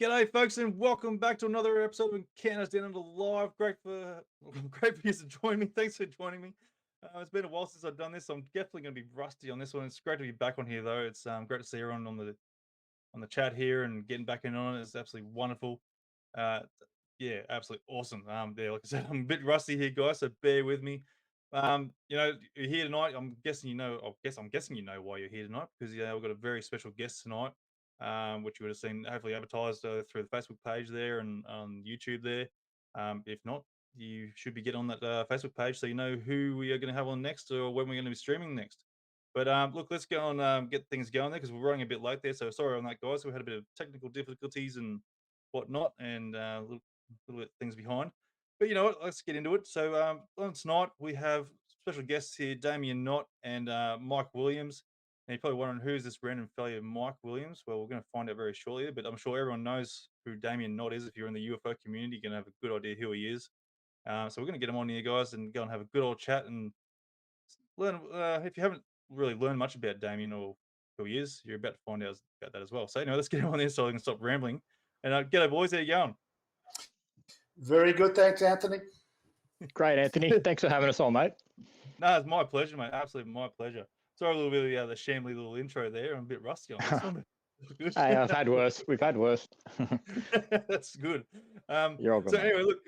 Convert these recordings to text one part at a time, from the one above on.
G'day, folks, and welcome back to another episode of Encounters Down Under Live. Great for you to join me. Thanks for joining me. It's been a while since I've done this, so I'm definitely going to be rusty on this one. It's great to be back on here, though. It's great to see everyone on the chat here and getting back in on it. It's absolutely wonderful. Uh, yeah, absolutely awesome. Yeah, like I said, I'm a bit rusty here, guys, so bear with me. You're here tonight. I'm guessing you know. I'm guessing you know why you're here tonight because we've got a very special guest tonight, which you would have seen hopefully advertised through the Facebook page there and on YouTube there. If not, you should be getting on that Facebook page so you know who we are going to have on next or when we're going to be streaming next. But look, let's go and get things going there because we're running a bit late there. So sorry on that, guys. We had a bit of technical difficulties and whatnot, and little bit things behind. But you know what? Let's get into it. So on tonight we have special guests here, Damien Nott and Mike Williams. And you're probably wondering who's this random failure, Mike Williams. Well, we're going to find out very shortly. But I'm sure everyone knows who Damien Nott is. If you're in the UFO community, you're going to have a good idea who he is. So we're going to get him on here, guys, and go and have a good old chat and learn. If you haven't really learned much about Damien or who he is, you're about to find out about that as well. So anyway, let's get him on there so I can stop rambling. And g'day, boys. How you going? Very good, thanks, Anthony. Great, Anthony. Thanks for having us on, mate. No, it's my pleasure, mate. Absolutely my pleasure. Sorry, a little bit of the shambly little intro there. I'm a bit rusty on this one. Hey, I've had worse. We've had worse. That's good. You're all good. So anyway, look,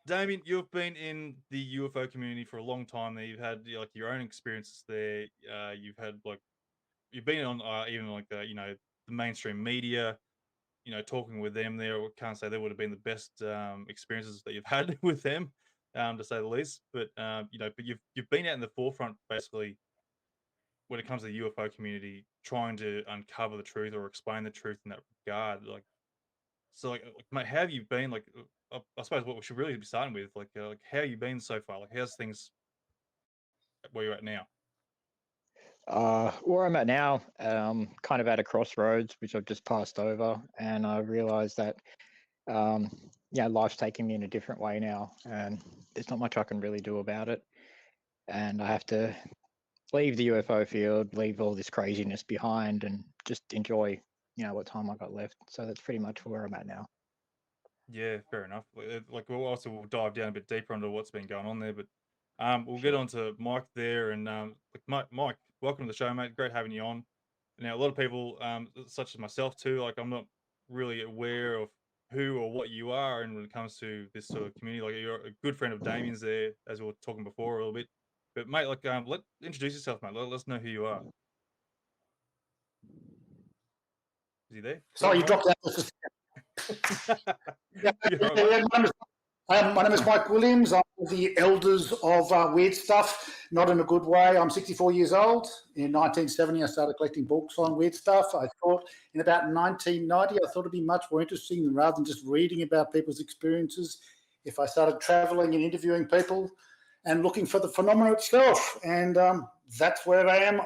Damien, you've been in the UFO community for a long time. There, you've had like your own experiences there. You've been on even like the mainstream media. Talking with them there, I can't say they would have been the best experiences that you've had with them, to say the least. But but you've been out in the forefront basically when it comes to the UFO community, trying to uncover the truth or explain the truth in that regard. Like, mate, how have you been? Like, I suppose what we should really be starting with, like how have you been so far? Like, how's things where you're at now? Where I'm at now, kind of at a crossroads, which I've just passed over, and I realised that, life's taking me in a different way now, and there's not much I can really do about it, and I have to leave the UFO field, leave all this craziness behind, and just enjoy, what time I got left. So that's pretty much where I'm at now. Yeah, fair enough. Like we'll dive down a bit deeper into what's been going on there, but we'll get on to Mike there. And Mike, welcome to the show, mate. Great having you on. Now, a lot of people, such as myself too, like I'm not really aware of who or what you are, and when it comes to this sort of community, like you're a good friend of Damien's there, as we were talking before a little bit. But mate, like introduce yourself, mate. Let us know who you are. Is he there? Sorry, you dropped out. My name is Mike Williams. I'm the elders of Weird Stuff, not in a good way. I'm 64 years old. In 1970, I started collecting books on weird stuff. I thought in about 1990, I thought it'd be much more interesting rather than just reading about people's experiences if I started traveling and interviewing people and looking for the phenomena itself. And that's where I am.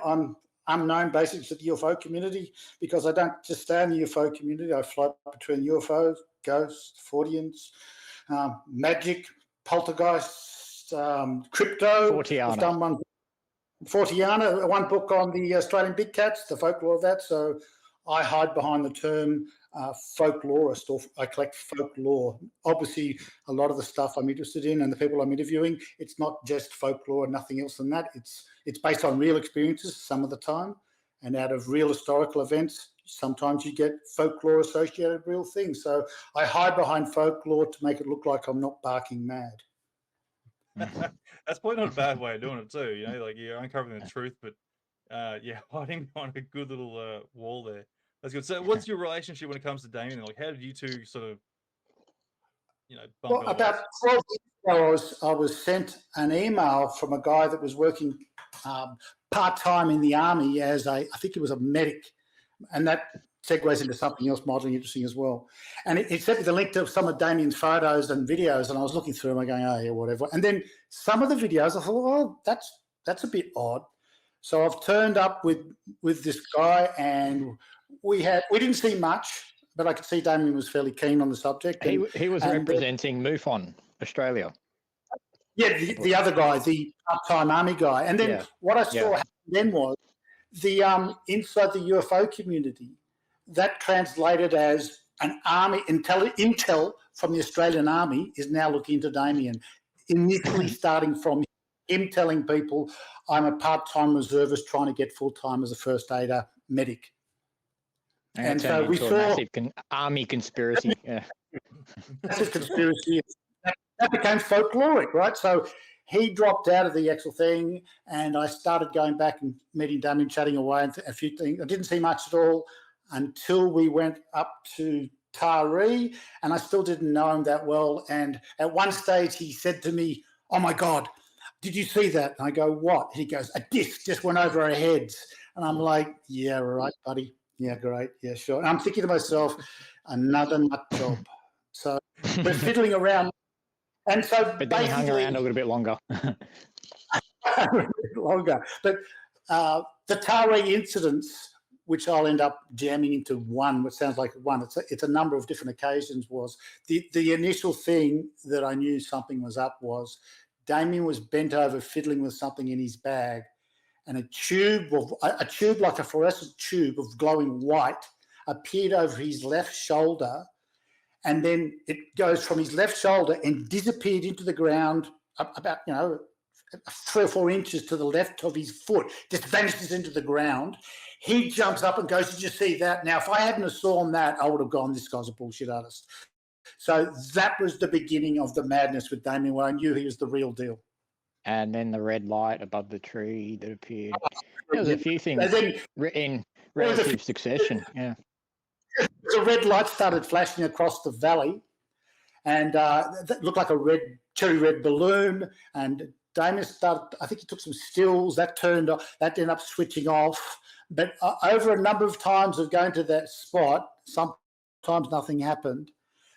I'm known basically to the UFO community because I don't just stay in the UFO community. I float between UFOs, ghosts, Forteans, magic, poltergeists, crypto. Forteana. I've done one book on the Australian big cats, the folklore of that. So I hide behind the term folklorist, or I collect folklore. Obviously, a lot of the stuff I'm interested in and the people I'm interviewing, it's not just folklore and nothing else than that. It's based on real experiences some of the time, and out of real historical events, sometimes you get folklore associated with real things. So I hide behind folklore to make it look like I'm not barking mad. That's probably not a bad way of doing it too. Like you're uncovering the truth, but hiding behind a good little wall there. That's good. So what's your relationship when it comes to Damien? Like, how did you two sort of, bump Well, about 12 I was sent an email from a guy that was working part-time in the army as I think he was a medic, and that segues into something else mildly interesting as well. And it sent me the link to some of Damien's photos and videos, and I was looking through them and going, oh yeah, whatever. And then some of the videos, I thought, oh, that's a bit odd. So I've turned up with this guy, and we didn't see much, but I could see Damien was fairly keen on the subject. He was representing MUFON Australia. Yeah, the other guy, the part-time army guy. And then what I saw happen then was the inside the UFO community, that translated as an army intel from the Australian Army is now looking into Damien, initially starting from him telling people, I'm a part-time reservist trying to get full-time as a first aider medic. And so we saw a massive army conspiracy. Yeah. Massive conspiracy. That became folkloric, right? So he dropped out of the actual thing, and I started going back and meeting Damien, chatting away, and a few things. I didn't see much at all until we went up to Taree, and I still didn't know him that well. And at one stage, he said to me, oh, my God, did you see that? And I go, what? He goes, a disc just went over our heads. And I'm like, yeah, right, buddy. Yeah, great. Yeah, sure. And I'm thinking to myself, another nut job. So we're fiddling around. And so but then he hung around a little bit longer. But the Taree incidents, which I'll end up jamming into one, which sounds like one, it's a number of different occasions, was the initial thing that I knew something was up was Damien was bent over fiddling with something in his bag, and a tube like a fluorescent tube of glowing white appeared over his left shoulder, and then it goes from his left shoulder and disappeared into the ground about 3 or 4 inches to the left of his foot, just vanishes into the ground. He jumps up and goes, did you see that? Now, if I hadn't have saw that, I would have gone, this guy's a bullshit artist. So that was the beginning of the madness with Damien, where I knew he was the real deal. And then the red light above the tree that appeared. There was a few things in relative succession. Yeah. The red light started flashing across the valley, and that looked like a cherry red balloon. And Damien started, I think he took some stills, that turned off, that ended up switching off. But over a number of times of going to that spot, sometimes nothing happened.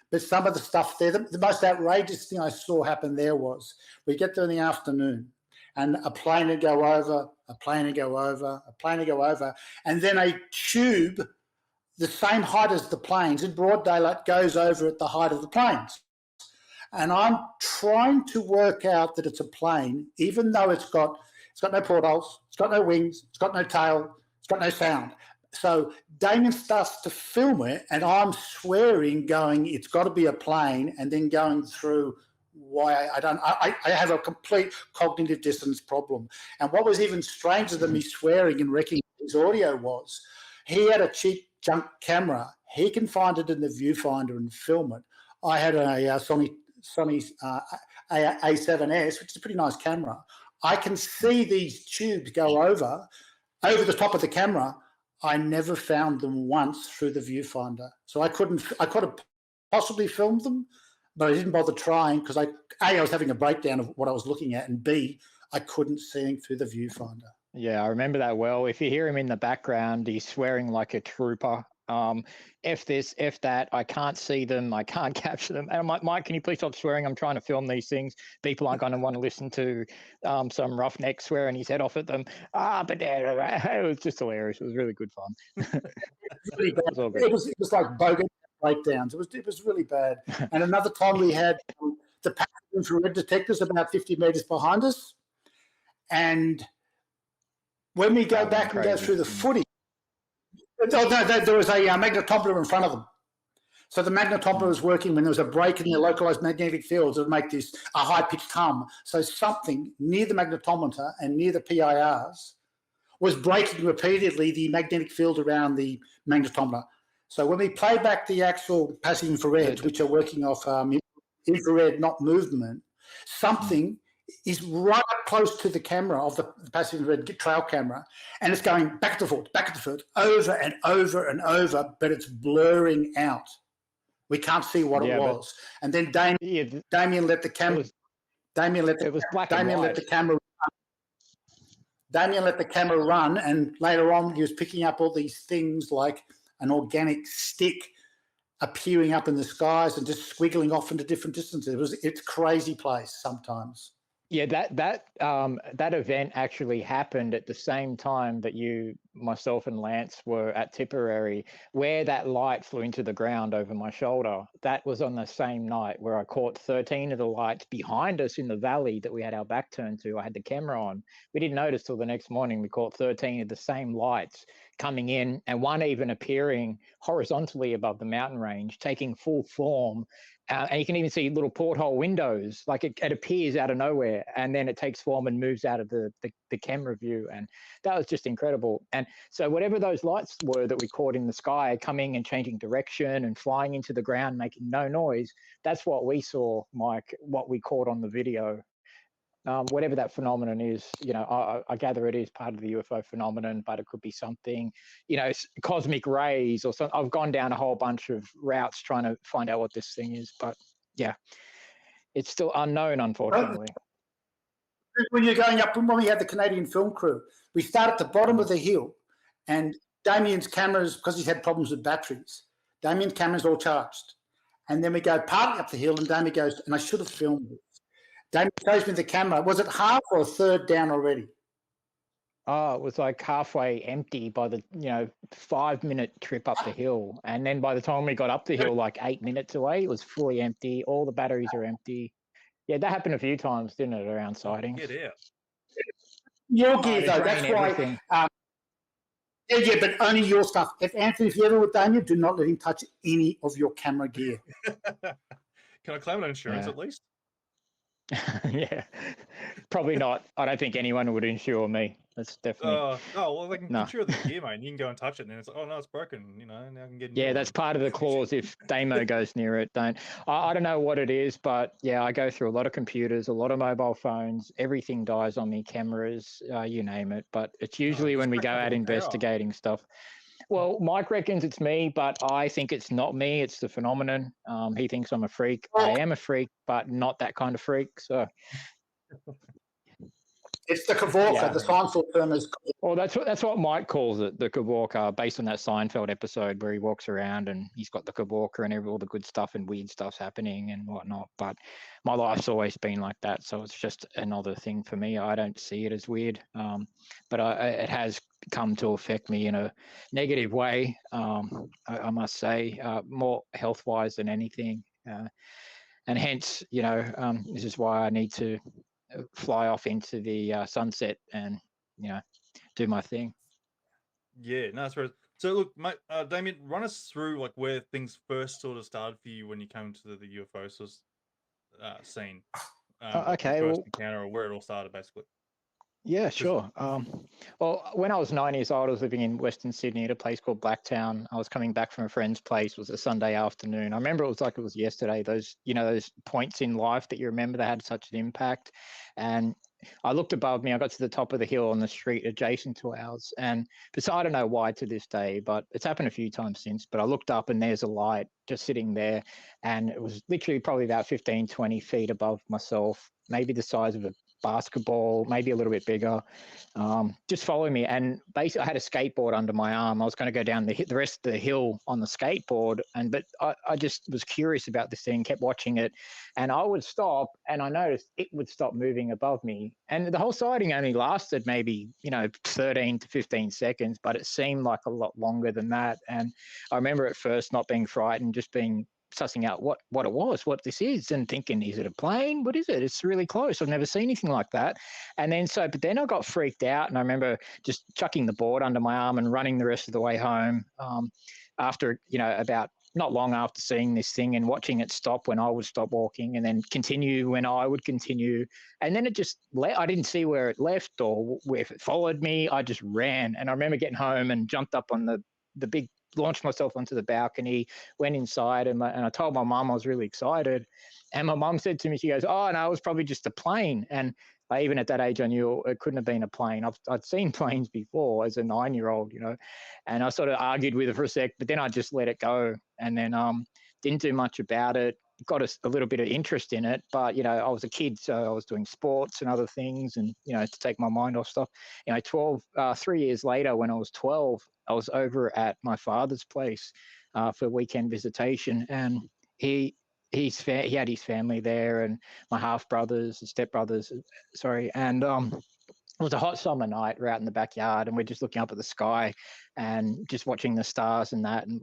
But some of the stuff there, the most outrageous thing I saw happen there was we get there in the afternoon, and a plane would go over, a plane would go over, a plane would go over, and then a tube the same height as the planes in broad daylight goes over at the height of the planes. And I'm trying to work out that it's a plane, even though it's got no portholes, it's got no wings, it's got no tail, it's got no sound. So Damien starts to film it, and I'm swearing, going, it's got to be a plane, and then going through why I have a complete cognitive dissonance problem. And what was even stranger than me swearing and wrecking his audio was he had a cheap junk camera. He can find it in the viewfinder and film it. I had a Sony A7S, which is a pretty nice camera. I can see these tubes go over the top of the camera. I never found them once through the viewfinder. So I could have possibly filmed them, but I didn't bother trying because I was having a breakdown of what I was looking at, and B, I couldn't see him through the viewfinder. Yeah, I remember that well. If you hear him in the background, he's swearing like a trooper. F this, F that, I can't see them, I can't capture them. And I'm like, Mike, can you please stop swearing? I'm trying to film these things. People aren't going to want to listen to some roughneck swearing his head off at them. But it was just hilarious. It was really good fun. It was like bogus breakdowns. It was really bad. And another time we had the passive infrared detectors about 50 meters behind us. And when we go back and go through the footage, there was a magnetometer in front of them. So the magnetometer was working when there was a break in the localized magnetic fields. It would make a high-pitched hum. So something near the magnetometer and near the PIRs was breaking repeatedly the magnetic field around the magnetometer. So when we play back the actual passive infrared, which are working off infrared, not movement, something is right up close to the camera of the passive infrared trail camera, and it's going back and forth, over and over and over, but it's blurring out. We can't see what it was. And then Damien let the camera Damien let It was black and Damien let white. the camera. Damien let the camera run, and later on he was picking up all these things like an organic stick appearing up in the skies and just squiggling off into different distances. It's a crazy place sometimes. Yeah, that event actually happened at the same time that myself and Lance were at Tipperary, where that light flew into the ground over my shoulder. That was on the same night where I caught 13 of the lights behind us in the valley that we had our back turned to. I had the camera on. We didn't notice till the next morning. We caught 13 of the same lights coming in, and one even appearing horizontally above the mountain range, taking full form. And you can even see little porthole windows, like it appears out of nowhere, and then it takes form and moves out of the camera view. And that was just incredible. And so whatever those lights were that we caught in the sky, coming and changing direction and flying into the ground, making no noise, that's what we saw, Mike, what we caught on the video. Whatever that phenomenon is, I gather it is part of the UFO phenomenon, but it could be something, cosmic rays or something. I've gone down a whole bunch of routes trying to find out what this thing is, but yeah, it's still unknown, unfortunately. When you're going up, when we had the Canadian film crew, we start at the bottom of the hill, and Damien's cameras, because he's had problems with batteries, Damien's cameras all charged. And then we go partly up the hill, and Damien goes, and I should have filmed it. Damien shows me the camera. Was it half or a third down already? Oh, it was like halfway empty by the 5-minute trip up the hill, and then by the time we got up the hill, like 8 minutes away, it was fully empty. All the batteries are empty. Yeah, that happened a few times, didn't it, around sightings? Get out. Your gear, though. That's why. Yeah, but only your stuff. If you're ever with Damien, do not let him touch any of your camera gear. Can I claim an insurance at least? Yeah, probably not. I don't think anyone would insure me. That's definitely. Well, they can insure the gear, mate. You can go and touch it, and then it's like, oh no, it's broken. Now I can get. Yeah, that's part of the clause. If Damo goes near it, don't. I don't know what it is, but yeah, I go through a lot of computers, a lot of mobile phones. Everything dies on me, cameras, you name it. But it's usually when we go out investigating stuff. Well, Mike reckons it's me, but I think it's not me. It's the phenomenon. He thinks I'm a freak. I am a freak, but not that kind of freak. So it's the Kavorka. The Seinfeld term is. Well, that's what Mike calls it, the Kavorka, based on that Seinfeld episode where he walks around and he's got the Kavorka and all the good stuff and weird stuff's happening and whatnot. But my life's always been like that, so it's just another thing for me. I don't see it as weird, but it has come to affect me in a negative way. I must say, more health-wise than anything, and hence, this is why I need to fly off into the sunset and do my thing. Yeah, no, that's right. So look, mate, Damien, run us through like where things first sort of started for you when you came to the UFO scene. Okay, first encounter, or where it all started, basically. Yeah, sure. Well, when I was 9 years old, I was living in Western Sydney at a place called Blacktown. I was coming back from a friend's place. It was a Sunday afternoon. I remember it was like it was yesterday. Those points in life that you remember that had such an impact. And I looked above me. I got to the top of the hill on the street adjacent to ours. And I don't know why to this day, but it's happened a few times since. But I looked up and there's a light just sitting there. And it was literally probably about 15, 20 feet above myself, maybe the size of a basketball, maybe a little bit bigger, just follow me. And basically I had a skateboard under my arm. I was going to go down the rest of the hill on the skateboard, but I just was curious about this thing, kept watching it, and I would stop and I noticed it would stop moving above me. And the whole sighting only lasted maybe 13 to 15 seconds, but it seemed like a lot longer than that. And I remember at first not being frightened, just being sussing out what it was, what this is, and thinking, is it a plane? What is it? It's really close. I've never seen anything like that. And then but then I got freaked out, and I remember just chucking the board under my arm and running the rest of the way home. After about not long after seeing this thing and watching it stop when I would stop walking, and then continue when I would continue, and then it just I didn't see where it left or if it followed me. I just ran, and I remember getting home and jumped up on the big, launched myself onto the balcony, went inside, and I told my mum I was really excited. And my mum said to me, she goes, "Oh, no, it was probably just a plane." And even at that age, I knew it couldn't have been a plane. I'd seen planes before as a 9-year-old, and I sort of argued with her for a sec, but then I just let it go, and then didn't do much about it. got a little bit of interest in it, but I was a kid, so I was doing sports and other things, and to take my mind off stuff. 3 years later, when I was 12, I was over at my father's place for weekend visitation, and he had his family there, and my half brothers and step brothers, sorry, and it was a hot summer night. We're out in the backyard, and we're just looking up at the sky and just watching the stars and that, and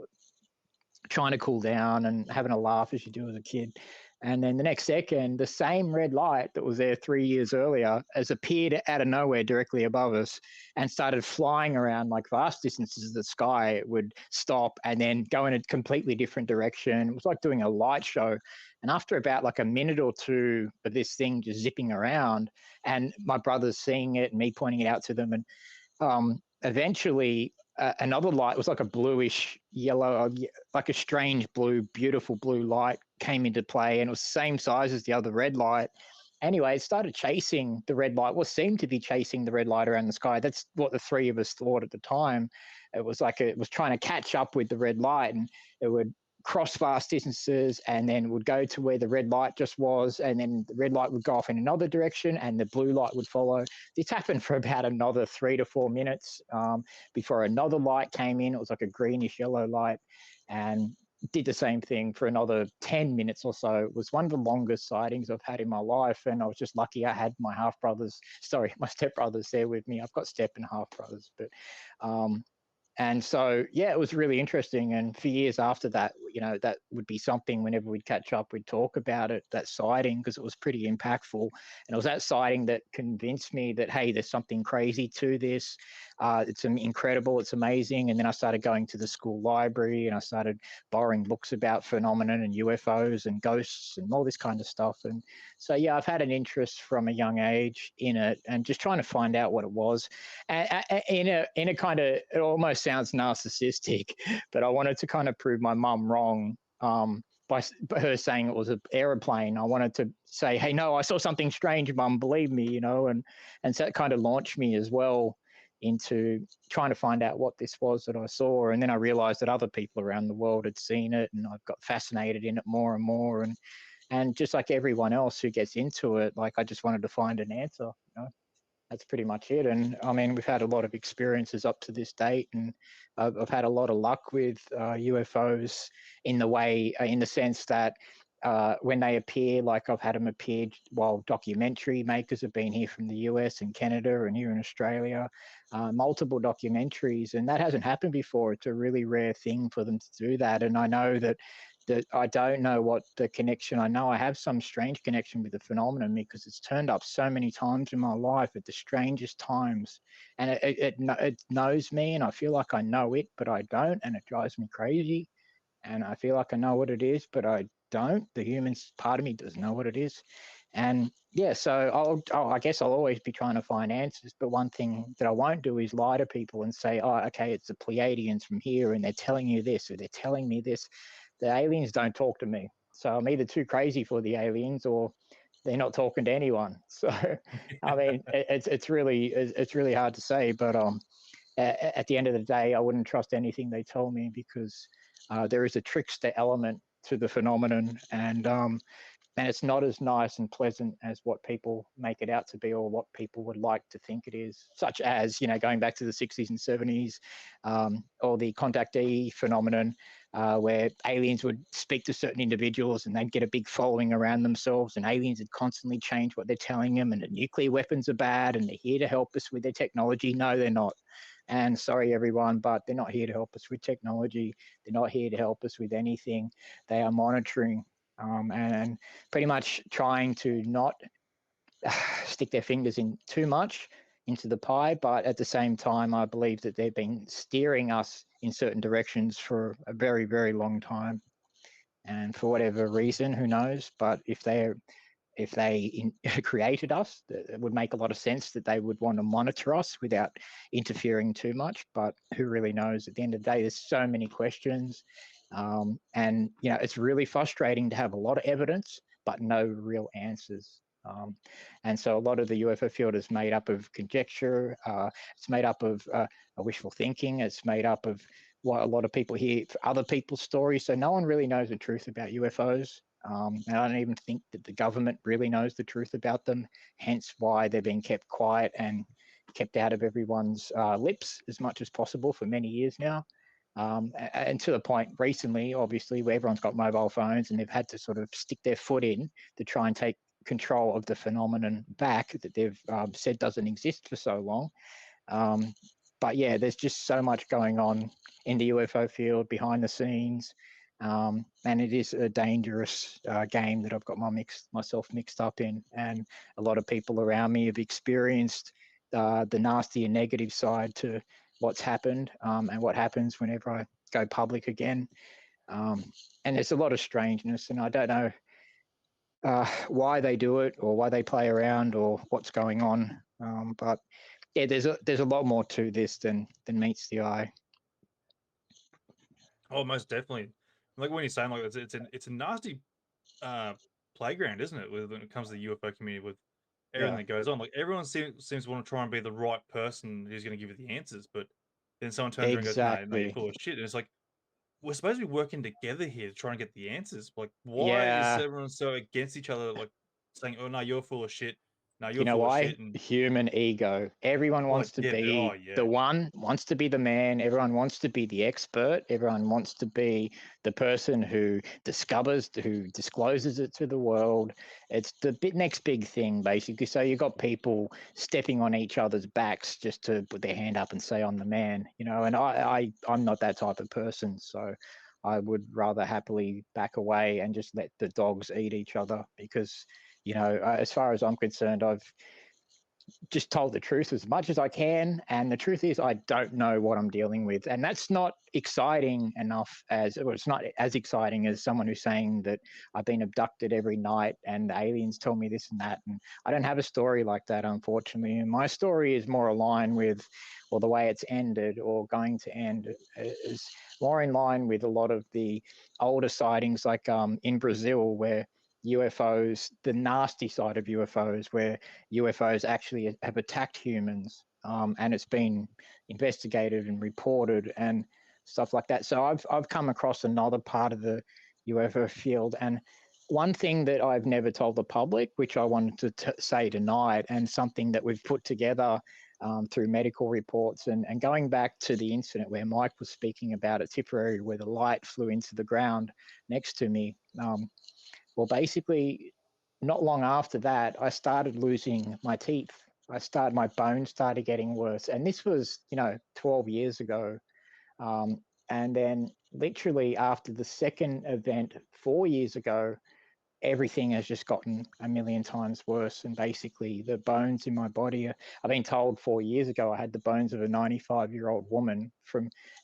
trying to cool down and having a laugh as you do as a kid. And then the next second, the same red light that was there 3 years earlier has appeared out of nowhere directly above us and started flying around like vast distances of the sky. It would stop and then go in a completely different direction. It was like doing a light show. And after about like a minute or two of this thing just zipping around, and my brothers seeing it and me pointing it out to them, and eventually another light was like a bluish yellow, like a strange blue, beautiful blue light came into play, and it was the same size as the other red light. Anyway, it started chasing the red light, well, seemed to be chasing the red light around the sky. That's what the three of us thought at the time. It was like it was trying to catch up with the red light, and it would cross vast distances and then would go to where the red light just was, and then the red light would go off in another direction and the blue light would follow. This happened for about another 3 to 4 minutes before another light came in. It was like a greenish yellow light, and did the same thing for another 10 minutes or so. It was one of the longest sightings I've had in my life, and I was just lucky I had my my stepbrothers there with me. I've got step and half brothers, but and so, yeah, it was really interesting. And for years after that, that would be something whenever we'd catch up, we'd talk about it, that sighting, because it was pretty impactful. And it was that sighting that convinced me that, hey, there's something crazy to this. It's incredible. It's amazing. And then I started going to the school library, and I started borrowing books about phenomenon and UFOs and ghosts and all this kind of stuff. And so, yeah, I've had an interest from a young age in it, and just trying to find out what it was. And in a kind of, it almost sounds narcissistic, but I wanted to kind of prove my mum wrong by her saying it was an aeroplane. I wanted to say, hey, no, I saw something strange, Mum, believe me, and so that kind of launched me as well into trying to find out what this was that I saw. And then I realized that other people around the world had seen it, and I've got fascinated in it more and more. And just like everyone else who gets into it, like I just wanted to find an answer. That's pretty much it. And I mean, we've had a lot of experiences up to this date, and I've had a lot of luck with UFOs in the sense that when they appear, like I've had them appear while documentary makers have been here from the US and Canada and here in Australia, multiple documentaries, and that hasn't happened before. It's a really rare thing for them to do that. And I know that I don't know what the connection. I know I have some strange connection with the phenomenon because it's turned up so many times in my life at the strangest times, and it knows me, and I feel like I know it, but I don't, and it drives me crazy. And I feel like I know what it is, but I don't. The human part of me doesn't know what it is, and yeah. So I guess I'll always be trying to find answers. But one thing that I won't do is lie to people and say, oh, okay, it's the Pleiadians from here, and they're telling you this, or they're telling me this. The aliens don't talk to me, so I'm either too crazy for the aliens, or they're not talking to anyone. So, I mean, it's really hard to say. But at the end of the day, I wouldn't trust anything they tell me, because there is a trickster element to the phenomenon, and it's not as nice and pleasant as what people make it out to be, or what people would like to think it is, such as, going back to the 60s and 70s, or the contactee phenomenon, where aliens would speak to certain individuals and they'd get a big following around themselves, and aliens would constantly change what they're telling them, and the nuclear weapons are bad and they're here to help us with their technology. No, they're not. And sorry, everyone, but they're not here to help us with technology. They're not here to help us with anything. They are monitoring and pretty much trying to not stick their fingers in too much into the pie. But at the same time, I believe that they've been steering us in certain directions for a very, very long time. And for whatever reason, who knows? But if they created us, it would make a lot of sense that they would want to monitor us without interfering too much. But who really knows? At the end of the day, there's so many questions. And, it's really frustrating to have a lot of evidence, but no real answers. And so a lot of the UFO field is made up of conjecture. It's made up of wishful thinking. It's made up of what a lot of people hear, other people's stories. So no one really knows the truth about UFOs. And I don't even think that the government really knows the truth about them, hence why they're being kept quiet and kept out of everyone's lips as much as possible for many years now. And to the point recently, obviously, where everyone's got mobile phones and they've had to sort of stick their foot in to try and take control of the phenomenon back that they've said doesn't exist for so long. But yeah, there's just so much going on in the UFO field behind the scenes. And it is a dangerous game that I've got myself mixed up in. And a lot of people around me have experienced the nasty and negative side to what's happened and what happens whenever I go public again. And there's a lot of strangeness, and I don't know why they do it or why they play around or what's going on. But yeah, there's a lot more to this than meets the eye. Oh, most definitely. Like when you're saying like it's a nasty playground, isn't it? When it comes to the UFO community, with everything that goes on. Like everyone seems to want to try and be the right person who's going to give you the answers, but then someone turns around and goes, "No, you're full of shit." And it's like, we're supposed to be working together here to try and get the answers. Like, why is everyone so against each other? Like saying, "Oh no, you're full of shit. No, you're full of shit." And Human ego. Everyone wants to be the one, wants to be the man. Everyone wants to be the expert. Everyone wants to be the person who who discloses it to the world. It's the next big thing, basically. So you've got people stepping on each other's backs just to put their hand up and say, "I'm the man," you know. And I'm not that type of person. So I would rather happily back away and just let the dogs eat each other, because as far as I'm concerned, I've just told the truth as much as I can. And the truth is, I don't know what I'm dealing with. And that's not exciting enough it's not as exciting as someone who's saying that I've been abducted every night and the aliens tell me this and that. And I don't have a story like that, unfortunately. And my story is more aligned with, or the way it's ended or going to end is more in line with a lot of the older sightings, like in Brazil, where UFOs, the nasty side of UFOs, where UFOs actually have attacked humans, and it's been investigated and reported and stuff like that. So I've come across another part of the UFO field, and one thing that I've never told the public, which I wanted to say tonight, and something that we've put together through medical reports, and going back to the incident where Mike was speaking about at Tipperary, where the light flew into the ground next to me. Well, basically, not long after that, I started losing my teeth. My bones started getting worse. And this was, 12 years ago. And then literally after the second event 4 years ago, everything has just gotten a million times worse. And basically the bones in my body, I've been told 4 years ago I had the bones of a 95-year-old woman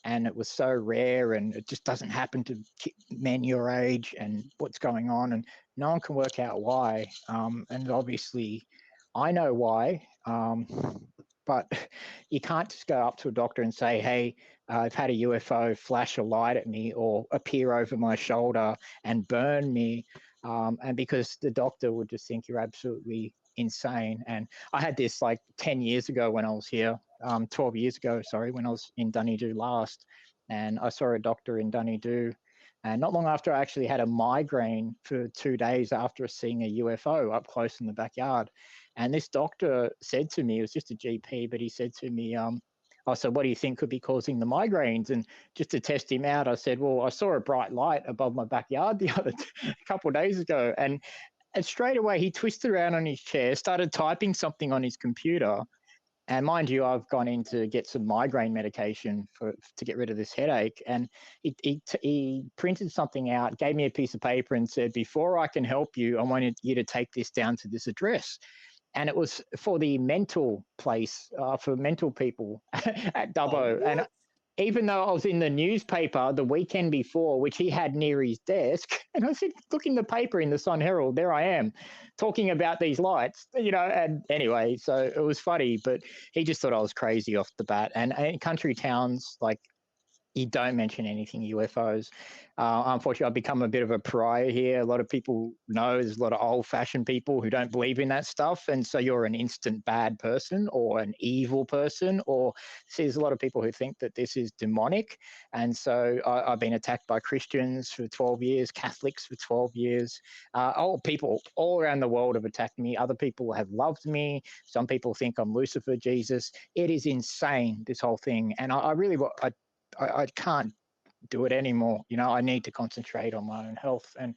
and it was so rare, and it just doesn't happen to men your age, and what's going on, and no one can work out why. And obviously I know why, but you can't just go up to a doctor and say, "Hey, I've had a UFO flash a light at me or appear over my shoulder and burn me." And because the doctor would just think you're absolutely insane. And I had this like 10 years ago when I was here, 12 years ago, sorry, when I was in Dunedoo last. And I saw a doctor in Dunedoo. And not long after, I actually had a migraine for 2 days after seeing a UFO up close in the backyard. And this doctor said to me, it was just a GP, but he said to me, so what do you think could be causing the migraines? And just to test him out, I said, well, I saw a bright light above my backyard a couple of days ago. And straight away, he twisted around on his chair, started typing something on his computer. And mind you, I've gone in to get some migraine medication to get rid of this headache. And he printed something out, gave me a piece of paper and said, before I can help you, I wanted you to take this down to this address. And it was for the mental place, for mental people at Dubbo. And even though I was in the newspaper the weekend before, which he had near his desk, and I said, look in the paper in the Sun Herald, there I am talking about these lights, and anyway, so it was funny, but he just thought I was crazy off the bat. And country towns, like you don't mention anything UFOs. Unfortunately, I've become a bit of a pariah here. A lot of people know there's a lot of old-fashioned people who don't believe in that stuff, and so you're an instant bad person or an evil person. Or see, there's a lot of people who think that this is demonic, and so I've been attacked by Christians for 12 years, Catholics for 12 years. All people all around the world have attacked me. Other people have loved me. Some people think I'm Lucifer, Jesus. It is insane, this whole thing, and I really I can't do it anymore. I need to concentrate on my own health. And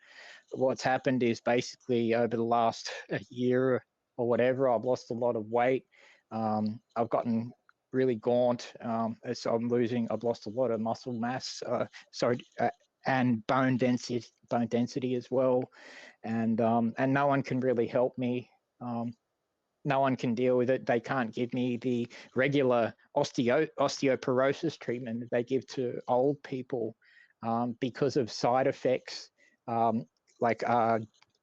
what's happened is basically over the last year or whatever, I've lost a lot of weight. I've gotten really gaunt. So I've lost a lot of muscle mass. And bone density as well. And no one can really help me. No one can deal with it. They can't give me the regular osteoporosis treatment that they give to old people because of side effects like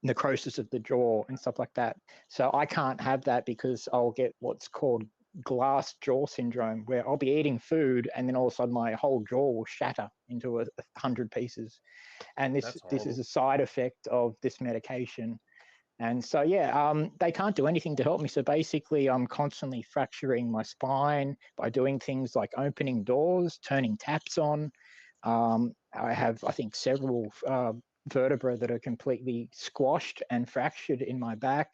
necrosis of the jaw and stuff like that. So I can't have that because I'll get what's called glass jaw syndrome, where I'll be eating food and then all of a sudden my whole jaw will shatter into 100 pieces. And this is a side effect of this medication. And so, they can't do anything to help me. So basically, I'm constantly fracturing my spine by doing things like opening doors, turning taps on. I have, I think, several vertebrae that are completely squashed and fractured in my back.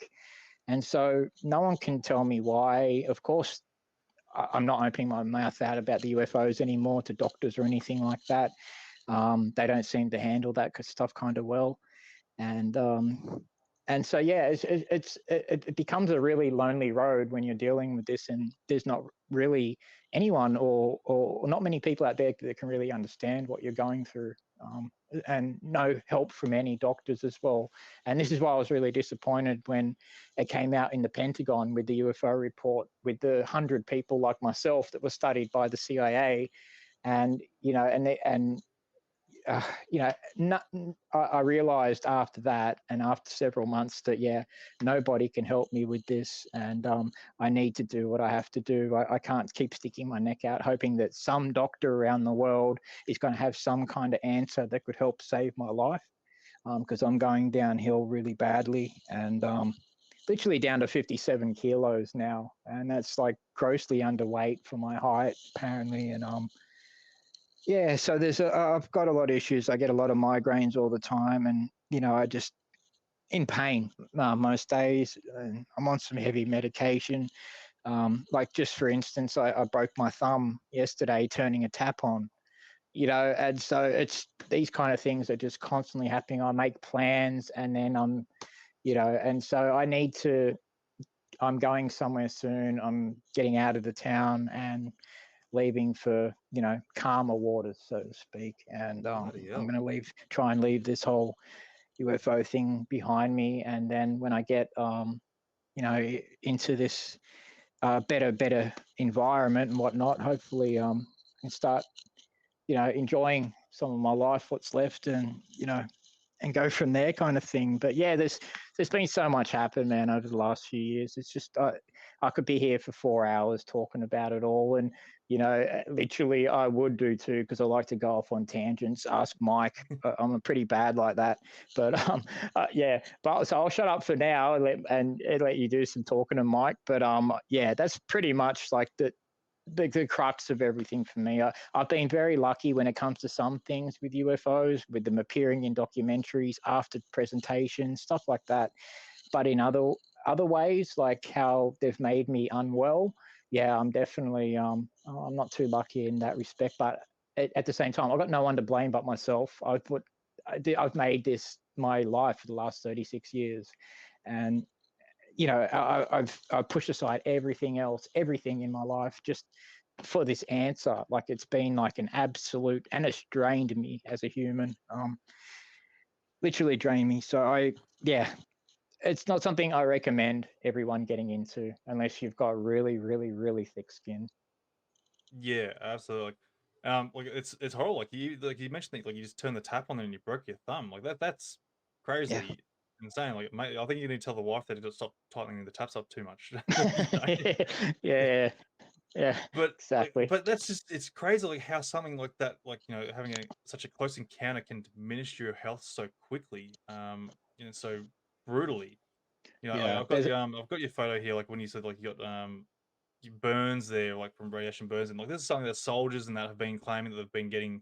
And so no one can tell me why. Of course, I'm not opening my mouth out about the UFOs anymore to doctors or anything like that. They don't seem to handle that stuff kind of well. And so, it becomes a really lonely road when you're dealing with this, and there's not really anyone or not many people out there that can really understand what you're going through, and no help from any doctors as well. And this is why I was really disappointed when it came out in the Pentagon with the UFO report with the 100 people like myself that were studied by the CIA, and I realized after that and after several months that, nobody can help me with this. And I need to do what I have to do. I can't keep sticking my neck out, hoping that some doctor around the world is going to have some kind of answer that could help save my life. Because I'm going downhill really badly and literally down to 57 kilos now. And that's like grossly underweight for my height, apparently. And so I've got a lot of issues. I get a lot of migraines all the time, and I just in pain most days. And I'm on some heavy medication. Like just for instance, I broke my thumb yesterday turning a tap on. And so it's these kind of things are just constantly happening. I make plans, and then and so I'm going somewhere soon. I'm getting out of the town and leaving for calmer waters, so to speak. And I'm going to try and leave this whole UFO thing behind me. And then when I get into this better environment and whatnot, hopefully I can start enjoying some of my life, what's left, and and go from there, kind of thing. But there's been so much happen, man, over the last few years. It's just I could be here for 4 hours talking about it all, and literally I would do too, because I like to go off on tangents. Ask Mike. I'm pretty bad like that, but But so I'll shut up for now and let you do some talking to Mike. But that's pretty much like the crux of everything for me. I've been very lucky when it comes to some things with UFOs, with them appearing in documentaries after presentations, stuff like that. But in other ways, like how they've made me unwell, I'm definitely I'm not too lucky in that respect. But at the same time, I've got no one to blame but myself. I've made this my life for the last 36 years, and I've pushed aside everything else, everything in my life, just for this answer. Like it's been like an absolute, and it's drained me as a human. Literally drained me. So it's not something I recommend everyone getting into unless you've got really, really, really thick skin. Yeah, absolutely. Like it's horrible. Like you mentioned, like you just turned the tap on and you broke your thumb. Like that's crazy, insane. Like mate, I think you need to tell the wife that to stop tightening the taps up too much. Yeah. Yeah, But exactly. but that's just it's crazy like how something like that, like having such a close encounter can diminish your health so quickly, so brutally. Yeah, I've got your photo here, like when you said like you got your burns there, like from radiation burns, and like this is something that soldiers and that have been claiming that they've been getting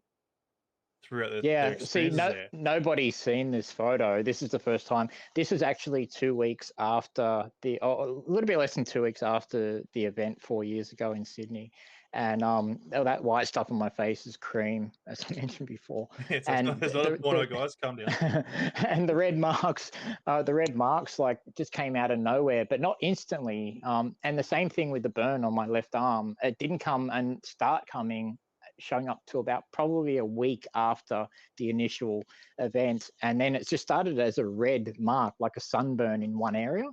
throughout their yeah. See, experiences there. nobody's seen this photo. This is the first time. This was actually 2 weeks after a little bit less than 2 weeks after the event 4 years ago in Sydney, and all that white stuff on my face is cream, as I mentioned before, Yeah, so and it's not a porno, guys. Calm down. and the red marks like just came out of nowhere, but not instantly. And the same thing with the burn on my left arm. It didn't come and start coming, showing up to about probably a week after the initial event, and then it just started as a red mark, like a sunburn in one area.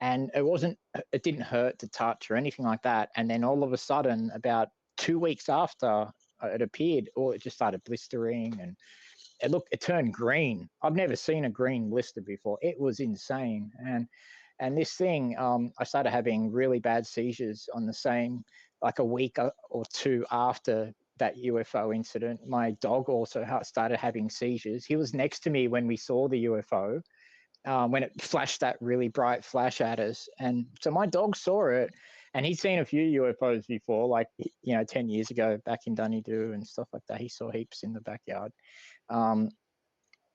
And it didn't hurt to touch or anything like that. And then all of a sudden, about 2 weeks after it appeared, or it just started blistering, and it turned green. I've never seen a green blister before. It was insane. And this thing, I started having really bad seizures on the same, like a week or two after that UFO incident. My dog also started having seizures. He was next to me when we saw the UFO, when it flashed that really bright flash at us. And so my dog saw it, and he'd seen a few UFOs before, like 10 years ago back in Dunedoo and stuff like that. He saw heaps in the backyard. Um,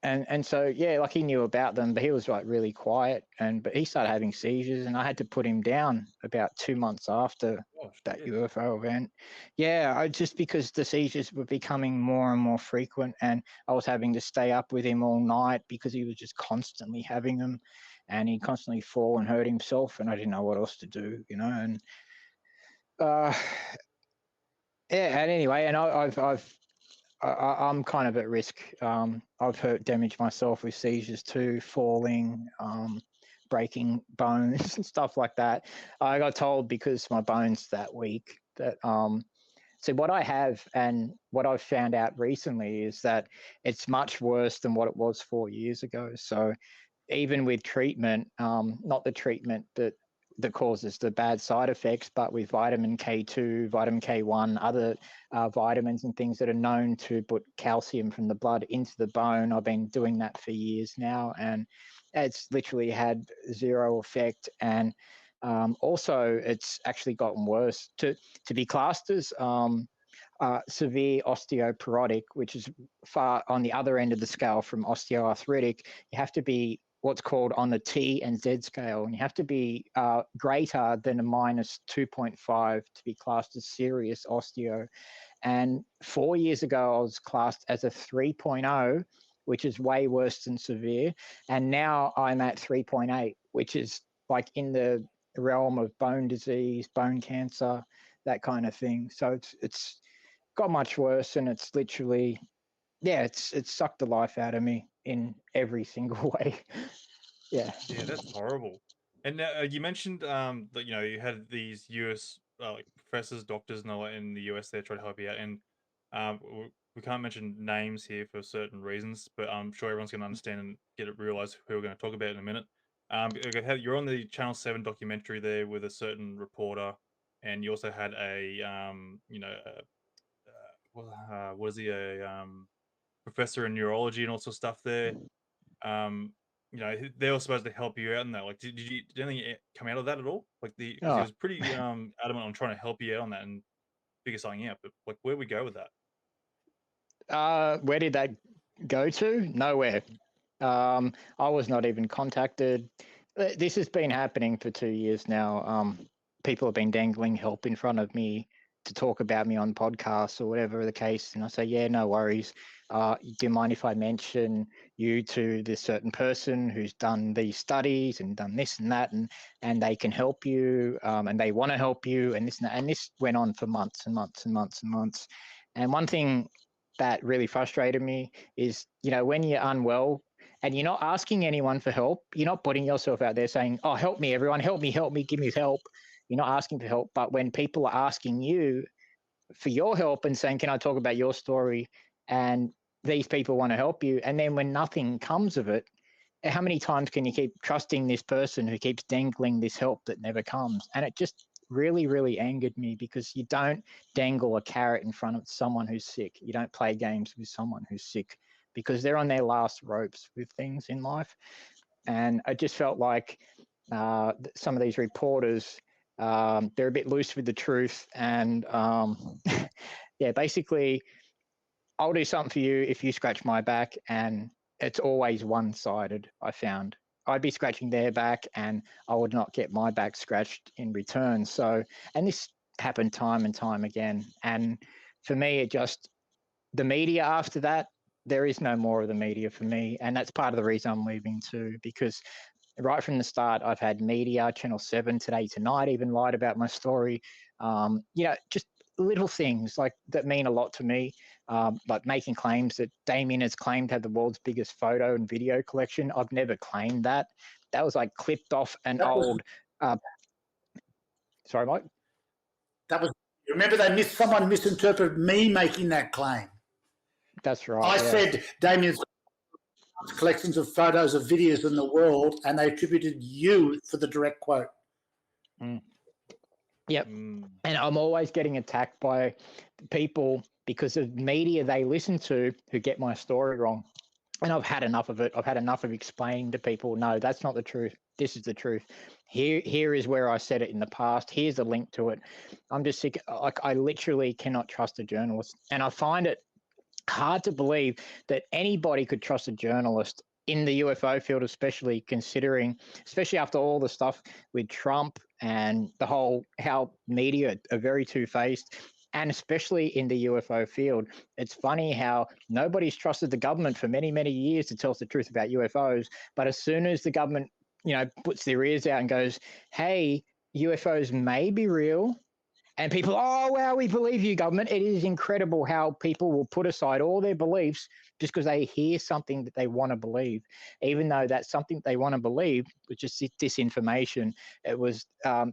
and so yeah, like he knew about them, but he was like really quiet. But he started having seizures, and I had to put him down about 2 months after Oh that shit. UFO event. Yeah, just because the seizures were becoming more and more frequent, and I was having to stay up with him all night because he was just constantly having them, and he'd constantly fall and hurt himself, and I didn't know what else to do, And uh, yeah, and anyway, and I'm kind of at risk. I've damaged myself with seizures too, falling, breaking bones and stuff like that. I got told because my bones that weak that so what I have and what I've found out recently is that it's much worse than what it was 4 years ago. So even with treatment, not the treatment that causes the bad side effects, but with vitamin K2, vitamin K1, other vitamins and things that are known to put calcium from the blood into the bone. I've been doing that for years now, and it's literally had zero effect. And also, it's actually gotten worse. To be classed as severe osteoporotic, which is far on the other end of the scale from osteoarthritic, you have to be what's called on the T and Z scale, and you have to be greater than a minus 2.5 to be classed as serious osteo. And 4 years ago, I was classed as a 3.0, which is way worse than severe. And now I'm at 3.8, which is like in the realm of bone disease, bone cancer, that kind of thing. So it's got much worse, and it's literally, yeah, it's sucked the life out of me in every single way. Yeah. Yeah, that's horrible. And now, you mentioned that you had these US like professors, doctors, and all that in the US there try to help you out. And we can't mention names here for certain reasons, but I'm sure everyone's going to understand and realize who we're going to talk about in a minute. You're on the Channel 7 documentary there with a certain reporter, and you also had a was he a professor in neurology and all sorts of stuff there. Um, they were supposed to help you out in that. Like, did anything come out of that at all? Like because he Oh, was pretty adamant on trying to help you out on that and figure something out. But like, where we go with that? where did that go to? Nowhere. I was not even contacted. This has been happening for 2 years now. People have been dangling help in front of me to talk about me on podcasts or whatever the case, and I say, yeah, no worries. Do you mind if I mention you to this certain person who's done these studies and done this and that, and they can help you, and they want to help you, and this and that. And this went on for months and months and months and months. And one thing that really frustrated me is, when you're unwell and you're not asking anyone for help, you're not putting yourself out there saying, oh, help me, everyone, help me, give me help. You're not asking for help. But when people are asking you for your help and saying, can I talk about your story? And these people want to help you. And then when nothing comes of it, how many times can you keep trusting this person who keeps dangling this help that never comes? And it just really, really angered me, because you don't dangle a carrot in front of someone who's sick. You don't play games with someone who's sick, because they're on their last ropes with things in life. And I just felt like some of these reporters, they're a bit loose with the truth. And yeah, basically, I'll do something for you if you scratch my back, and it's always one-sided. I found I'd be scratching their back, and I would not get my back scratched in return. So, and this happened time and time again. And for me, the media after that, there is no more of the media for me, and that's part of the reason I'm leaving too, because right from the start, I've had media, Channel 7 Today Tonight even lied about my story. Just little things like that mean a lot to me, like making claims that Damien has claimed to have the world's biggest photo and video collection. I've never claimed that. That was like clipped off an old. Sorry, Mike. That was. Remember, someone misinterpreted me making that claim. That's right. I said Damien's collections of photos of videos in the world, and they attributed you for the direct quote. Yep. And I'm always getting attacked by people because of media they listen to who get my story wrong. And I've had enough of it. I've had enough of explaining to people, no, that's not the truth. This is the truth. Here is where I said it in the past. Here's a link to it. I'm just sick. Like, I literally cannot trust a journalist. And I find it hard to believe that anybody could trust a journalist in the UFO field, especially after all the stuff with Trump and the whole, how media are very two-faced, and especially in the UFO field. It's funny how nobody's trusted the government for many, many years to tell us the truth about UFOs. But as soon as the government, puts their ears out and goes, hey, UFOs may be real, and people, oh, wow, we believe you, government. It is incredible how people will put aside all their beliefs just because they hear something that they want to believe, even though that something they want to believe was just disinformation. It was the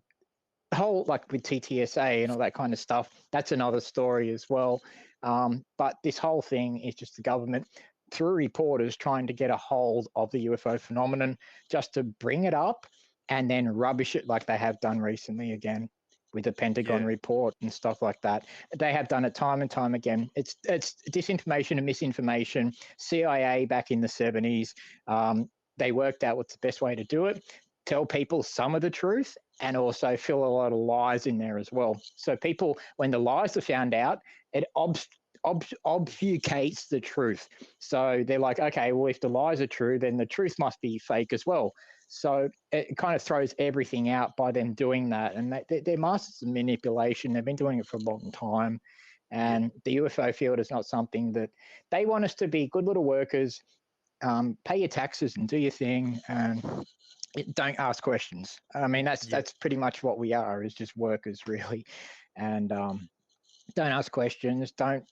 whole, like with TTSA and all that kind of stuff. That's another story as well. But this whole thing is just the government, through reporters, trying to get a hold of the UFO phenomenon just to bring it up and then rubbish it like they have done recently again with the Pentagon report and stuff like that. They have done it time and time again. It's disinformation and misinformation. CIA back in the 70s, they worked out what's the best way to do it. Tell people some of the truth and also fill a lot of lies in there as well. So people, when the lies are found out, it obfuscates the truth. So they're like, okay, well, if the lies are true, then the truth must be fake as well. So it kind of throws everything out by them doing that. And they're masters of manipulation. They've been doing it for a long time. And the UFO field is not something that they want us to be good little workers, pay your taxes and do your thing, and don't ask questions. I mean, that's pretty much what we are, is just workers, really. And don't ask questions, don't,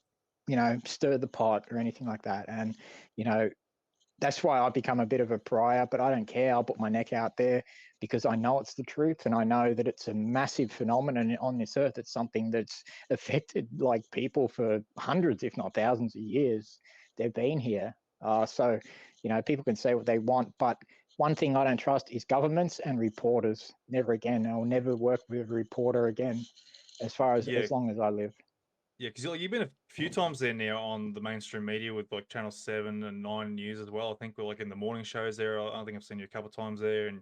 stir the pot or anything like that. And, that's why I've become a bit of a pariah, but I don't care. I'll put my neck out there because I know it's the truth, and I know that it's a massive phenomenon on this earth. It's something that's affected like people for hundreds, if not thousands of years. They've been here. So, people can say what they want, but one thing I don't trust is governments and reporters. Never again. I'll never work with a reporter again as long as I live. Yeah, because you've been a few times there now on the mainstream media with like Channel 7 and 9 News as well. I think we're like in the morning shows there. I think I've seen you a couple of times there, and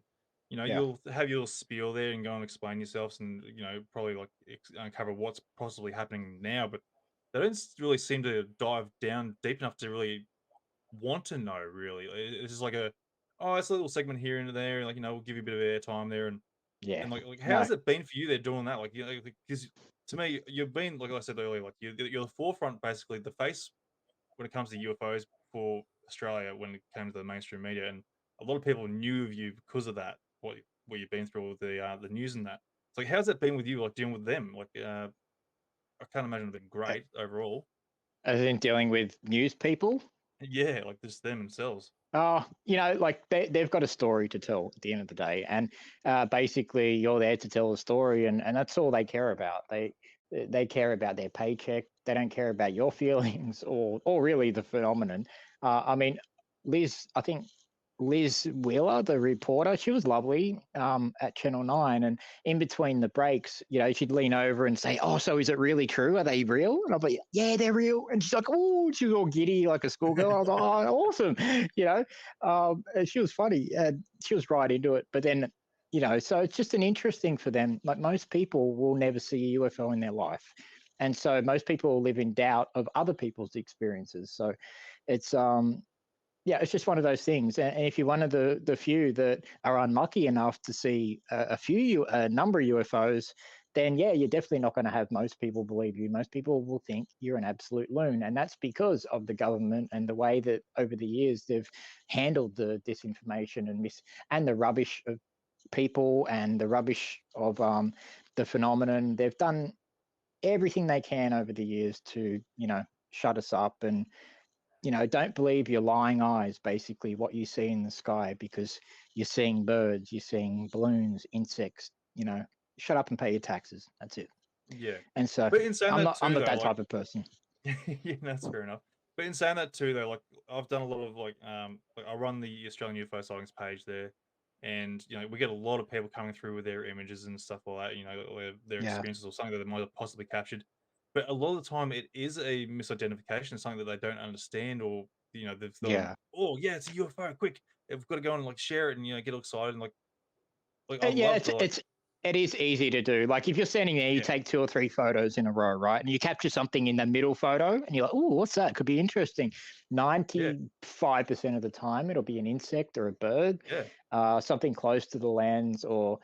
you'll have your spiel there and go and explain yourselves, and probably like uncover what's possibly happening now. But they don't really seem to dive down deep enough to really want to know. Really, it's just like it's a little segment here and there. Like we'll give you a bit of airtime there, and like how's it been for you there doing that? Like because to me, you've been, like I said earlier, like you're the forefront, basically the face when it comes to UFOs for Australia when it came to the mainstream media, and a lot of people knew of you because of that. What you've been through with the news and that. So like, how's it been with you, like dealing with them? Like I can't imagine it's been great overall. As in dealing with news people? Yeah, like just them themselves. Like they've got a story to tell at the end of the day, and basically you're there to tell a story, and that's all they care about. They care about their paycheck. They don't care about your feelings or really the phenomenon. I mean, Liz, I think Liz Wheeler, the reporter, she was lovely at Channel 9. And in between the breaks, she'd lean over and say, "Oh, so is it really true? Are they real?" And I'll be, "Yeah, they're real." And she's like, "Oh," she was all giddy like a schoolgirl. I was like, "Oh, awesome." And she was funny and she was right into it. But then, so it's just an interesting for them. Like most people will never see a UFO in their life. And so most people live in doubt of other people's experiences. So it's, it's just one of those things. And if you're one of the few that are unlucky enough to see a number of UFOs, then you're definitely not going to have most people believe you. Most people will think you're an absolute loon. And that's because of the government and the way that over the years they've handled the disinformation and the rubbish of people and the rubbish of the phenomenon. They've done everything they can over the years to, shut us up and, don't believe your lying eyes, basically, what you see in the sky, because you're seeing birds, you're seeing balloons, insects, shut up and pay your taxes. That's it. Yeah. And so But in saying I'm that not too, though, that like, type of person. yeah, that's fair enough. But in saying that too, though, like I've done a lot of like I run the Australian UFO sightings page there, and we get a lot of people coming through with their images and stuff like that, or their Yeah. experiences or something that they might have possibly captured. But a lot of the time, it is a misidentification, something that they don't understand, or they've thought, Yeah. "Oh yeah, it's a UFO! Quick, we've got to go and like share it and get all excited and like I'd Yeah, love to like it is easy to do. Like if you're standing there, you yeah take 2 or 3 photos in a row, right? And you capture something in the middle photo, and you're like, "Oh, what's that? Could be interesting." yeah 95% of the time, it'll be an insect or a bird, yeah something close to the lens, or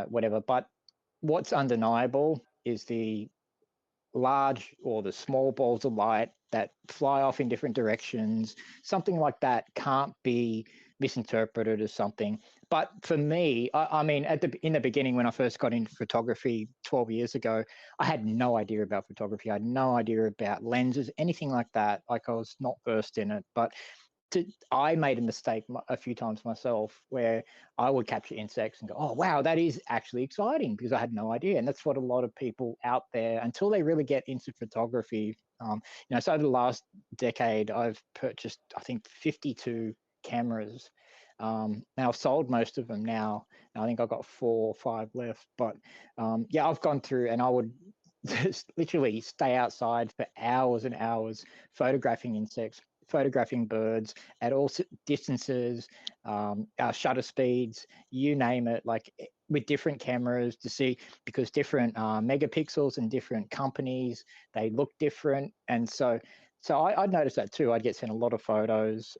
whatever. But what's undeniable is the large or the small balls of light that fly off in different directions. Something like that can't be misinterpreted as something. But for me, I mean, in the beginning, when I first got into photography 12 years ago, I had no idea about photography. I had no idea about lenses, anything like that. Like I was not versed in it. But I made a mistake a few times myself where I would capture insects and go, "Oh, wow, that is actually exciting," because I had no idea. And that's what a lot of people out there, until they really get into photography, so over the last decade, I've purchased, I think, 52 cameras. Now I've sold most of them now. I think I've got 4 or 5 left. But I've gone through and I would just literally stay outside for hours and hours photographing insects, photographing birds at all distances, shutter speeds, you name it, like with different cameras to see, because different megapixels and different companies, they look different. And so I'd noticed that too. I'd get sent a lot of photos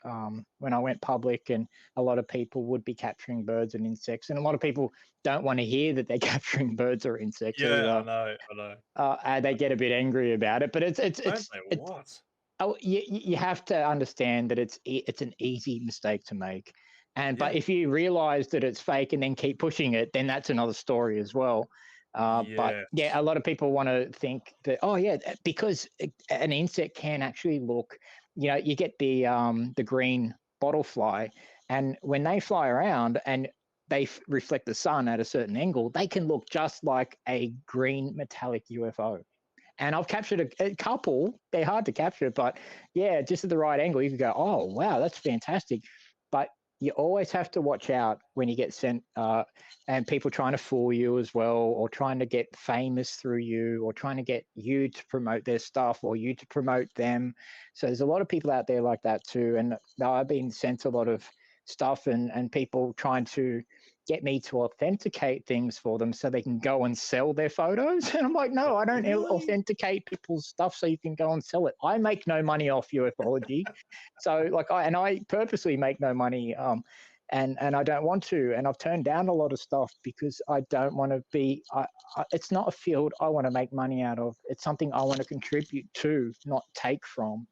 when I went public, and a lot of people would be capturing birds and insects. And a lot of people don't want to hear that they're capturing birds or insects yeah either. I know And they get a bit angry about it. But don't they what oh, you have to understand that it's an easy mistake to make. But yeah if you realize that it's fake and then keep pushing it, then that's another story as well. But yes a lot of people want to think that, oh yeah, because an insect can actually look, you get the green bottle fly, and when they fly around and they reflect the sun at a certain angle, they can look just like a green metallic UFO. And I've captured a couple. They're hard to capture, but just at the right angle, you could go, "Oh, wow, that's fantastic." But you always have to watch out when you get sent, and people trying to fool you as well, or trying to get famous through you, or trying to get you to promote their stuff, or you to promote them. So there's a lot of people out there like that too. And I've been sent a lot of stuff, and people trying to get me to authenticate things for them so they can go and sell their photos. And I'm like, no, I don't really authenticate people's stuff so you can go and sell it. I make no money off ufology. So I purposely make no money. And I don't want to. And I've turned down a lot of stuff because I don't want to be, it's not a field I want to make money out of. It's something I want to contribute to, not take from.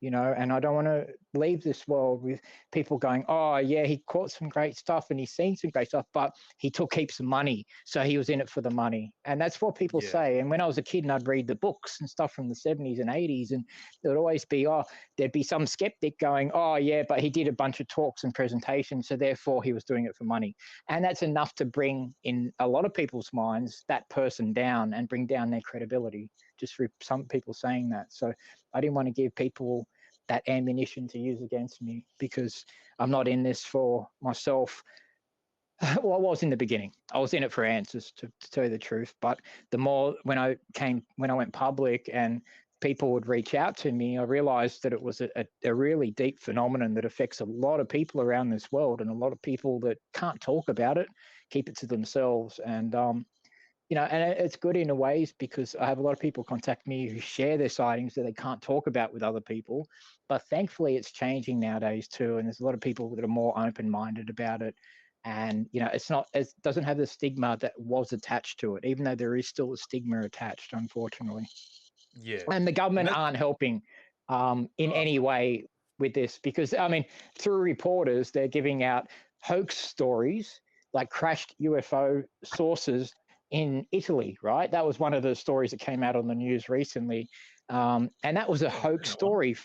And I don't want to leave this world with people going, "Oh yeah, he caught some great stuff and he's seen some great stuff, but he took heaps of money, so he was in it for the money." And that's what people yeah say. And when I was a kid and I'd read the books and stuff from the 70s and 80s, and there'd always be, there'd be some skeptic going, "Oh yeah, but he did a bunch of talks and presentations, so therefore he was doing it for money." And that's enough to bring in a lot of people's minds that person down and bring down their credibility, just for some people saying that. So I didn't want to give people that ammunition to use against me, because I'm not in this for myself. Well, I was in the beginning. I was in it for answers, to tell you the truth. But the more when I went public and people would reach out to me, I realized that it was a really deep phenomenon that affects a lot of people around this world, and a lot of people that can't talk about it, keep it to themselves. And and it's good in a ways, because I have a lot of people contact me who share their sightings that they can't talk about with other people. But thankfully, it's changing nowadays too, and there's a lot of people that are more open-minded about it. And it doesn't have the stigma that was attached to it, even though there is still a stigma attached, unfortunately. Yeah. And the government And aren't helping in any way with this, because through reporters, they're giving out hoax stories, like crashed UFO sources in Italy, right? That was one of the stories that came out on the news recently, and that was a hoax story.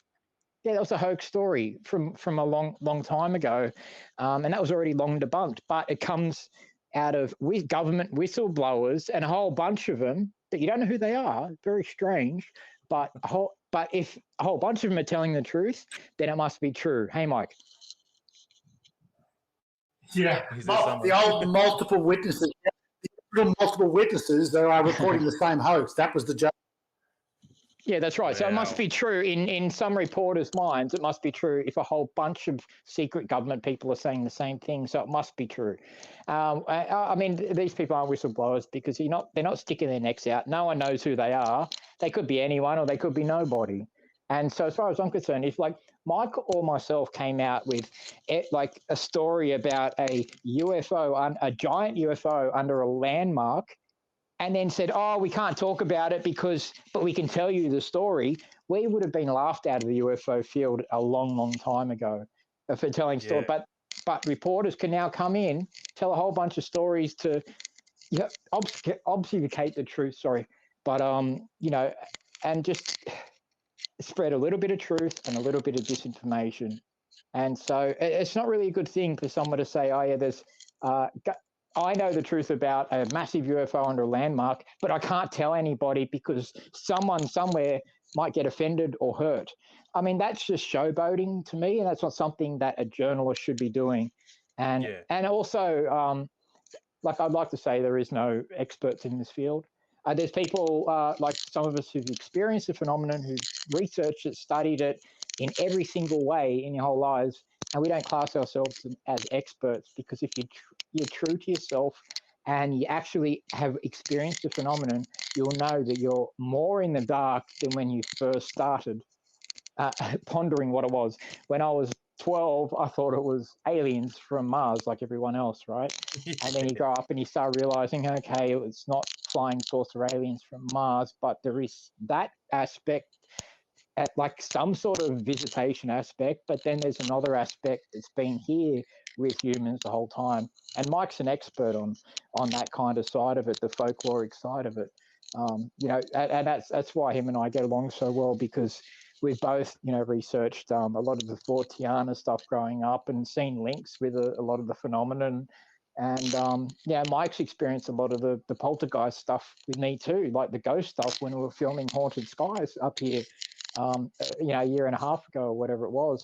Yeah, that was a hoax story from a long time ago, and that was already long debunked. But it comes out of government whistleblowers, and a whole bunch of them that you don't know who they are. Very strange, but if a whole bunch of them are telling the truth, then it must be true. Hey, Mike. Yeah, Is there someone? the old multiple witnesses. The multiple witnesses that are reporting the same hoax. That was the joke. Yeah, that's right. So it must Wow. be true in some reporters' minds. It must be true if a whole bunch of secret government people are saying the same thing. So it must be true. I mean, these people aren't whistleblowers, because they're not sticking their necks out. No one knows who they are. They could be anyone, or they could be nobody. And so, as far as I'm concerned, if like Mike or myself came out with like a story about a UFO, a giant UFO under a landmark, and then said, "Oh, we can't talk about it but we can tell you the story," we would have been laughed out of the UFO field a long time ago for telling stories. But reporters can now come in, tell a whole bunch of stories to obfuscate the truth. Sorry, but and just spread a little bit of truth and a little bit of disinformation. And so it's not really a good thing for someone to say, "Oh yeah, there's." I know the truth about a massive UFO under a landmark, but I can't tell anybody because someone somewhere might get offended or hurt. I mean, that's just showboating to me, and that's not something that a journalist should be doing. And also, like I'd like to say, there is no experts in this field. There's people like some of us who've experienced the phenomenon, who've researched it, studied it in every single way in your whole lives, and we don't class ourselves as experts, because if you're true to yourself and you actually have experienced the phenomenon, you'll know that you're more in the dark than when you first started pondering what it was. When I was 12, I thought it was aliens from Mars, like everyone else, right? And then you grow up and you start realizing, okay, it's not flying saucer aliens from Mars, but there is that aspect, at like some sort of visitation aspect, but then there's another aspect that's been here with humans the whole time. And Mike's an expert on that kind of side of it, the folkloric side of it. And that's why him and I get along so well, because we've both, researched a lot of the Forteana stuff growing up and seen links with a lot of the phenomenon. And Mike's experienced a lot of the poltergeist stuff with me too, like the ghost stuff when we were filming Haunted Skies up here, a year and a half ago or whatever it was.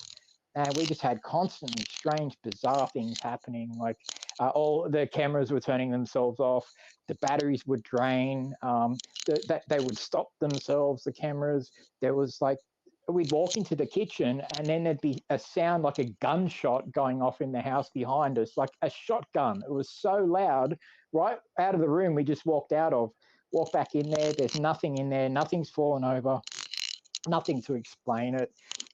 And we just had constantly strange, bizarre things happening. Like all the cameras were turning themselves off, the batteries would drain, that they would stop themselves, the cameras. There was like, we'd walk into the kitchen and then there'd be a sound like a gunshot going off in the house behind us, like a shotgun. It was so loud. Right out of the room we just walked back in there. There's nothing in there. Nothing's fallen over. Nothing to explain it.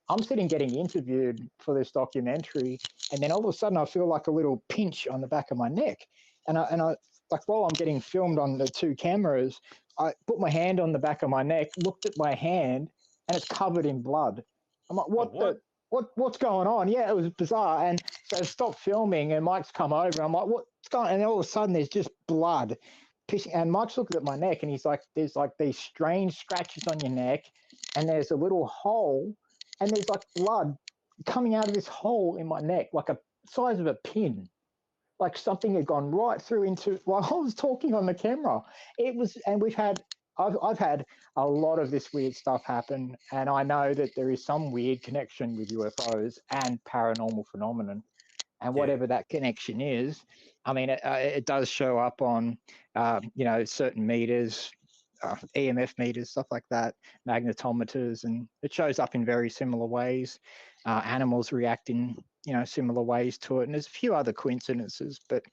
I'm sitting getting interviewed for this documentary, and then all of a sudden I feel like a little pinch on the back of my neck. And I like, while I'm getting filmed on the two cameras, I put my hand on the back of my neck, looked at my hand, and it's covered in blood. I'm like, what's going on? Yeah, it was bizarre. And so I stopped filming, and Mike's come over. I'm like, what's going on? And all of a sudden there's just blood. And Mike's looking at my neck, and he's like, there's like these strange scratches on your neck, and there's a little hole, and there's like blood coming out of this hole in my neck, like a size of a pin, like something had gone right through into, while I was talking on the camera. It was, and we've had I've had a lot of this weird stuff happen, and I know that there is some weird connection with UFOs and paranormal phenomenon, and Yeah. whatever that connection is, I mean, it does show up on, certain meters, EMF meters, stuff like that, magnetometers, and it shows up in very similar ways. Animals react in, similar ways to it, and there's a few other coincidences, but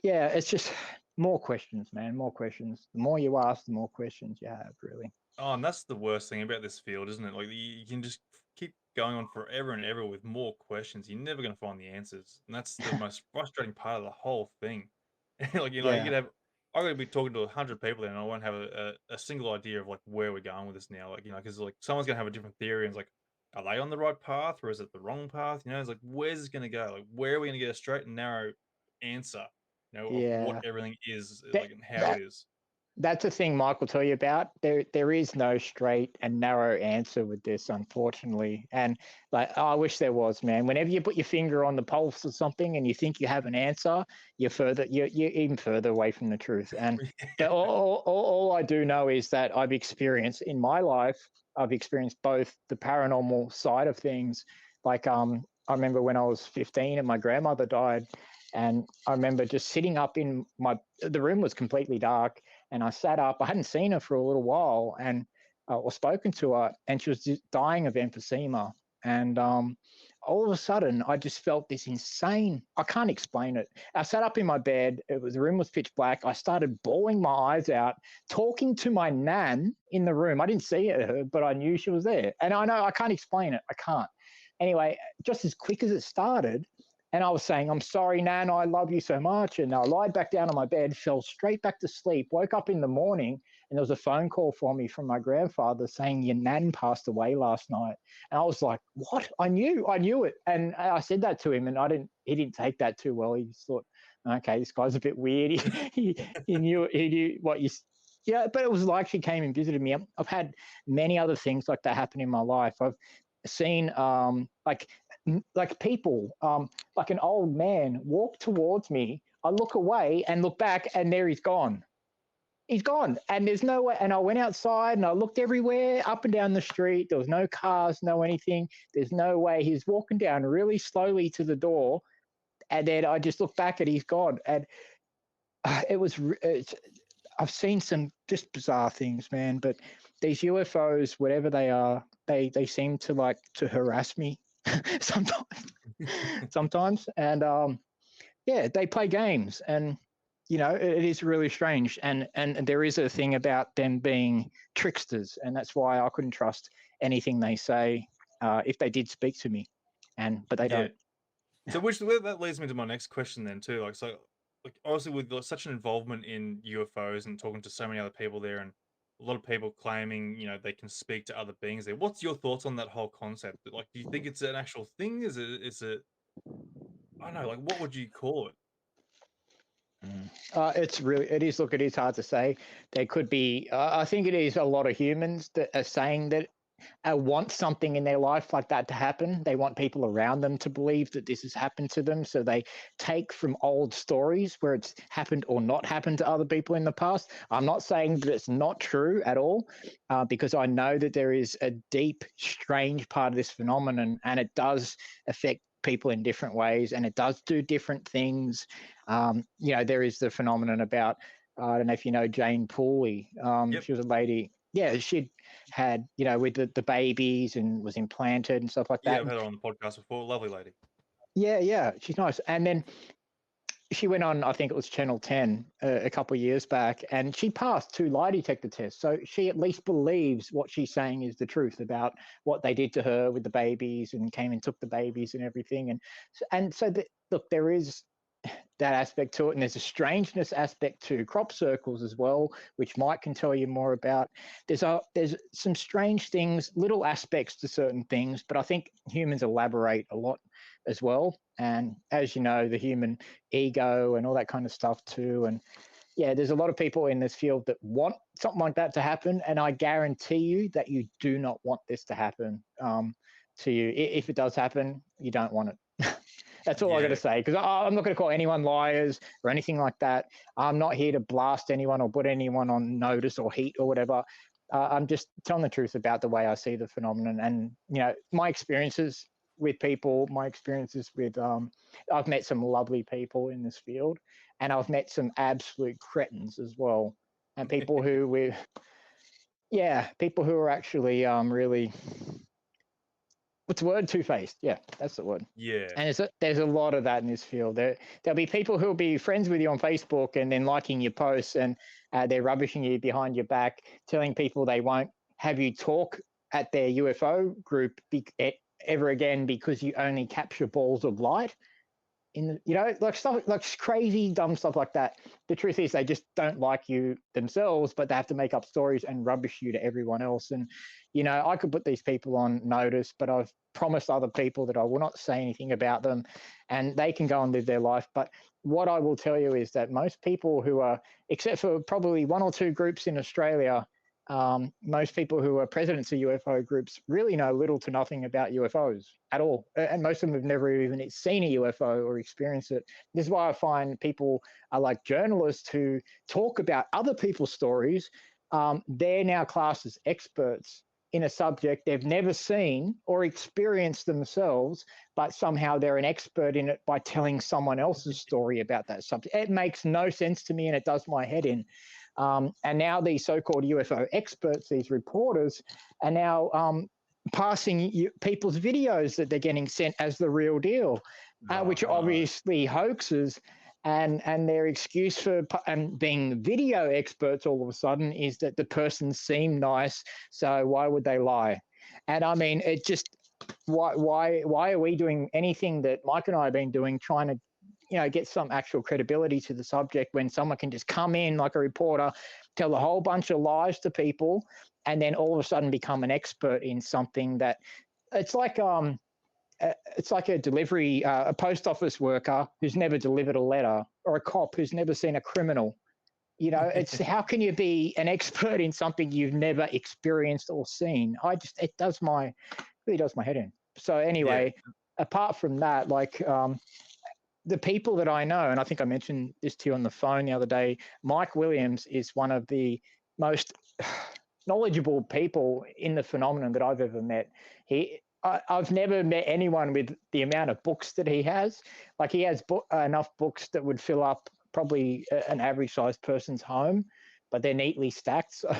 yeah, it's just more questions, man, more questions. The more you ask, the more questions you have, really. Oh, and that's the worst thing about this field, isn't it? Like you can just keep going on forever and ever with more questions. You're never going to find the answers, and that's the most frustrating part of the whole thing. Like you Yeah, could have. I'm going to be talking to 100 people, then, and I won't have a single idea of like where we're going with this now. Like because like someone's going to have a different theory, and it's like, are they on the right path or is it the wrong path? It's like where's this going to go? Like where are we going to get a straight and narrow answer? Of what yeah. everything is, That like and how that it is. that's the thing Mike will tell you about. There is no straight and narrow answer with this, unfortunately. And like I wish there was, man. Whenever you put your finger on the pulse of something and you think you have an answer, you're even further away from the truth. And all I do know is that I've experienced in my life, I've experienced both the paranormal side of things. Like I remember when I was 15 and my grandmother died, and I remember just sitting up in the room was completely dark, and I sat up. I hadn't seen her for a little while, and or spoken to her, and she was just dying of emphysema. And all of a sudden, I just felt this insane. I can't explain it. I sat up in my bed. The room was pitch black. I started bawling my eyes out, talking to my nan in the room. I didn't see her, but I knew she was there. And I know I can't explain it. I can't. Anyway, just as quick as it started, and I was saying, I'm sorry, Nan, I love you so much. And I lied back down on my bed, fell straight back to sleep, woke up in the morning, and there was a phone call for me from my grandfather saying, your Nan passed away last night. And I was like, what? I knew it. And I said that to him, and he didn't take that too well. He just thought, okay, this guy's a bit weird. He knew what you, yeah, but it was like she came and visited me. I've had many other things like that happen in my life. I've seen like people, like an old man walk towards me. I look away and look back, and there he's gone. He's gone, and there's no way. And I went outside and I looked everywhere, up and down the street. There was no cars, no anything. There's no way. He's walking down really slowly to the door, and then I just look back and he's gone. And I've seen some just bizarre things, man. But these UFOs, whatever they are, they seem to like to harass me sometimes. And yeah, they play games, and it is really strange. And there is a thing about them being tricksters, and that's why I couldn't trust anything they say if they did speak to me. But they don't. So that leads me to my next question then too. Like obviously with such an involvement in UFOs and talking to so many other people there, and a lot of people claiming they can speak to other beings there. What's your thoughts on that whole concept? Like, do you think it's an actual thing? Is it? I don't know. Like, what would you call it? It is. Look, it is hard to say. There could be. I think it is a lot of humans that are saying that want something in their life like that to happen. They want people around them to believe that this has happened to them. So they take from old stories where it's happened or not happened to other people in the past. I'm not saying that it's not true at all, because I know that there is a deep, strange part of this phenomenon, and it does affect people in different ways, and it does do different things. There is the phenomenon about, I don't know if you know Jane Pooley. Yep. She was a lady. Yeah, she'd had, with the babies and was implanted and stuff like that. Yeah, I've had her on the podcast before. Lovely lady. Yeah, she's nice. And then she went on, I think it was Channel 10 a couple of years back, and she passed 2 lie detector tests. So she at least believes what she's saying is the truth about what they did to her with the babies, and came and took the babies and everything. And so look, there is that aspect to it, and there's a strangeness aspect to crop circles as well, which Mike can tell you more about. There's some strange things, little aspects to certain things, but I think humans elaborate a lot as well. And as you know, the human ego and all that kind of stuff too. And yeah, there's a lot of people in this field that want something like that to happen, and I guarantee you that you do not want this to happen to you. If it does happen, you don't want it. That's all I got to say, because I'm not going to call anyone liars or anything like that. I'm not here to blast anyone or put anyone on notice or heat or whatever. I'm just telling the truth about the way I see the phenomenon, and my experiences with people, my experiences with. I've met some lovely people in this field, and I've met some absolute cretins as well, and people who people who are actually really. What's the word? Two-faced. Yeah, that's the word. Yeah. And there's a lot of that in this field. There'll be people who'll be friends with you on Facebook and then liking your posts, and they're rubbishing you behind your back, telling people they won't have you talk at their UFO group ever again because you only capture balls of light. Like stuff, like crazy dumb stuff like that. The truth is they just don't like you themselves, but they have to make up stories and rubbish you to everyone else. And I could put these people on notice, but I've promised other people that I will not say anything about them, and they can go and live their life. But what I will tell you is that most people who are, except for probably one or two groups in Australia, most people who are presidents of UFO groups really know little to nothing about UFOs at all. And most of them have never even seen a UFO or experienced it. This is why I find people are like journalists who talk about other people's stories. They're now classed as experts in a subject they've never seen or experienced themselves, but somehow they're an expert in it by telling someone else's story about that subject. It makes no sense to me, and it does my head in. And now these so-called UFO experts, these reporters, are now passing people's videos that they're getting sent as the real deal, which are obviously hoaxes. And their excuse for being video experts all of a sudden is that the person seemed nice, so why would they lie? And I mean, it just why are we doing anything that Mike and I have been doing, trying to get some actual credibility to the subject, when someone can just come in like a reporter, tell a whole bunch of lies to people, and then all of a sudden become an expert in something that it's like a delivery, a post office worker who's never delivered a letter, or a cop who's never seen a criminal. It's how can you be an expert in something you've never experienced or seen? It really does my head in. So anyway, apart from that, like the people that I know, and I think I mentioned this to you on the phone the other day, Mike Williams is one of the most knowledgeable people in the phenomenon that I've ever met. I've never met anyone with the amount of books that he has. Like, he has enough books that would fill up probably an average sized person's home, but they're neatly stacked. So,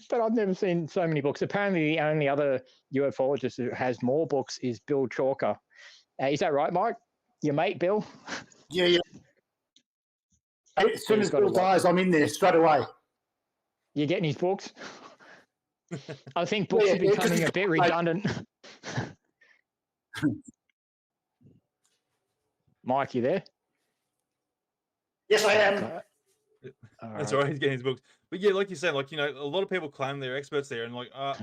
but I've never seen so many books. Apparently the only other ufologist who has more books is Bill Chalker. Is that right, Mike? Your mate, Bill? Yeah. As soon as Bill dies, I'm in there straight away. You're getting his books? I think books are becoming a bit redundant. Mike, you there? Yes, I am. That's all right. He's getting his books. But yeah, like you said, like, a lot of people claim they're experts there, and like, I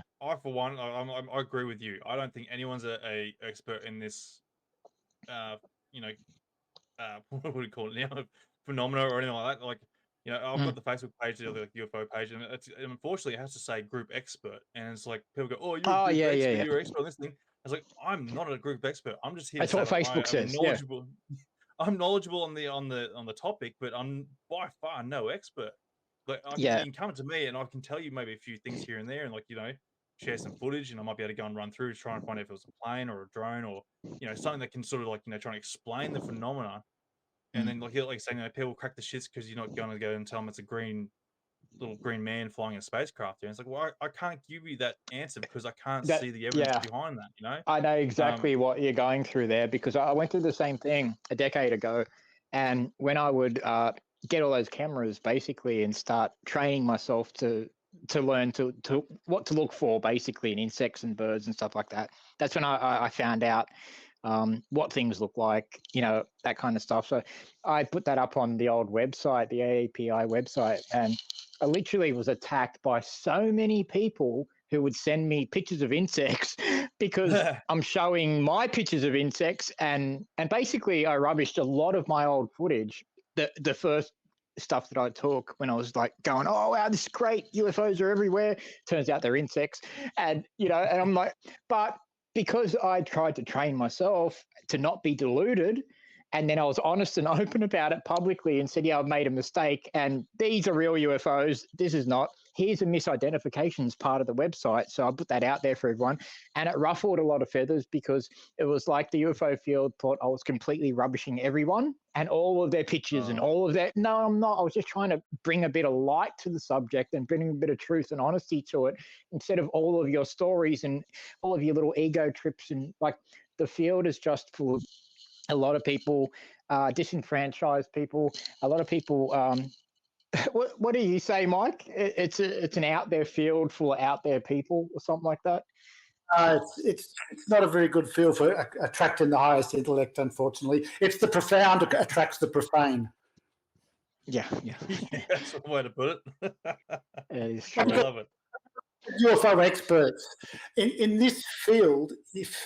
for one, I agree with you. I don't think anyone's a expert in this, what do you call it now? Phenomena or anything like that. Like, I've got the Facebook page, the UFO page, and unfortunately it has to say group expert, and it's like people go, "Oh, you're a group expert, you're an expert on this thing." I was like, I'm not a group expert. I'm just here. That's what Facebook says. Knowledgeable. Yeah. I'm knowledgeable on the topic, but I'm by far no expert. Like, you can come to me and I can tell you maybe a few things here and there, and like, share some footage, and I might be able to go and run through to try and find out if it was a plane or a drone, or something that can sort of like try and explain the phenomena. And then like saying people crack the shits because you're not going to go and tell them it's a little green man flying a spacecraft. And it's like, well, I can't give you that answer because I can't see the evidence behind that. I know exactly what you're going through there, because I went through the same thing a decade ago, and when I would get all those cameras basically and start training myself to learn to what to look for basically in insects and birds and stuff like that, that's when I found out what things look like, that kind of stuff. So I put that up on the old website, the AAPI website, and I literally was attacked by so many people who would send me pictures of insects because I'm showing my pictures of insects, and basically I rubbished a lot of my old footage, the first stuff that I took when I was like going, oh wow, this is great, UFOs are everywhere. Turns out they're insects. And and I'm like, but because I tried to train myself to not be deluded, And then I was honest and open about it publicly and said, yeah, I've made a mistake. And these are real UFOs. This is not. Here's a misidentifications part of the website. So I put that out there for everyone. And it ruffled a lot of feathers because it was like the UFO field thought I was completely rubbishing everyone and all of their pictures and all of that. No, I'm not. I was just trying to bring a bit of light to the subject and bring a bit of truth and honesty to it instead of all of your stories and all of your little ego trips. And like the field is just full of a lot of people, disenfranchised people, a lot of people. What do you say, Mike? It's an out there field full of out there people or something like that. It's not a very good field for attracting the highest intellect, unfortunately. It's the profound attracts the profane. Yeah. That's one way to put it. It is I true. love it. UFO experts in this field, if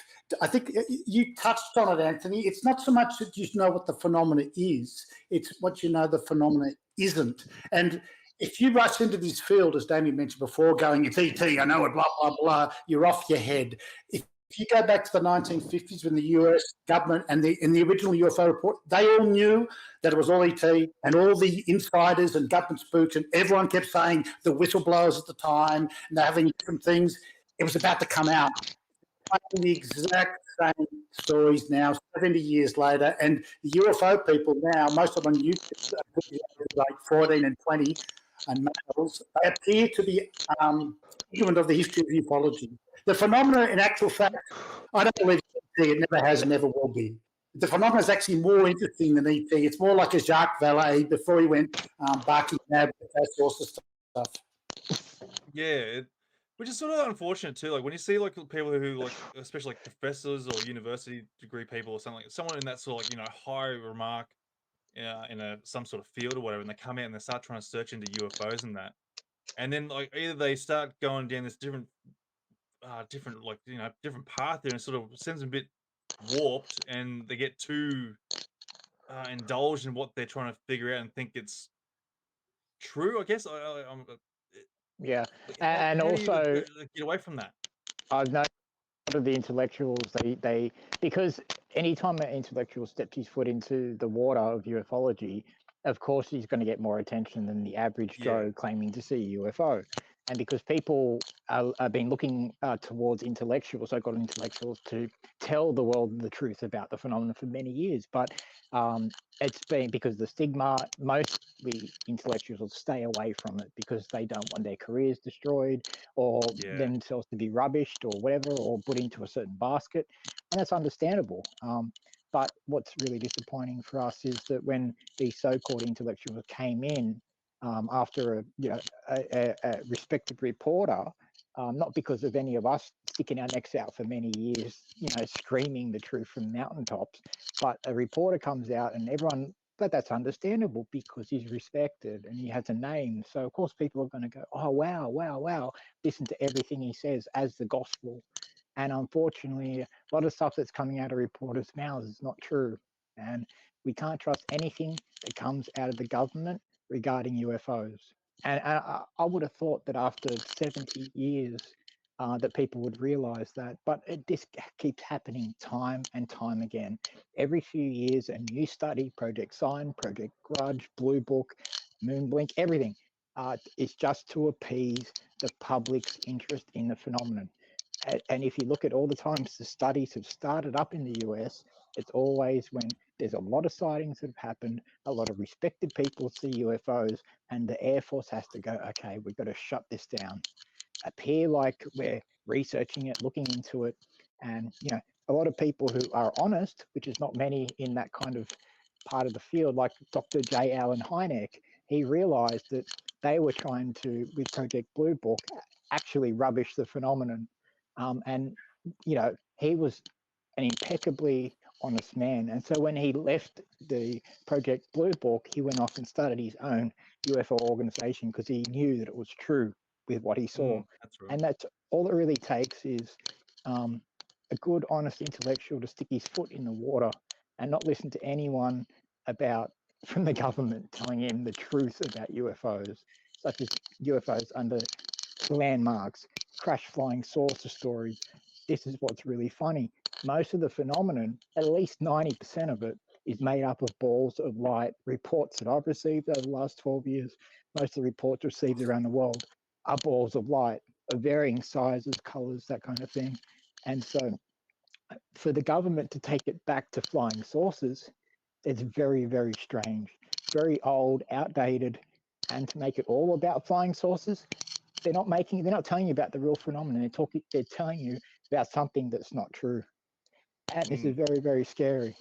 I think you touched on it, Anthony, it's not so much that you know what the phenomena is, it's what you know the phenomena isn't. And if you rush into this field, as Damien mentioned before, going, it's ET, I know it, blah, blah, blah, you're off your head. If you go back to the 1950s when the US government and in the original UFO report, they all knew that it was all ET, and all the insiders and government spooks, and everyone kept saying the whistleblowers at the time, and they're having different things. It was about to come out. The exact same stories now, 70 years later, and the UFO people now, most of them on YouTube, like 14 and 20, and males, they appear to be ignorant of the history of ufology. The phenomena, in actual fact, I don't believe it never has, never will be. The phenomena is actually more interesting than ET. It's more like a Jacques Vallée before he went barking mad with that sorts of stuff. Yeah, which is sort of unfortunate too. Like when you see like people who like, especially like professors or university degree people or something, like someone in that sort of like high remark, in some sort of field or whatever, and they come out and they start trying to search into UFOs and that, and then like either they start going down this different like different path there, and sort of sends them a bit warped, and they get too indulged in what they're trying to figure out and think it's true. I guess I'm. Yeah, How, and how do you also get away from that? I've noticed a lot of the intellectuals, they because anytime an intellectual steps his foot into the water of ufology, of course he's going to get more attention than the average Joe claiming to see a UFO. And because people have been looking towards intellectuals, so-called intellectuals, to tell the world the truth about the phenomenon for many years. But it's been because the stigma, mostly intellectuals will stay away from it because they don't want their careers destroyed or themselves to be rubbished or whatever, or put into a certain basket. And that's understandable. But what's really disappointing for us is that when these so-called intellectuals came in, after a respected reporter, not because of any of us sticking our necks out for many years, screaming the truth from mountaintops, but a reporter comes out and everyone, but that's understandable because he's respected and he has a name. So of course people are going to go, oh, wow, listen to everything he says as the gospel. And unfortunately, a lot of stuff that's coming out of reporters' mouths is not true. And we can't trust anything that comes out of the government regarding UFOs. And I would have thought that after 70 years that people would realize that, but this keeps happening time and time again. Every few years, a new study, Project Sign, Project Grudge, Blue Book, Moonblink, everything is just to appease the public's interest in the phenomenon. And if you look at all the times the studies have started up in the US, it's always when there's a lot of sightings that have happened, a lot of respected people see UFOs, and the Air Force has to go, okay, we've got to shut this down. Appear like we're researching it, looking into it. And, a lot of people who are honest, which is not many in that kind of part of the field, like Dr. J. Allen Hynek, he realized that they were trying to, with Project Blue Book, actually rubbish the phenomenon. And, he was an impeccably honest man. And so when he left the Project Blue Book, he went off and started his own UFO organization because he knew that it was true with what he saw. That's right. And that's all it really takes is a good, honest intellectual to stick his foot in the water and not listen to anyone from the government telling him the truth about UFOs, such as UFOs under landmarks, crash flying saucer stories. This is what's really funny. Most of the phenomenon, at least 90% of it, is made up of balls of light. Reports that I've received over the last 12 years, most of the reports received around the world are balls of light of varying sizes, colors, that kind of thing. And so for the government to take it back to flying saucers, it's very, very strange, very old, outdated, and to make it all about flying saucers, they're not telling you about the real phenomenon. They're telling you about something that's not true. And this is very, very scary.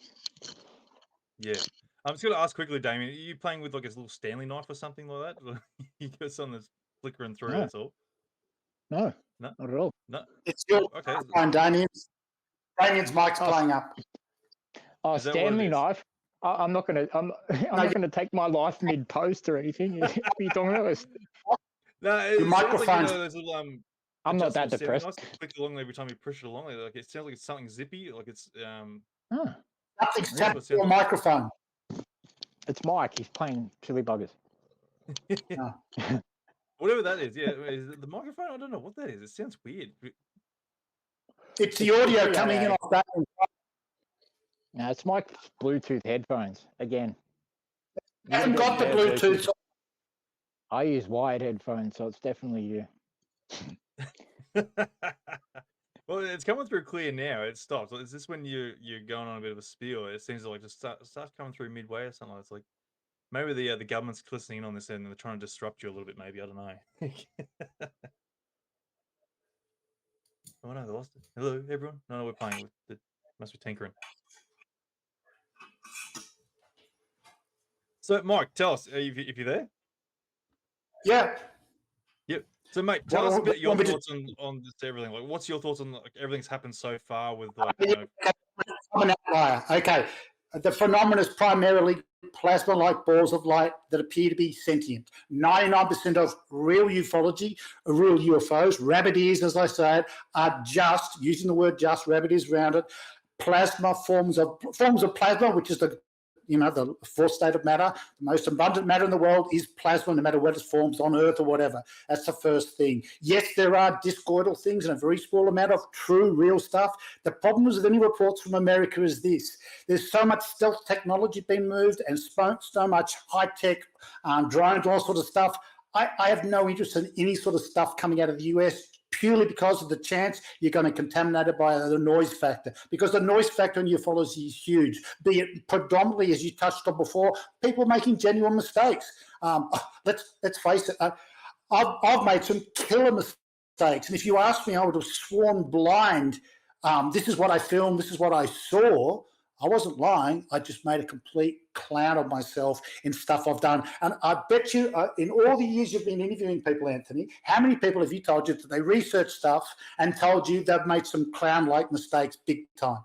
Yeah. I'm just going to ask quickly, Damien, are you playing with like a little Stanley knife or something like that? You got something that's flickering through, No. that's all? No, No? not at all. No? It's your Okay. microphone, Damien's. Damien's mic's playing up. Oh, Is that what it Stanley is? knife. I'm not gonna. I'm not gonna take my life mid post or anything. What are you talking about? No, it Your sounds like, microphone's- those little I'm not that adjustable Stanley depressed. knives that click along every time you push it along. Like it sounds like it's something zippy, like it's Oh, Nothing's Really? tapped your microphone. it's Mike. He's playing chili buggers. Oh. whatever that is. Yeah, is it the microphone? I don't know what that is. It sounds weird. It's the audio coming in off that. No, it's Mike's Bluetooth headphones again. I haven't got the Bluetooth. I use wired headphones, so it's definitely you. Well, it's coming through clear now. It stops. Is this when you're going on a bit of a spiel? It seems like just starts coming through midway or something. It's like maybe the government's listening in on this end and they're trying to disrupt you a little bit. Maybe I don't know. Oh no, they lost it. Hello, everyone. No, we're playing. Must be tinkering. So, Mike, tell us if you're there. Yeah. Yep. So, mate, tell us a bit your thoughts on this everything. Like, what's your thoughts on like everything's happened so far with like? I'm an outlier. Okay. The phenomenon is primarily plasma-like balls of light that appear to be sentient. 99% of real ufology, real UFOs, rabbit ears, as I said, are just, using the word just, rabbit ears around it, plasma forms of plasma, which is the fourth state of matter. The most abundant matter in the world is plasma, no matter what it forms on Earth or whatever. That's the first thing. Yes, there are discoidal things and a very small amount of true, real stuff. The problem with any reports from America is this. There's so much stealth technology being moved and so much high-tech drones, all sort of stuff. I have no interest in any sort of stuff coming out of the US purely because of the chance you're going to contaminate it by the noise factor. Because the noise factor in ufology is huge, be it predominantly, as you touched on before, people making genuine mistakes. Let's face it, I've made some killer mistakes. And if you ask me, I would have sworn blind, this is what I filmed, this is what I saw. I wasn't lying. I just made a complete clown of myself in stuff I've done. And I bet you, in all the years you've been interviewing people, Anthony, how many people have you told you that they research stuff and told you they've made some clown-like mistakes big time?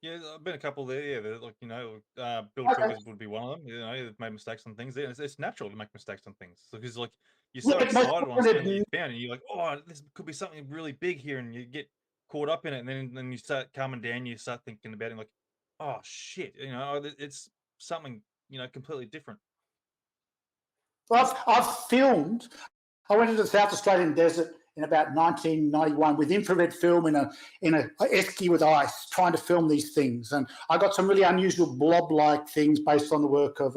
Yeah, I've been a couple there. Yeah, like Bill Cookers would be one of them. They've made mistakes on things. There, it's natural to make mistakes on things because like you're so excited on something that you found, and you're like, oh, this could be something really big here, and you get caught up in it, and then you start calming down. You start thinking about it, like, oh shit, it's something completely different. Well, I've filmed. I went into the South Australian desert in about 1991 with infrared film in a esky with ice, trying to film these things, and I got some really unusual blob-like things based on the work of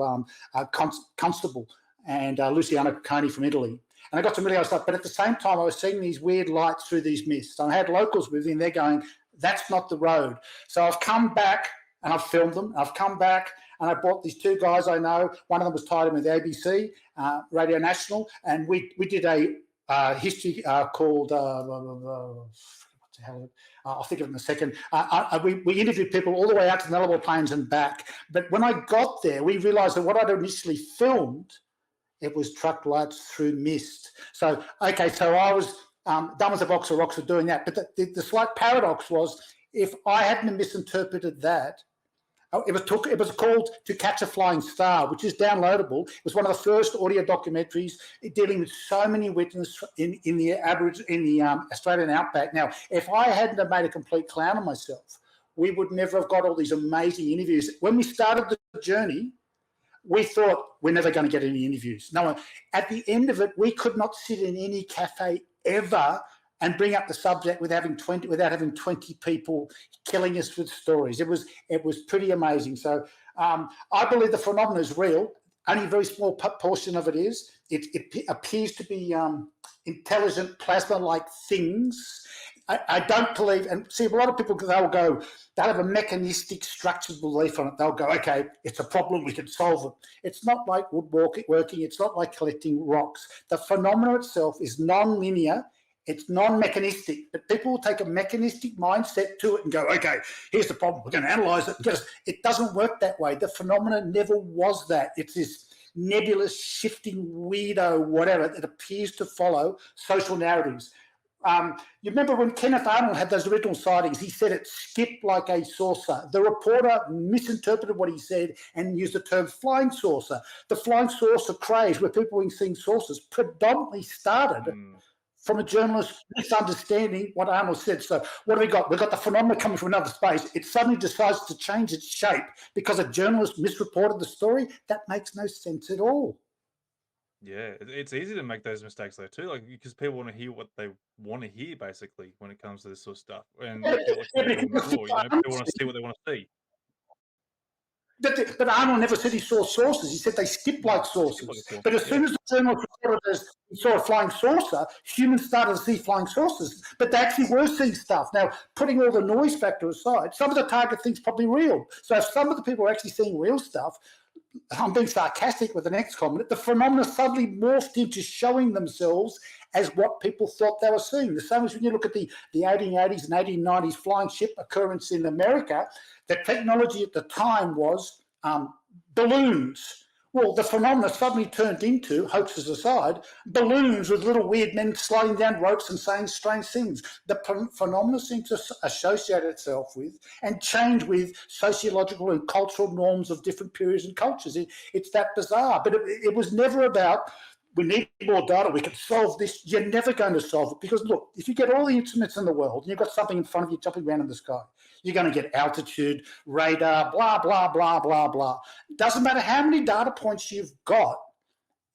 Constable and Luciano Picconi from Italy. And I got some really other stuff, but at the same time, I was seeing these weird lights through these mists. And I had locals with me, and they're going, "That's not the road." So I've come back. And I've filmed them. I've come back and I brought these two guys I know. One of them was tied in with the ABC, Radio National, and we did a history called, what the hell, I'll think of it in a second. We interviewed people all the way out to the Nullarbor Plains and back. But when I got there, we realised that what I'd initially filmed, it was truck lights through mist. So, okay, so I was done with a box of rocks for doing that. But the slight paradox was, if I hadn't misinterpreted that, it was called To Catch a Flying Star, which is downloadable. It was one of the first audio documentaries dealing with so many witnesses in the Australian outback. Now, if I hadn't have made a complete clown of myself, we would never have got all these amazing interviews. When we started the journey, we thought we're never going to get any interviews. No one. At the end of it, we could not sit in any cafe ever and bring up the subject without having 20 people killing us with stories. It was pretty amazing. So I believe the phenomenon is real. Only a very small portion of it is. It appears to be intelligent plasma-like things. I don't believe, and see, a lot of people, they'll have a mechanistic structured belief on it. They'll go, okay, it's a problem, we can solve it. It's not like woodworking, it's not like collecting rocks. The phenomenon itself is non-linear, it's non-mechanistic, but people will take a mechanistic mindset to it and go, okay, here's the problem, we're going to analyse it, because it doesn't work that way. The phenomenon never was that. It's this nebulous, shifting, weirdo, whatever, that appears to follow social narratives. You remember when Kenneth Arnold had those original sightings, he said it skipped like a saucer. The reporter misinterpreted what he said and used the term flying saucer. The flying saucer craze, where people were seeing saucers, predominantly started from a journalist misunderstanding what Arnold said. So what have we got? We've got the phenomenon coming from another space. It suddenly decides to change its shape because a journalist misreported the story. That makes no sense at all. Yeah, it's easy to make those mistakes though too, like because people want to hear what they want to hear basically when it comes to this sort of stuff. And like people want to see what they want to see. But Arnold never said he saw saucers. He said they skip like saucers. But as soon as the journalist reported he saw a flying saucer, humans started to see flying saucers. But they actually were seeing stuff. Now, putting all the noise factor aside, some of the target things probably real. So if some of the people are actually seeing real stuff, I'm being sarcastic with the next comment, the phenomena suddenly morphed into showing themselves as what people thought they were seeing. The same as when you look at the 1880s and 1890s flying ship occurrence in America, the technology at the time was balloons. Well, the phenomena suddenly turned into, hoaxes aside, balloons with little weird men sliding down ropes and saying strange things. The phenomena seems to associate itself with and change with sociological and cultural norms of different periods and cultures. It's that bizarre. But it was never about, we need more data, we can solve this. You're never going to solve it because, look, if you get all the instruments in the world and you've got something in front of you jumping around in the sky, you're going to get altitude, radar, blah, blah, blah, blah, blah. It doesn't matter how many data points you've got,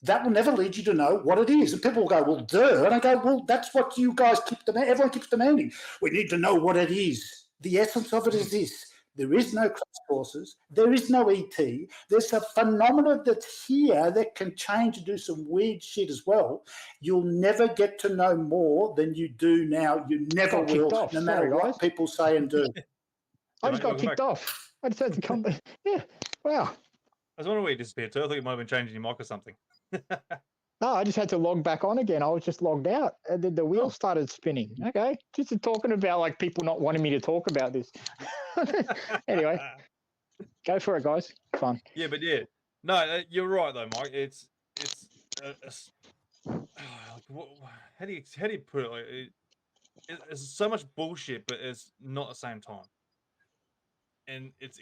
that will never lead you to know what it is. And people will go, well, duh. And I go, well, that's what you guys keep demanding. Everyone keeps demanding. We need to know what it is. The essence of it is this. There is no crash courses. There is no ET. There's a phenomenon that's here that can change and do some weird shit as well. You'll never get to know more than you do now. You never will, no matter what people say and do. I just got kicked off. I just had to come back. Yeah, wow. I was wondering where you disappeared to. I thought you might have been changing your mic or something. No, I just had to log back on again. I was just logged out, and then the wheel started spinning. Okay, just talking about like people not wanting me to talk about this. Anyway, go for it, guys. Fun. Yeah, but yeah, no, you're right though, Mike. It's how do you put it? Like, it's so much bullshit, but it's not at the same time. And it's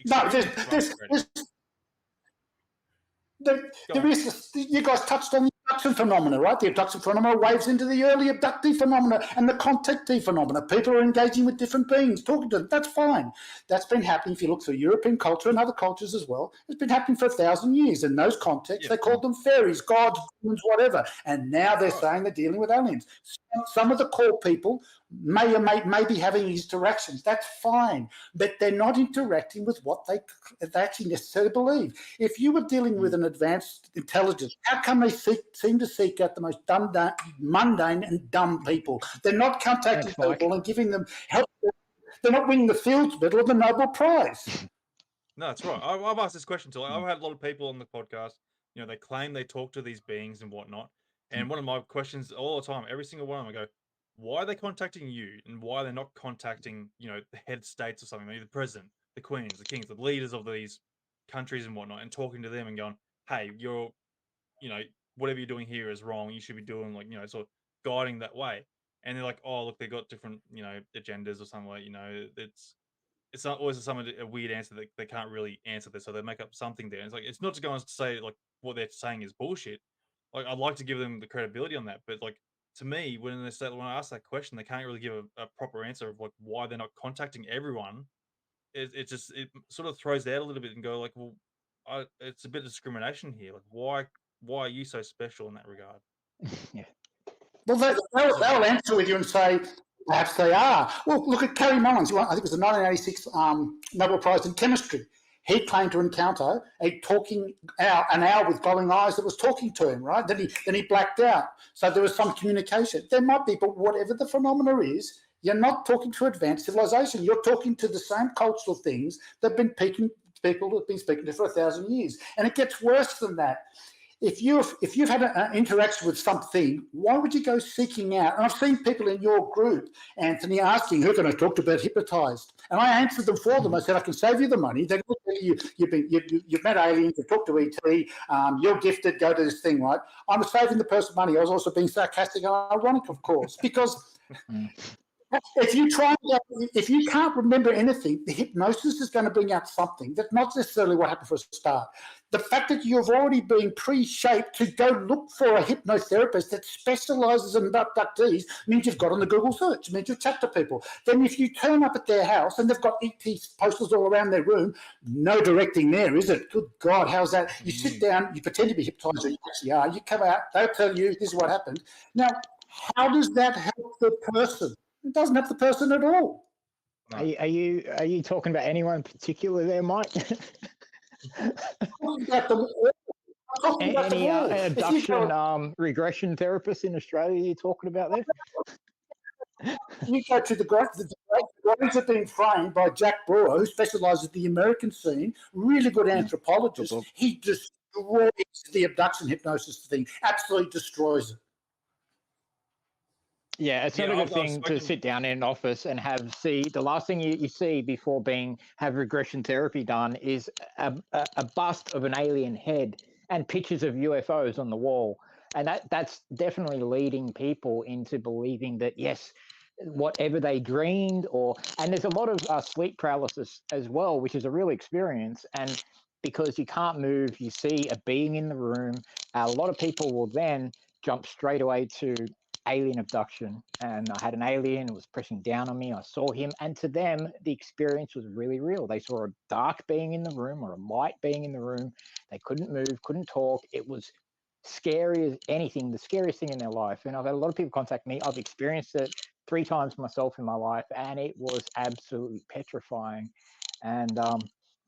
there is you guys touched on the abduction phenomena, right? The abduction phenomena waves into the early abductee phenomena and the contactee phenomena. People are engaging with different beings, talking to them. That's fine. That's been happening. If you look through European culture and other cultures as well, it's been happening for 1,000 years. In those contexts, they called them fairies, gods, demons, whatever. And now they're saying they're dealing with aliens. Some of the core people may be having these interactions. That's fine, but they're not interacting with what they actually necessarily believe. If you were dealing with an advanced intelligence, how come they seem to seek out the most mundane and dumb people? They're not contacting people and giving them help. They're not winning the Fields Medal or the Nobel Prize. No, that's right. I've asked this question too. I've had a lot of people on the podcast. You know, they claim they talk to these beings and whatnot. And one of my questions all the time, every single one of them, I go, why are they contacting you and why are they not contacting, you know, the head states or something, maybe the president, the queens, the kings, the leaders of these countries and whatnot, and talking to them and going, hey, you're, you know, whatever you're doing here is wrong. You should be doing, like, you know, sort of guiding that way. And they're like, oh, look, they've got different, you know, agendas or something like, you know, it's not always a weird answer that they can't really answer this. So they make up something there. And it's like, it's not to go on to say like what they're saying is bullshit. Like, I'd like to give them the credibility on that, but like, to me, when I ask that question, they can't really give a proper answer of like why they're not contacting everyone. It sort of throws that a little bit and go like, well, it's a bit of discrimination here. Like, why are you so special in that regard? Yeah. Well, they'll answer with you and say, perhaps they are. Well, look at Carrie Mullins. I think it was the 1986 Nobel Prize in Chemistry. he claimed to encounter an owl with glowing eyes that was talking to him, right? Then he blacked out. So there was some communication. There might be, but whatever the phenomena is, you're not talking to advanced civilization. You're talking to the same cultural things that have been people have been speaking to for 1,000 years. And it gets worse than that. If you've had an interaction with something, why would you go seeking out? And I've seen people in your group, Anthony, asking who can I talk to about hypnotized, and I answered them for them. I said I can save you the money. They will tell you you've met aliens, you've talked to ET, you're gifted. Go to this thing, right? I'm saving the person money. I was also being sarcastic and ironic, of course, because. If you can't remember anything, the hypnosis is going to bring out something. That's not necessarily what happened for a start. The fact that you've already been pre-shaped to go look for a hypnotherapist that specializes in abductees means you've got on the Google search, means you've chat to people. Then if you turn up at their house and they've got ET posters all around their room, no directing there, is it? Good God, how's that? You sit down, you pretend to be hypnotized, or you actually are, you come out, they'll tell you this is what happened. Now, how does that help the person? It doesn't help the person at all. No. Are you talking about anyone in particular there, Mike? Any abduction regression therapists in Australia you're talking about there? You go to the graves have been framed by Jack Brewer, who specialises in the American scene, really good anthropologist. He destroys the abduction hypnosis thing, absolutely destroys it. Yeah, it's not a good thing to sit down in an office and the last thing you see before have regression therapy done is a bust of an alien head and pictures of UFOs on the wall. And that's definitely leading people into believing that, yes, whatever they dreamed and there's a lot of sleep paralysis as well, which is a real experience. And because you can't move, you see a being in the room, a lot of people will then jump straight away to alien abduction, and I had an alien who was pressing down on me. I saw him, and to them the experience was really real. They saw a dark being in the room or a light being in the room. They couldn't move, couldn't talk. It was scary as anything, the scariest thing in their life. And I've had a lot of people contact me. I've experienced it 3 times myself in my life, and it was absolutely petrifying. And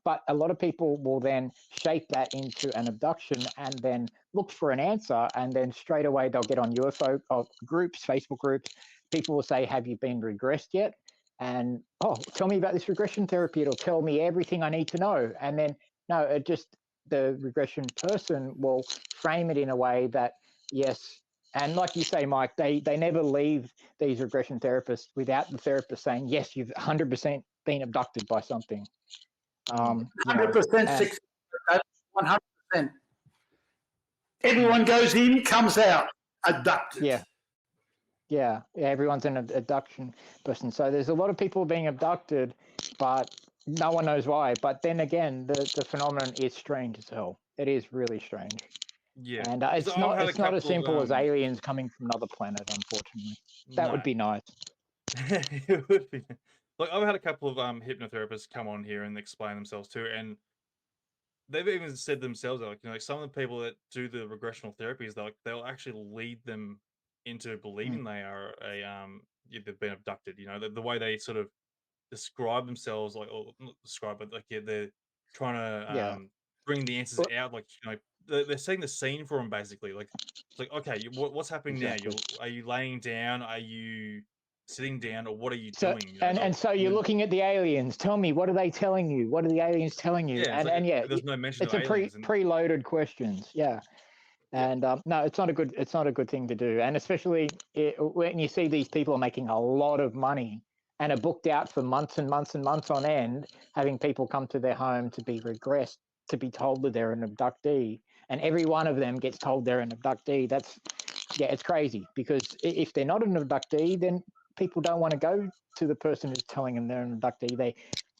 but a lot of people will then shape that into an abduction and then look for an answer, and then straight away they'll get on UFO groups, Facebook groups. People will say, have you been regressed yet? And, tell me about this regression therapy. It'll tell me everything I need to know. And then, no, the regression person will frame it in a way that, yes, and like you say, Mike, they never leave these regression therapists without the therapist saying, yes, you've 100% been abducted by something. 100%, 100%. Everyone goes in, comes out, abducted. Yeah, everyone's an abduction person. So there's a lot of people being abducted, but no one knows why. But then again, the phenomenon is strange as hell. It is really strange. Yeah, and it's not as simple as aliens coming from another planet. Unfortunately, that would be nice. It would be. Like, I've had a couple of hypnotherapists come on here and explain themselves too, and they've even said themselves, like, some of the people that do the regressional therapies, they'll actually lead them into believing they are they've been abducted. The way they sort of describe themselves, like, or not describe, but like, they're trying to bring the answers out, like, they're setting the scene for them basically. Like, it's like, okay, what's happening now? Are you laying down? Are you sitting down, or what are you doing? And so you're looking at the aliens. Tell me, what are they telling you? What are the aliens telling you? Yeah, there's no mention of aliens. It's preloaded questions. Yeah. And no, it's not a good thing to do. And especially when you see these people are making a lot of money and are booked out for months and months and months on end, having people come to their home to be regressed, to be told that they're an abductee, and every one of them gets told they're an abductee. It's crazy, because if they're not an abductee, then people don't want to go to the person who's telling them they're an abductee.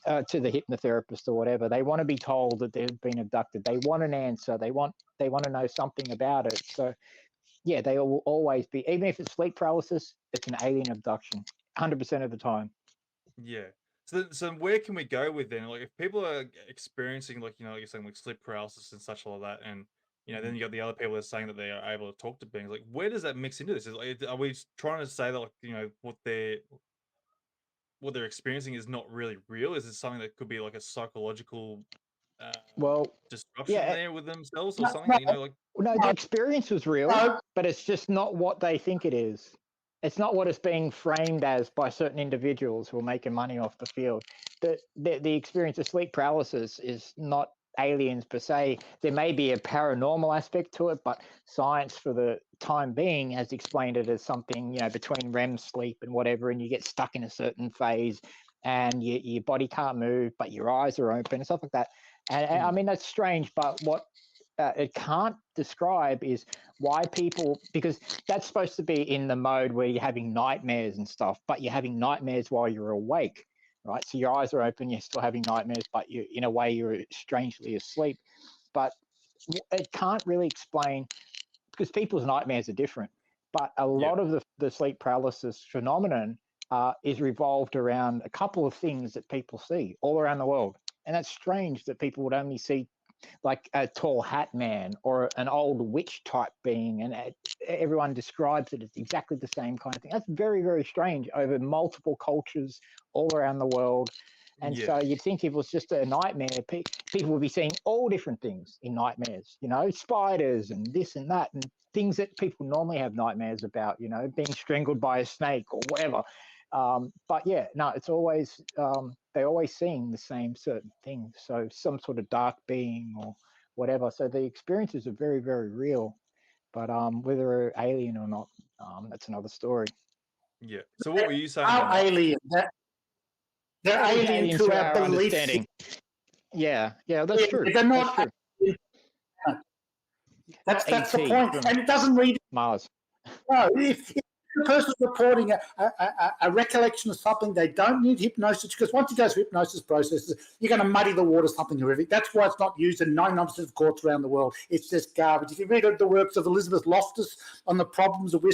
To the hypnotherapist or whatever. They want to be told that they've been abducted. They want an answer. They want to know something about it. So, yeah, they will always be, even if it's sleep paralysis, it's an alien abduction, 100% of the time. Yeah. So where can we go with then? Like, if people are experiencing, like, like you're saying, like, sleep paralysis and such like that, and then you got the other people that are saying that they are able to talk to beings. Like, where does that mix into this? Are we trying to say that, like, what they're experiencing is not really real? Is it something that could be like a psychological Well, disruption yeah, there with themselves or No, something? You know, like no, the experience was real, no, but it's just not what they think it is. It's not what it's being framed as by certain individuals who are making money off the field. The experience of sleep paralysis is not aliens per se. There may be a paranormal aspect to it, but science for the time being has explained it as something, between REM sleep and whatever, and you get stuck in a certain phase and your body can't move, but your eyes are open and stuff like that. And I mean, that's strange, but what it can't describe is why people, because that's supposed to be in the mode where you're having nightmares and stuff, but you're having nightmares while you're awake, right? So your eyes are open, you're still having nightmares, but you, in a way, you're strangely asleep. But it can't really explain, because people's nightmares are different. But a lot of the sleep paralysis phenomenon is revolved around a couple of things that people see all around the world. And that's strange that people would only see like a tall hat man or an old witch type being, and everyone describes it as exactly the same kind of thing. That's very, very strange over multiple cultures all around the world. And so you'd think if it was just a nightmare, people would be seeing all different things in nightmares, spiders and this and that, and things that people normally have nightmares about, being strangled by a snake or whatever. But yeah, no, it's always, they're always seeing the same certain things. So some sort of dark being or whatever. So the experiences are very, very real. But whether they're alien or not, that's another story. Yeah. So what were you saying? Are alien? They're alien to our belief understanding. Yeah, that's true. They're not. That's true. That's the point, and it doesn't read Mars. No, if the person's reporting a recollection of something, they don't need hypnosis, because once you go through hypnosis processes, you're going to muddy the water, something horrific. That's why it's not used in 99% of courts around the world. It's just garbage. If you read the works of Elizabeth Loftus on the problems of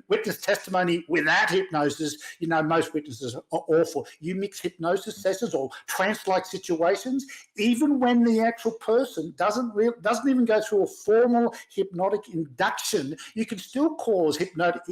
witness testimony without hypnosis, most witnesses are awful. You mix hypnosis sessions or trance-like situations, even when the actual person doesn't even go through a formal hypnotic induction, you can still cause hypnotic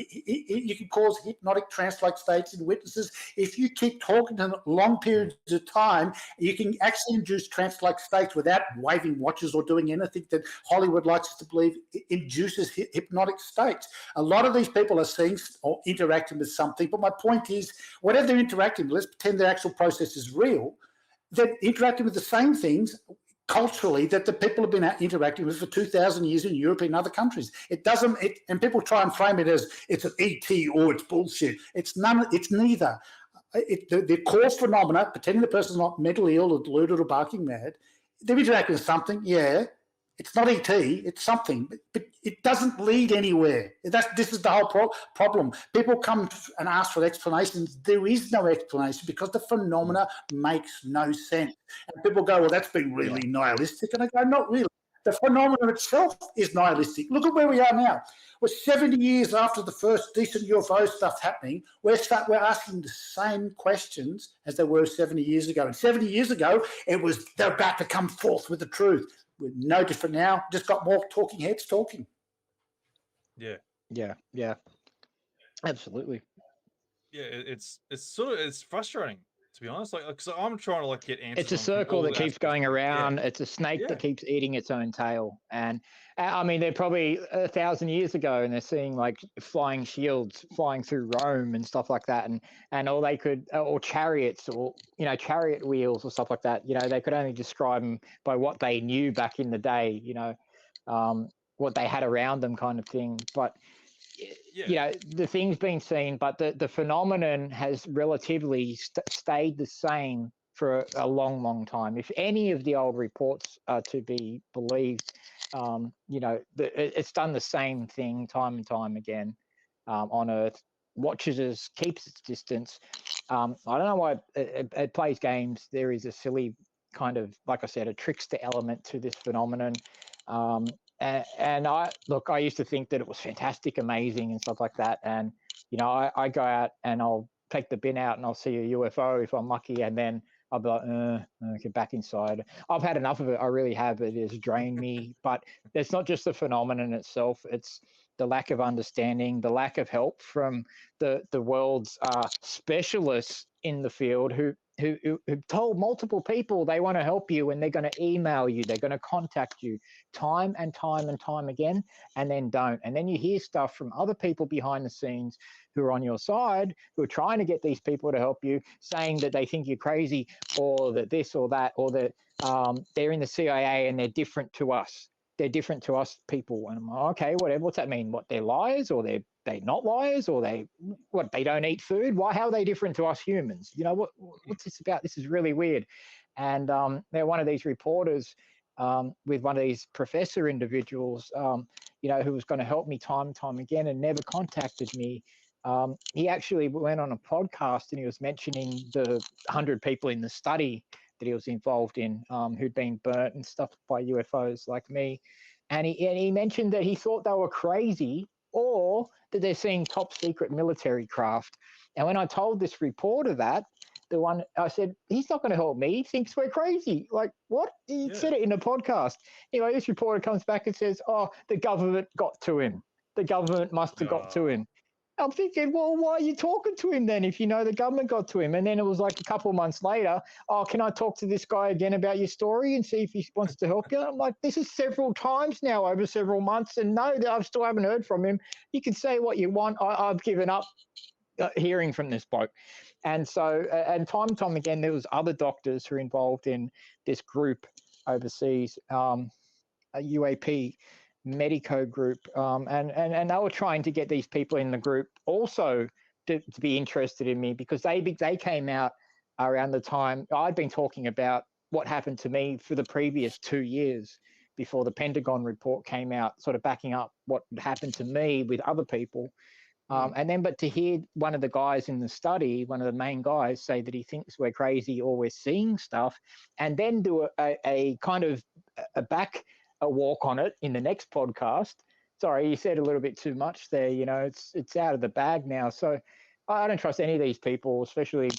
trance-like states in witnesses. If you keep talking to them long periods of time, you can actually induce trance-like states without waving watches or doing anything that Hollywood likes us to believe induces hypnotic states. A lot of these people are seeing or interacting with something, but my point is, whatever they're interacting with, let's pretend their actual process is real, they're interacting with the same things culturally that the people have been interacting with for 2,000 years in Europe and other countries. And people try and frame it as it's an ET or it's bullshit. It's neither. The core phenomena, pretending the person's not mentally ill or deluded or barking mad, they're interacting with something, it's not ET, it's something, but it doesn't lead anywhere. This is the whole problem. People come and ask for explanations. There is no explanation because the phenomena makes no sense. And people go, well, that's been really nihilistic. And I go, not really. The phenomenon itself is nihilistic. Look at where we are now. We're 70 years after the first decent UFO stuff happening. We're asking the same questions as they were 70 years ago. And 70 years ago, they're about to come forth with the truth. We're no different now. Just got more talking heads talking. Yeah. Absolutely. Yeah, it's frustrating, to be honest. Like, because I'm trying to get answers. It's a circle that keeps going around. It's a snake that keeps eating its own tail. And I mean, they're probably 1,000 years ago, and they're seeing like flying shields flying through Rome and stuff like that, and all they could, or chariots, or chariot wheels or stuff like that. They could only describe them by what they knew back in the day. What they had around them, kind of thing. But the thing's been seen, but the phenomenon has relatively stayed the same for a long, long time. If any of the old reports are to be believed, it's done the same thing time and time again on Earth. Watches us, keeps its distance. I don't know why it plays games. There is a silly kind of, like I said, a trickster element to this phenomenon. And I used to think that it was fantastic, amazing, and stuff like that. And I go out and I'll take the bin out and I'll see a UFO if I'm lucky, and then I'll be like, get back inside. I've had enough of it. I really have. It has drained me. But it's not just the phenomenon itself. It's the lack of understanding, the lack of help from the world's specialists in the field who who told multiple people they want to help you, and they're going to email you, they're going to contact you time and time and time again, and then don't. And then you hear stuff from other people behind the scenes who are on your side, who are trying to get these people to help you, saying that they think you're crazy, or that this or that, or that they're in the CIA and they're different to us. They're different to us people. And I'm like, okay, whatever. What's that mean? What, they're liars, or they're not liars, or they don't eat food? Why? How are they different to us humans? You know, what's this about? This is really weird. And they're one of these reporters with one of these professor individuals, you know, who was going to help me time and time again and never contacted me. He actually went on a podcast and he was mentioning the 100 people in the study that he was involved in, who'd been burnt and stuff by UFOs like me. And he mentioned that he thought they were crazy, or that they're seeing top secret military craft. And when I told this reporter that, the one, I said, he's not going to help me. He thinks we're crazy. Like, what? He said it in a podcast. Anyway, this reporter comes back and says, oh, the government got to him. The government must have got to him. I'm thinking, well, why are you talking to him then if you know the government got to him? And then it was like a couple of months later, oh, can I talk to this guy again about your story and see if he wants to help you? I'm like, this is several times now over several months, and no, I still haven't heard from him. You can say what you want. I've given up hearing from this bloke. And so, and time again, there was other doctors who are involved in this group overseas, a UAP Medico group, and they were trying to get these people in the group also to be interested in me, because they came out around the time I'd been talking about what happened to me for the previous 2 years before the Pentagon report came out, sort of backing up what happened to me with other people. And then, but to hear one of the guys in the study, one of the main guys, say that he thinks we're crazy or we're seeing stuff, and then do a kind of a walk on it in the next podcast. Sorry, you said a little bit too much there. You know, it's out of the bag now. So I don't trust any of these people, especially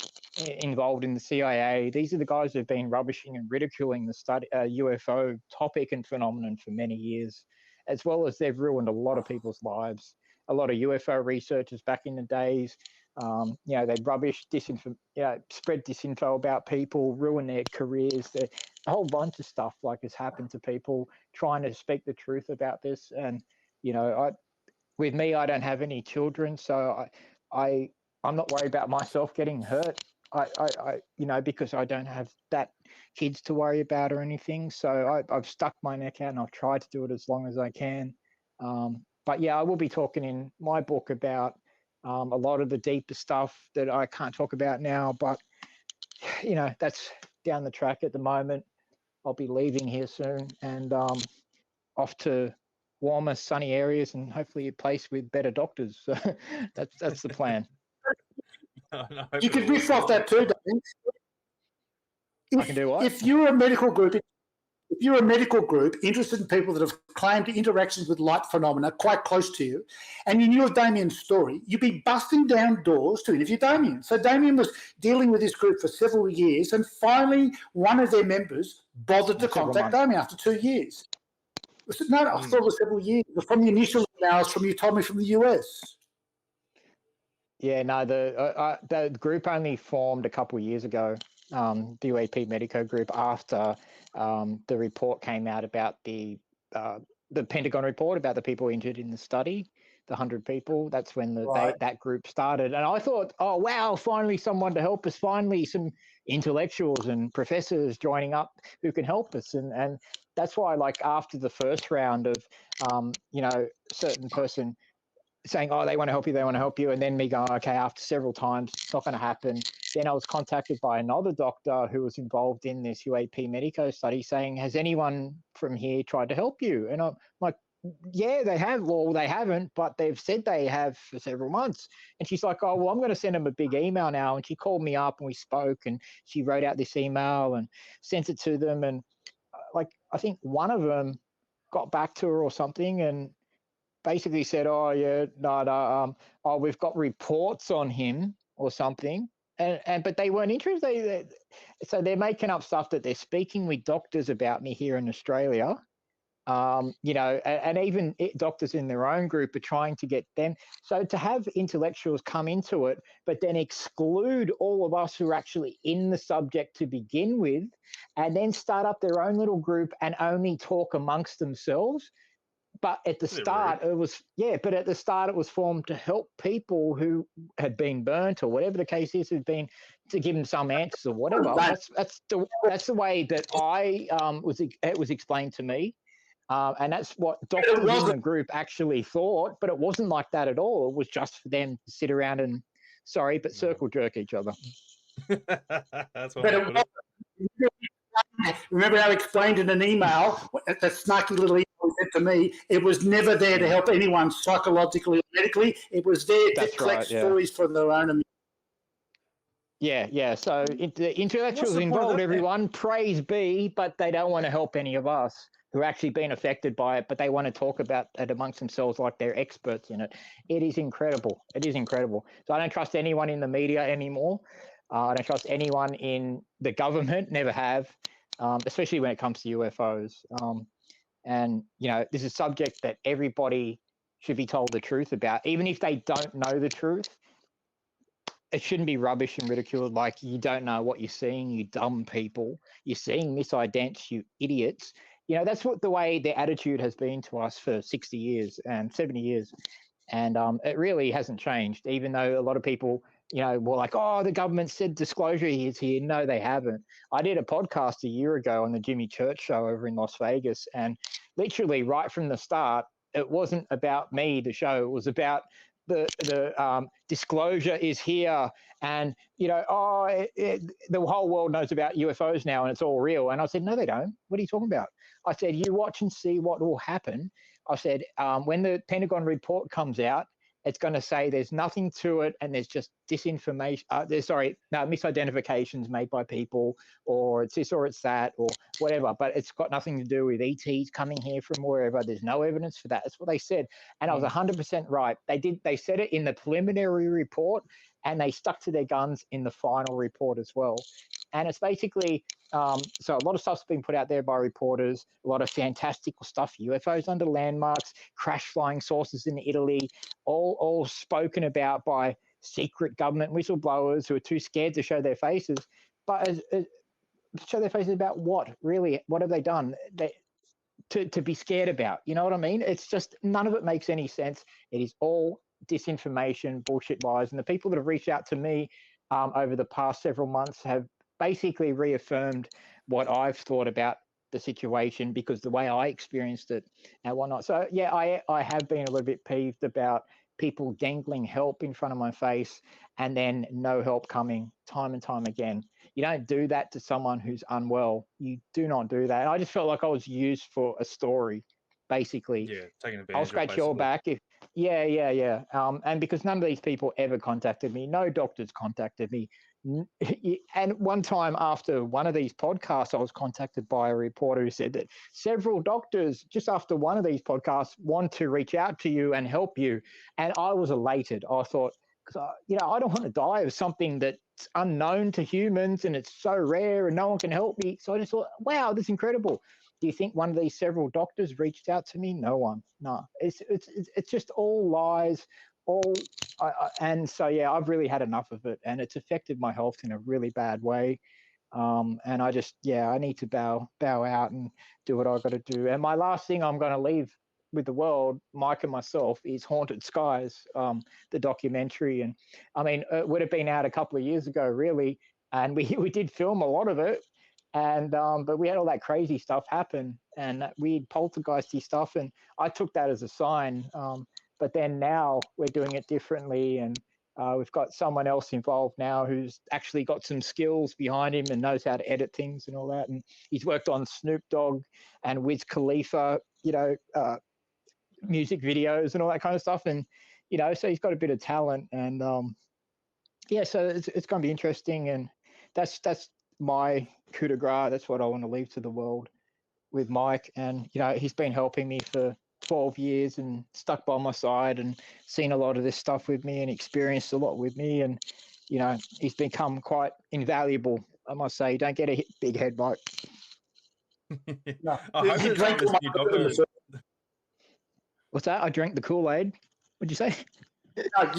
involved in the CIA. These are the guys who've been rubbishing and ridiculing the study UFO topic and phenomenon for many years, as well as they've ruined a lot of people's lives. A lot of UFO researchers back in the days, you know, they rubbish, spread disinfo about people, ruin their careers. A whole bunch of stuff like has happened to people trying to speak the truth about this. And, you know, with me, I don't have any children, so I'm not worried about myself getting hurt. I you know, because I don't have that kids to worry about or anything. So I've stuck my neck out and I've tried to do it as long as I can. But yeah, I will be talking in my book about a lot of the deeper stuff that I can't talk about now. But, you know, that's down the track at the moment. I'll be leaving here soon and off to warmer, sunny areas and hopefully a place with better doctors. So that's the plan. You could riff off that too, Damien. I can do what? If you're a medical group interested in people that have claimed interactions with light phenomena quite close to you, and you knew of Damien's story, you'd be busting down doors to interview Damien. So Damien was dealing with this group for several years, and finally one of their members bothered to contact Damien after 2 years. No, I thought it was several years. From the initial emails from you told me from the US. Yeah, no, the group only formed a couple of years ago, the UAP Medico group, after the report came out about the Pentagon report about the people injured in the study, the 100 people. That's when that group started. And I thought, oh, wow, finally someone to help us, finally some intellectuals and professors joining up who can help us. And that's why, like, after the first round of, you know, certain person saying, oh, they want to help you, and then me going, okay, after several times, it's not going to happen. Then I was contacted by another doctor who was involved in this UAP Medico study saying, has anyone from here tried to help you? And I'm like, yeah, they have. Well, they haven't, but they've said they have for several months. And she's like, oh, well, I'm going to send them a big email now. And she called me up and we spoke, and she wrote out this email and sent it to them. And like, I think one of them got back to her or something and basically said, oh, yeah, no, oh, we've got reports on him or something. But they weren't interested. So they're making up stuff that they're speaking with doctors about me here in Australia. And even doctors in their own group are trying to get them. So to have intellectuals come into it, but then exclude all of us who are actually in the subject to begin with, and then start up their own little group and only talk amongst themselves. But at the start, it was formed to help people who had been burnt or whatever the case is, had been, to give them some answers or whatever. That's the way that it was explained to me. And that's what doctors in the group actually thought, but it wasn't like that at all. It was just for them to sit around and, circle jerk each other. That's what remember how I explained in an email, that snarky little email he sent to me, it was never there to help anyone psychologically or medically. It was there to collect stories for their own. Yeah. So the intellectuals involved, everyone, praise be, but they don't want to help any of us who are actually been affected by it, but they want to talk about it amongst themselves like they're experts in it. It is incredible. It is incredible. So I don't trust anyone in the media anymore. I don't trust anyone in the government, never have, especially when it comes to UFOs. And, this is a subject that everybody should be told the truth about, even if they don't know the truth. It shouldn't be rubbish and ridiculed like, you don't know what you're seeing, you dumb people. You're seeing misidents, you idiots. That's what the way their attitude has been to us for 60 years and 70 years. And it really hasn't changed, even though a lot of people, were like, oh, the government said disclosure is here. No, they haven't. I did a podcast a year ago on the Jimmy Church show over in Las Vegas. And literally right from the start, it wasn't about me, the show. It was about the disclosure is here, and the whole world knows about UFOs now and it's all real. And I said, no, they don't. What are you talking about? I said, you watch and see what will happen. I said, when the Pentagon report comes out, it's going to say there's nothing to it, and there's just disinformation. Misidentifications made by people, or it's this or it's that, or whatever. But it's got nothing to do with ETs coming here from wherever. There's no evidence for that. That's what they said, and I was 100% right. They said it in the preliminary report, and they stuck to their guns in the final report as well. And it's basically, so a lot of stuff's been put out there by reporters, a lot of fantastical stuff, UFOs under landmarks, crash flying saucers in Italy, all spoken about by secret government whistleblowers who are too scared to show their faces. But show their faces about what? Really, what have they done to be scared about? You know what I mean? It's just, none of it makes any sense. It is all disinformation, bullshit, lies. And the people that have reached out to me over the past several months have basically reaffirmed what I've thought about the situation, because the way I experienced it and whatnot. So yeah, I have been a little bit peeved about people dangling help in front of my face and then no help coming time and time again. You don't do that to someone who's unwell. You do not do that. I just felt like I was used for a story, basically. Yeah, taking advantage. I'll scratch your back if. Yeah. And because none of these people ever contacted me, no doctors contacted me. And one time after one of these podcasts, I was contacted by a reporter who said that several doctors just after one of these podcasts want to reach out to you and help you. And I was elated. I thought, because I don't want to die of something that's unknown to humans and it's so rare and no one can help me. So I just thought, wow, this is incredible. Do you think one of these several doctors reached out to me? No one. No, it's just all lies. And so, yeah, I've really had enough of it, and it's affected my health in a really bad way. And I just, I need to bow out and do what I've got to do. And my last thing I'm going to leave with the world, Mike and myself, is Haunted Skies, the documentary. And I mean, it would have been out a couple of years ago, really. And we did film a lot of it. And but we had all that crazy stuff happen, and that weird poltergeisty stuff. And I took that as a sign. But then now we're doing it differently, and we've got someone else involved now who's actually got some skills behind him and knows how to edit things and all that. And he's worked on Snoop Dogg and Wiz Khalifa, music videos and all that kind of stuff. And, so he's got a bit of talent. And so it's going to be interesting. And that's my coup de grace. That's what I want to leave to the world with Mike. And, he's been helping me for 12 years and stuck by my side and seen a lot of this stuff with me and experienced a lot with me. And, he's become quite invaluable, I must say. Don't get a big head, Mike. No, I hope he there's drank this all my new bourbon doco. the What's that? I drank the Kool-Aid. What'd you say? No,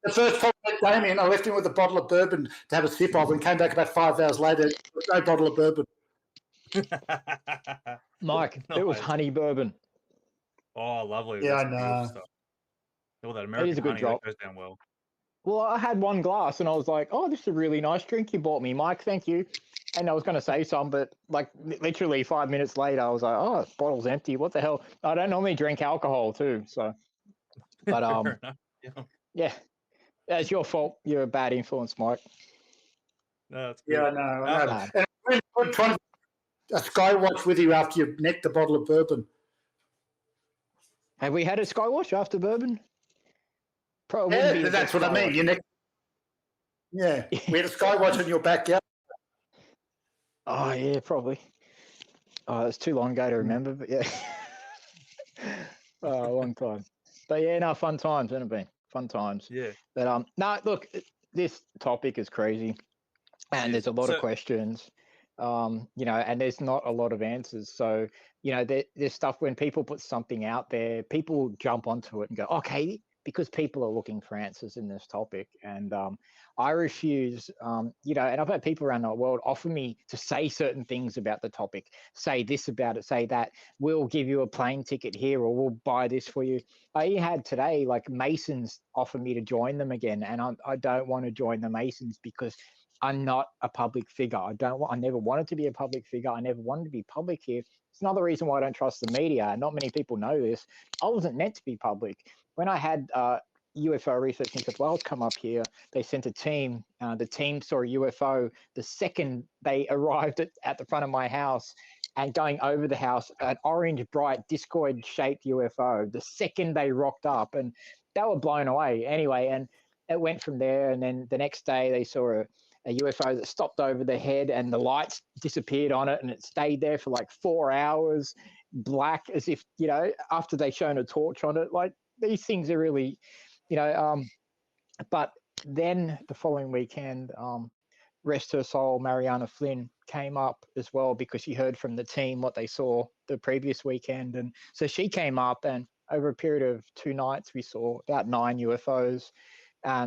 the first time I met Damien, I left him with a bottle of bourbon to have a sip of, and came back about 5 hours later with no bottle of bourbon. Mike, it was Nice. honey bourbon. Oh, lovely. Yeah, That's I some beautiful know. stuff. All that It is American a good honey, drop. that goes down well. Well, I had one glass and I was like, oh, this is a really nice drink you bought me, Mike. Thank you. And I was going to say some, but like literally 5 minutes later, I was like, oh, this bottle's empty. What the hell? I don't normally drink alcohol too. So, but Fair enough. yeah, that's your fault. You're a bad influence, Mike. No, that's Yeah, good. I know. Nah. And it's good trying a Skywatch with you after you've necked a bottle of bourbon. Have we had a Skywatch after bourbon? Probably wouldn't be Yeah, the that's best what I mean. Skywatch. You necked. Yeah, we had a Skywatch in your backyard. Oh, yeah, probably. Oh, it's too long ago to remember, but yeah. Oh, a long time. But yeah, no, fun times, hasn't it been? Fun times. Yeah. But no, look, this topic is crazy, and there's a lot of questions. You know, and there's not a lot of answers. So, you know, there's stuff when people put something out there, people jump onto it and go, okay, because people are looking for answers in this topic. And I refuse, you know, and I've had people around the world offer me to say certain things about the topic, say this about it, say that, we'll give you a plane ticket here or we'll buy this for you. I had today, like Masons offer me to join them again. And I don't want to join the Masons because I'm not a public figure. I never wanted to be a public figure. I never wanted to be public here. It's another reason why I don't trust the media. Not many people know this. I wasn't meant to be public. When I had UFO Research New South Wales come up here, they sent a team. The team saw a UFO the second they arrived at the front of my house, and going over the house, an orange, bright, discoid-shaped UFO. The second they rocked up, and they were blown away. Anyway, and it went from there. And then the next day, they saw a UFO that stopped over the head and the lights disappeared on it, and it stayed there for like 4 hours, black, as if, you know, after they shone a torch on it. Like, these things are really, you know, but then the following weekend, rest her soul, Mariana Flynn came up as well because she heard from the team what they saw the previous weekend. And so she came up, and over a period of 2 nights, we saw about 9 UFOs.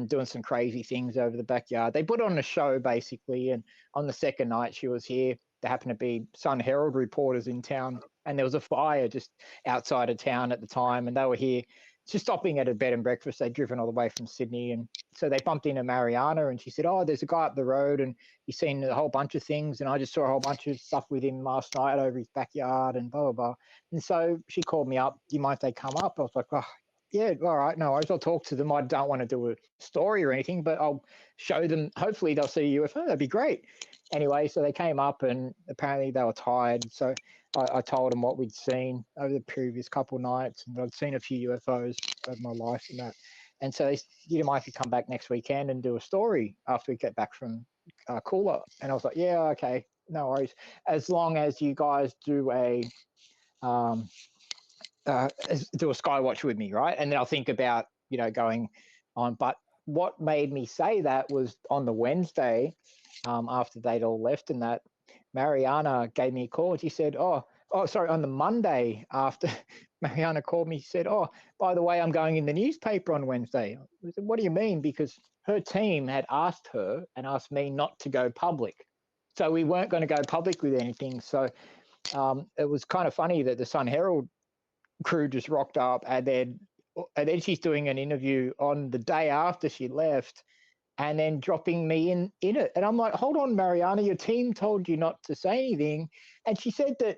Doing some crazy things over the backyard. They put on a show basically, and on the second night she was here, there happened to be Sun Herald reporters in town, and there was a fire just outside of town at the time, and they were here just stopping at a bed and breakfast. They'd driven all the way from Sydney, and so they bumped into Mariana, and she said, oh, there's a guy up the road and he's seen a whole bunch of things, and I just saw a whole bunch of stuff with him last night over his backyard and blah, blah, blah. And so she called me up, do you mind if they come up? I was like, oh, yeah, all right, no worries. I'll talk to them. I don't want to do a story or anything, but I'll show them. Hopefully they'll see a UFO. That'd be great. Anyway, so they came up, and apparently they were tired. So I told them what we'd seen over the previous couple of nights, and I'd seen a few UFOs over my life and that. And so they, you might come back next weekend and do a story after we get back from Cooler. And I was like, yeah, okay, no worries. As long as you guys do a do a Skywatch with me, right? And then I'll think about, you know, going on. But what made me say that was on the Wednesday, after they'd all left, and that Mariana gave me a call, and she said, sorry, on the Monday after Mariana called me, she said, oh, by the way, I'm going in the newspaper on Wednesday. I said, what do you mean? Because her team had asked her and asked me not to go public. So we weren't going to go public with anything. So it was kind of funny that the Sun Herald crew just rocked up, and then she's doing an interview on the day after she left, and then dropping me in it. And I'm like, hold on, Mariana, your team told you not to say anything. And she said that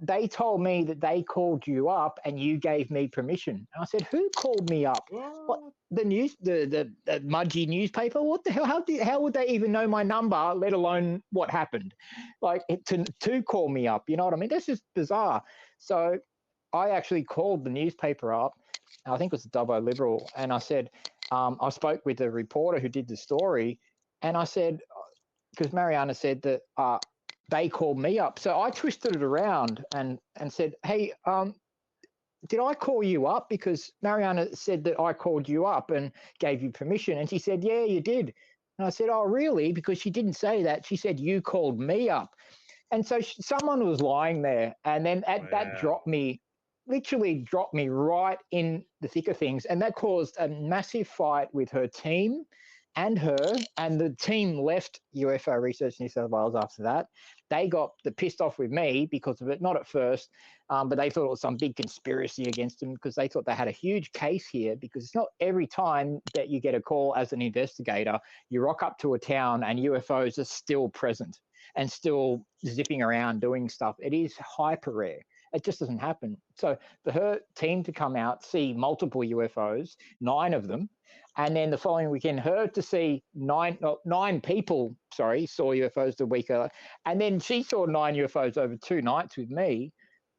they told me that they called you up and you gave me permission. And I said, who called me up? What, the news, the Mudgee newspaper? What the hell? How would they even know my number, let alone what happened? Like, to call me up, you know what I mean? That's just bizarre. So I actually called the newspaper up, I think it was the Dubbo Liberal, and I said, I spoke with the reporter who did the story, and I said, because Mariana said that they called me up. So I twisted it around and said, hey, did I call you up? Because Mariana said that I called you up and gave you permission. And she said, yeah, you did. And I said, oh, really? Because she didn't say that. She said, you called me up. And so someone was lying there, and then that dropped me, literally dropped me right in the thick of things. And that caused a massive fight with her team and her. And the team left UFO Research New South Wales after that. They got pissed off with me because of it, not at first, but they thought it was some big conspiracy against them because they thought they had a huge case here, because it's not every time that you get a call as an investigator, you rock up to a town and UFOs are still present and still zipping around doing stuff. It is hyper rare. It just doesn't happen. So for her team to come out, see multiple UFOs, 9 of them, and then the following weekend, her to see nine people, saw UFOs the week, and then she saw 9 UFOs over 2 nights with me.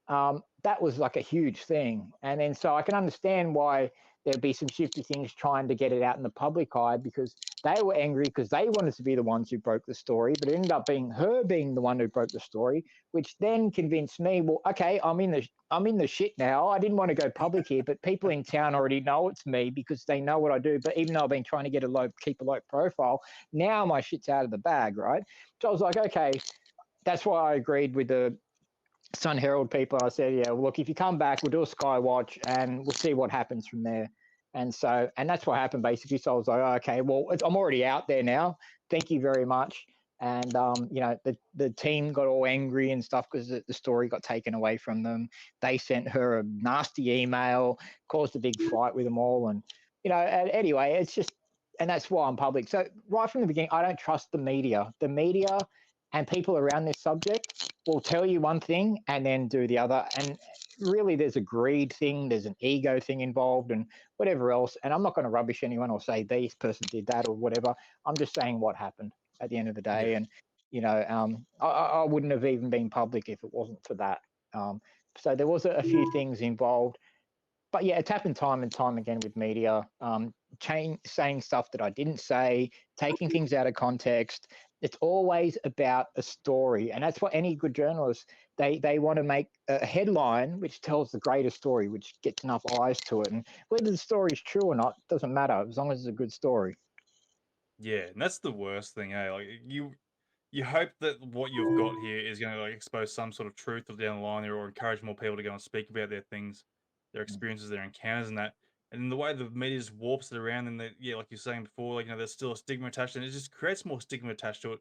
That was like a huge thing. And then so I can understand why there'd be some shifty things trying to get it out in the public eye, because they were angry because they wanted to be the ones who broke the story, but it ended up being her being the one who broke the story, which then convinced me, well, okay, I'm in the shit now. I didn't want to go public here, but people in town already know it's me because they know what I do. But even though I've been trying to keep a low profile, now my shit's out of the bag, right? So I was like, okay, that's why I agreed with the Sun Herald people. I said, yeah, well, look, if you come back, we'll do a Skywatch and we'll see what happens from there. And that's what happened basically. So I was like, oh, okay, well, I'm already out there now. Thank you very much. And, the team got all angry and stuff because the story got taken away from them. They sent her a nasty email, caused a big fight with them all. And, anyway, it's just, and that's why I'm public. So right from the beginning, I don't trust the media. The media and people around this subject will tell you one thing and then do the other. And really, there's a greed thing, there's an ego thing involved, and whatever else. And I'm not going to rubbish anyone or say this person did that or whatever. I'm just saying what happened at the end of the day. Yeah. And I wouldn't have even been public if it wasn't for that. So there was a few things involved. But yeah, it's happened time and time again with media, saying stuff that I didn't say, taking things out of context. It's always about a story. And that's what any good journalist, they want to make a headline which tells the greater story, which gets enough eyes to it. And whether the story is true or not, doesn't matter, as long as it's a good story. Yeah, and that's the worst thing, eh? Like you hope that what you've got here is going to like expose some sort of truth down the line there, or encourage more people to go and speak about their things, their experiences, their encounters, and that. And the way the media just warps it around, and like you're saying before, like there's still a stigma attached, and it just creates more stigma attached to it,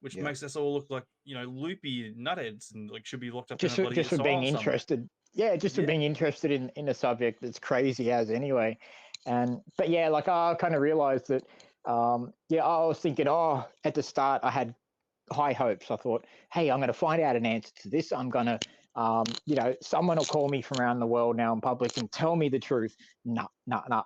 which makes us all look like loopy nutheads and like should be locked up in a bloody just for being asylum interested. Yeah, just for being interested in a subject that's crazy as anyway. But yeah, like I kind of realized that. I was thinking, at the start I had high hopes. I thought, hey, I'm going to find out an answer to this. I'm going to, someone will call me from around the world now in public and tell me the truth. No.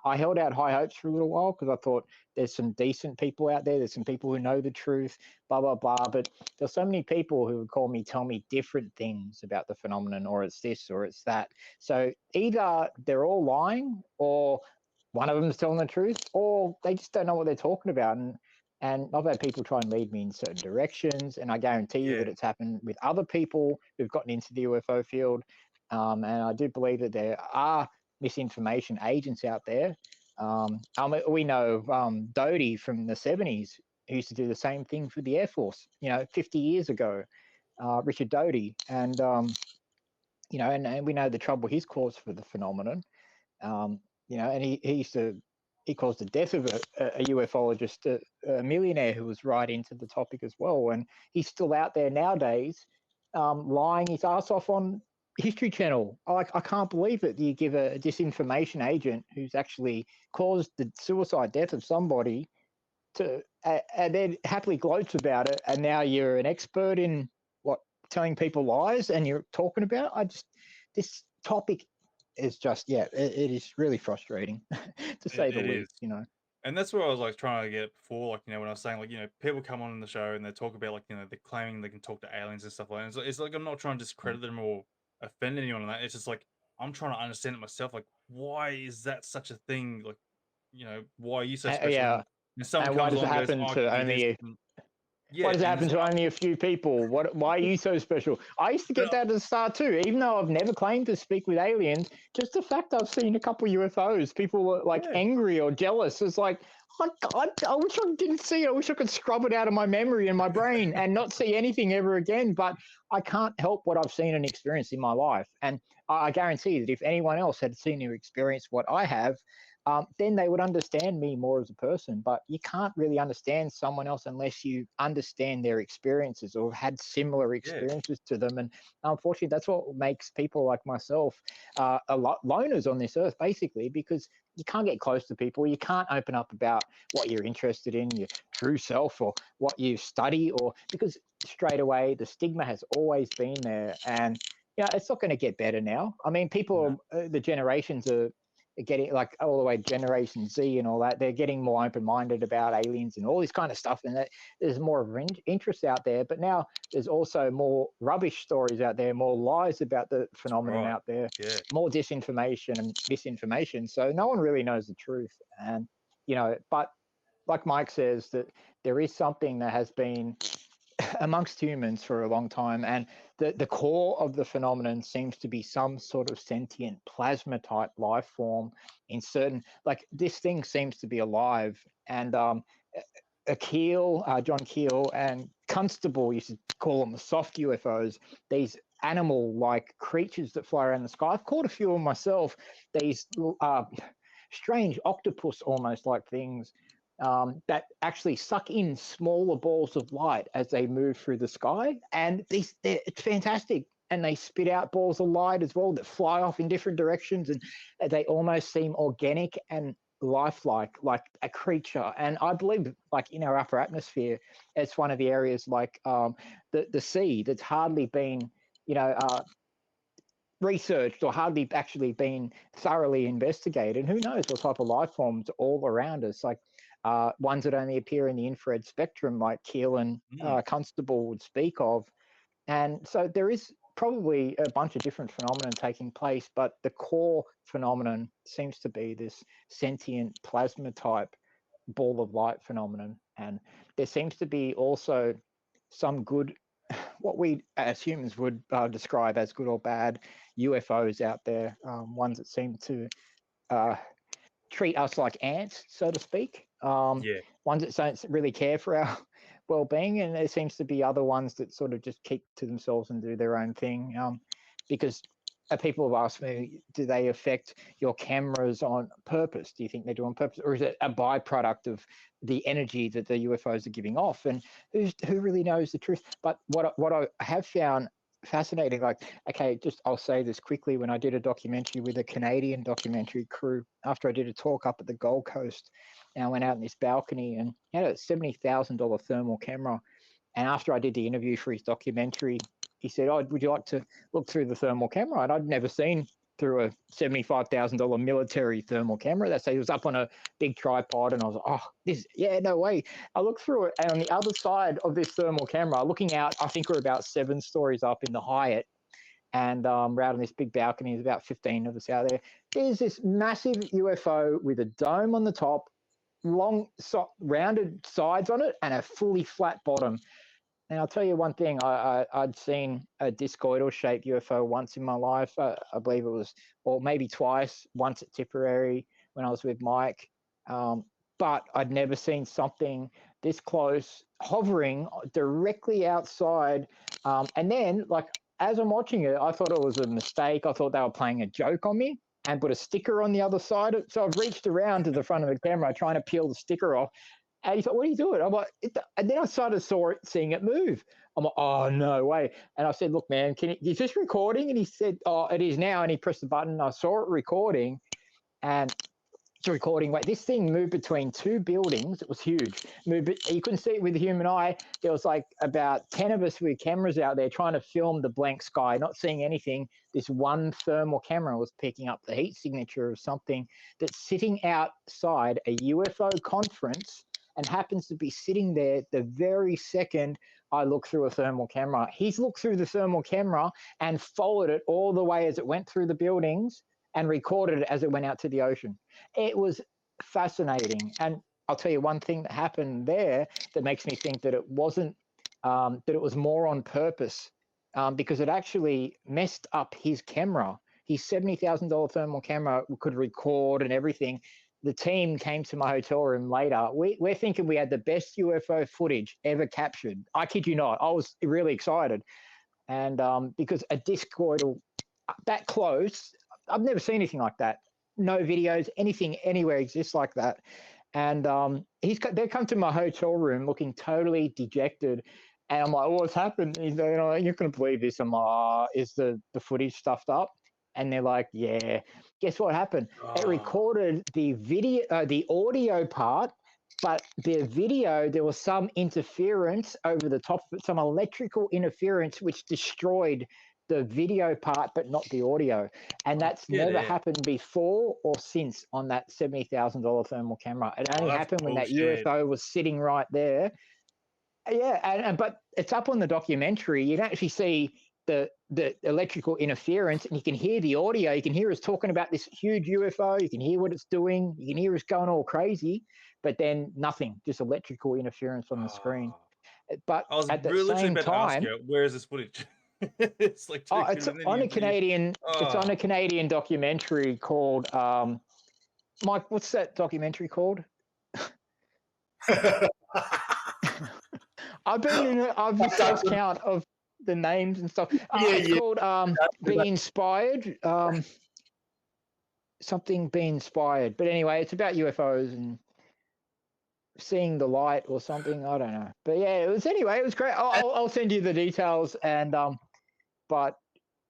I held out high hopes for a little while because I thought there's some decent people out there. There's some people who know the truth, blah, blah, blah. But there's so many people who would call me, tell me different things about the phenomenon, or it's this or it's that. So either they're all lying, or one of them is telling the truth, or they just don't know what they're talking about. And I've had people try and lead me in certain directions, and I guarantee you that it's happened with other people who've gotten into the UFO field. And I do believe that there are misinformation agents out there. We know Doty from the 70s, who used to do the same thing for the Air Force, 50 years ago, Richard Doty. And, and we know the trouble he's caused for the phenomenon. And he caused the death of a ufologist, a millionaire who was right into the topic as well. And he's still out there nowadays, lying his ass off on History Channel. I can't believe it. You give a disinformation agent who's actually caused the suicide death of somebody and then happily gloats about it. And now you're an expert in telling people lies, and you're talking about. This topic is just it is really frustrating to say the least. And that's what I was like trying to get before, like when I was saying like people come on the show and they talk about like they're claiming they can talk to aliens and stuff like that. It's like I'm not trying to discredit them or offend anyone on that. It's just like I'm trying to understand it myself. Like, why is that such a thing? Like, why are you so special? Yeah. And why does it happen to only? Why does it happen to only a few people? Why are you so special? I used to get that at the start too, even though I've never claimed to speak with aliens. Just the fact I've seen a couple UFOs, people were like angry or jealous. It's like, I wish I didn't see it. I wish I could scrub it out of my memory and my brain and not see anything ever again. But I can't help what I've seen and experienced in my life. And I guarantee that if anyone else had seen or experienced what I have, then they would understand me more as a person. But you can't really understand someone else unless you understand their experiences or have had similar experiences to them. And unfortunately, that's what makes people like myself a lot loners on this earth, basically, because you can't get close to people. You can't open up about what you're interested in, your true self, or what you study, or because straight away the stigma has always been there. And it's not going to get better now. I mean, people, the generations are getting, like, all the way Generation Z and all that, they're getting more open-minded about aliens and all this kind of stuff, and that there's more of an interest out there. But now there's also more rubbish stories out there, more lies about the phenomenon out there, more disinformation and misinformation. So no one really knows the truth. And but like Mike says, that there is something that has been amongst humans for a long time, and the core of the phenomenon seems to be some sort of sentient plasma type life form in certain, like, this thing seems to be alive. And John Keel and Constable used to call them soft UFOs, these animal like creatures that fly around the sky. I've caught a few of them myself, these strange octopus almost like things that actually suck in smaller balls of light as they move through the sky. And it's fantastic. And they spit out balls of light as well that fly off in different directions. And they almost seem organic and lifelike, like a creature. And I believe, like, in our upper atmosphere, it's one of the areas, like the sea, that's hardly been, researched or hardly actually been thoroughly investigated. Who knows what type of life forms are all around us, like ones that only appear in the infrared spectrum, like Keel and Constable would speak of. And so there is probably a bunch of different phenomena taking place, but the core phenomenon seems to be this sentient plasma type ball of light phenomenon. And there seems to be also some good, what we as humans would describe as good or bad UFOs out there, ones that seem to treat us like ants, so to speak. Ones that don't really care for our well-being, and there seems to be other ones that sort of just keep to themselves and do their own thing. Because people have asked me, do they affect your cameras on purpose? Do you think they do on purpose, or is it a byproduct of the energy that the UFOs are giving off? And who really knows the truth? But what I have found fascinating, like, okay, I'll say this quickly. When I did a documentary with a Canadian documentary crew, after I did a talk up at the Gold Coast, and I went out in this balcony and had a $70,000 thermal camera. And after I did the interview for his documentary, he said, "Oh, would you like to look through the thermal camera?" And I'd never seen through a $75,000 military thermal camera. It was up on a big tripod, and I was like, no way. I looked through it, and on the other side of this thermal camera, looking out, I think we're about 7 stories up in the Hyatt, and we're out on this big balcony. There's about 15 of us out there. There's this massive UFO with a dome on the top, long, rounded sides on it, and a fully flat bottom. And I'll tell you one thing, I'd seen a discoidal-shaped UFO once in my life. I believe it was, or maybe twice, once at Tipperary when I was with Mike. But I'd never seen something this close, hovering directly outside. And then, like, as I'm watching it, I thought it was a mistake. I thought they were playing a joke on me and put a sticker on the other side. So I've reached around to the front of the camera trying to peel the sticker off. And he thought, "What are you doing?" I'm like, and then I started seeing it move. I'm like, "Oh, no way." And I said, "Look, man, is this recording?" And he said, "Oh, it is now." And he pressed the button. And I saw it recording, and it's recording. Wait, this thing moved between 2 buildings. It was huge. You couldn't see it with the human eye. There was like about 10 of us with cameras out there trying to film the blank sky, not seeing anything. This one thermal camera was picking up the heat signature of something that's sitting outside a UFO conference, and happens to be sitting there the very second I look through a thermal camera. He's looked through the thermal camera and followed it all the way as it went through the buildings and recorded it as it went out to the ocean. It was fascinating. And I'll tell you one thing that happened there that makes me think that it wasn't, that it was more on purpose, because it actually messed up his camera. His $70,000 thermal camera could record and everything. the team came to my hotel room later. We're thinking we had the best UFO footage ever captured. I kid you not. I was really excited. And because a discoidal that close, I've never seen anything like that. No videos, anything anywhere exists like that. And they come to my hotel room looking totally dejected. And I'm like, what's happened? He's like, you're not going to believe this. I'm like, is the footage stuffed up? And they're like, yeah. Guess what happened? It recorded the video, the audio part, but the video, there was some interference over the top of it, some electrical interference, which destroyed the video part, but not the audio. And that's never happened before or since on that $70,000 thermal camera. It only happened when that UFO was sitting right there. Yeah, but it's up on the documentary. You can actually see the electrical interference, and you can hear the audio. You can hear us talking about this huge UFO. You can hear what it's doing. You can hear us going all crazy, but then nothing, just electrical interference on the screen. But I was at the literally same about time, to ask you, where is this footage? It's like it's on a Canadian. It's on a Canadian documentary called Mike. What's that documentary called? I've lost count of the names and stuff. It's called Be Inspired. Something Be Inspired. But anyway, it's about UFOs and seeing the light or something. I don't know. But yeah, it was great. I'll send you the details. And but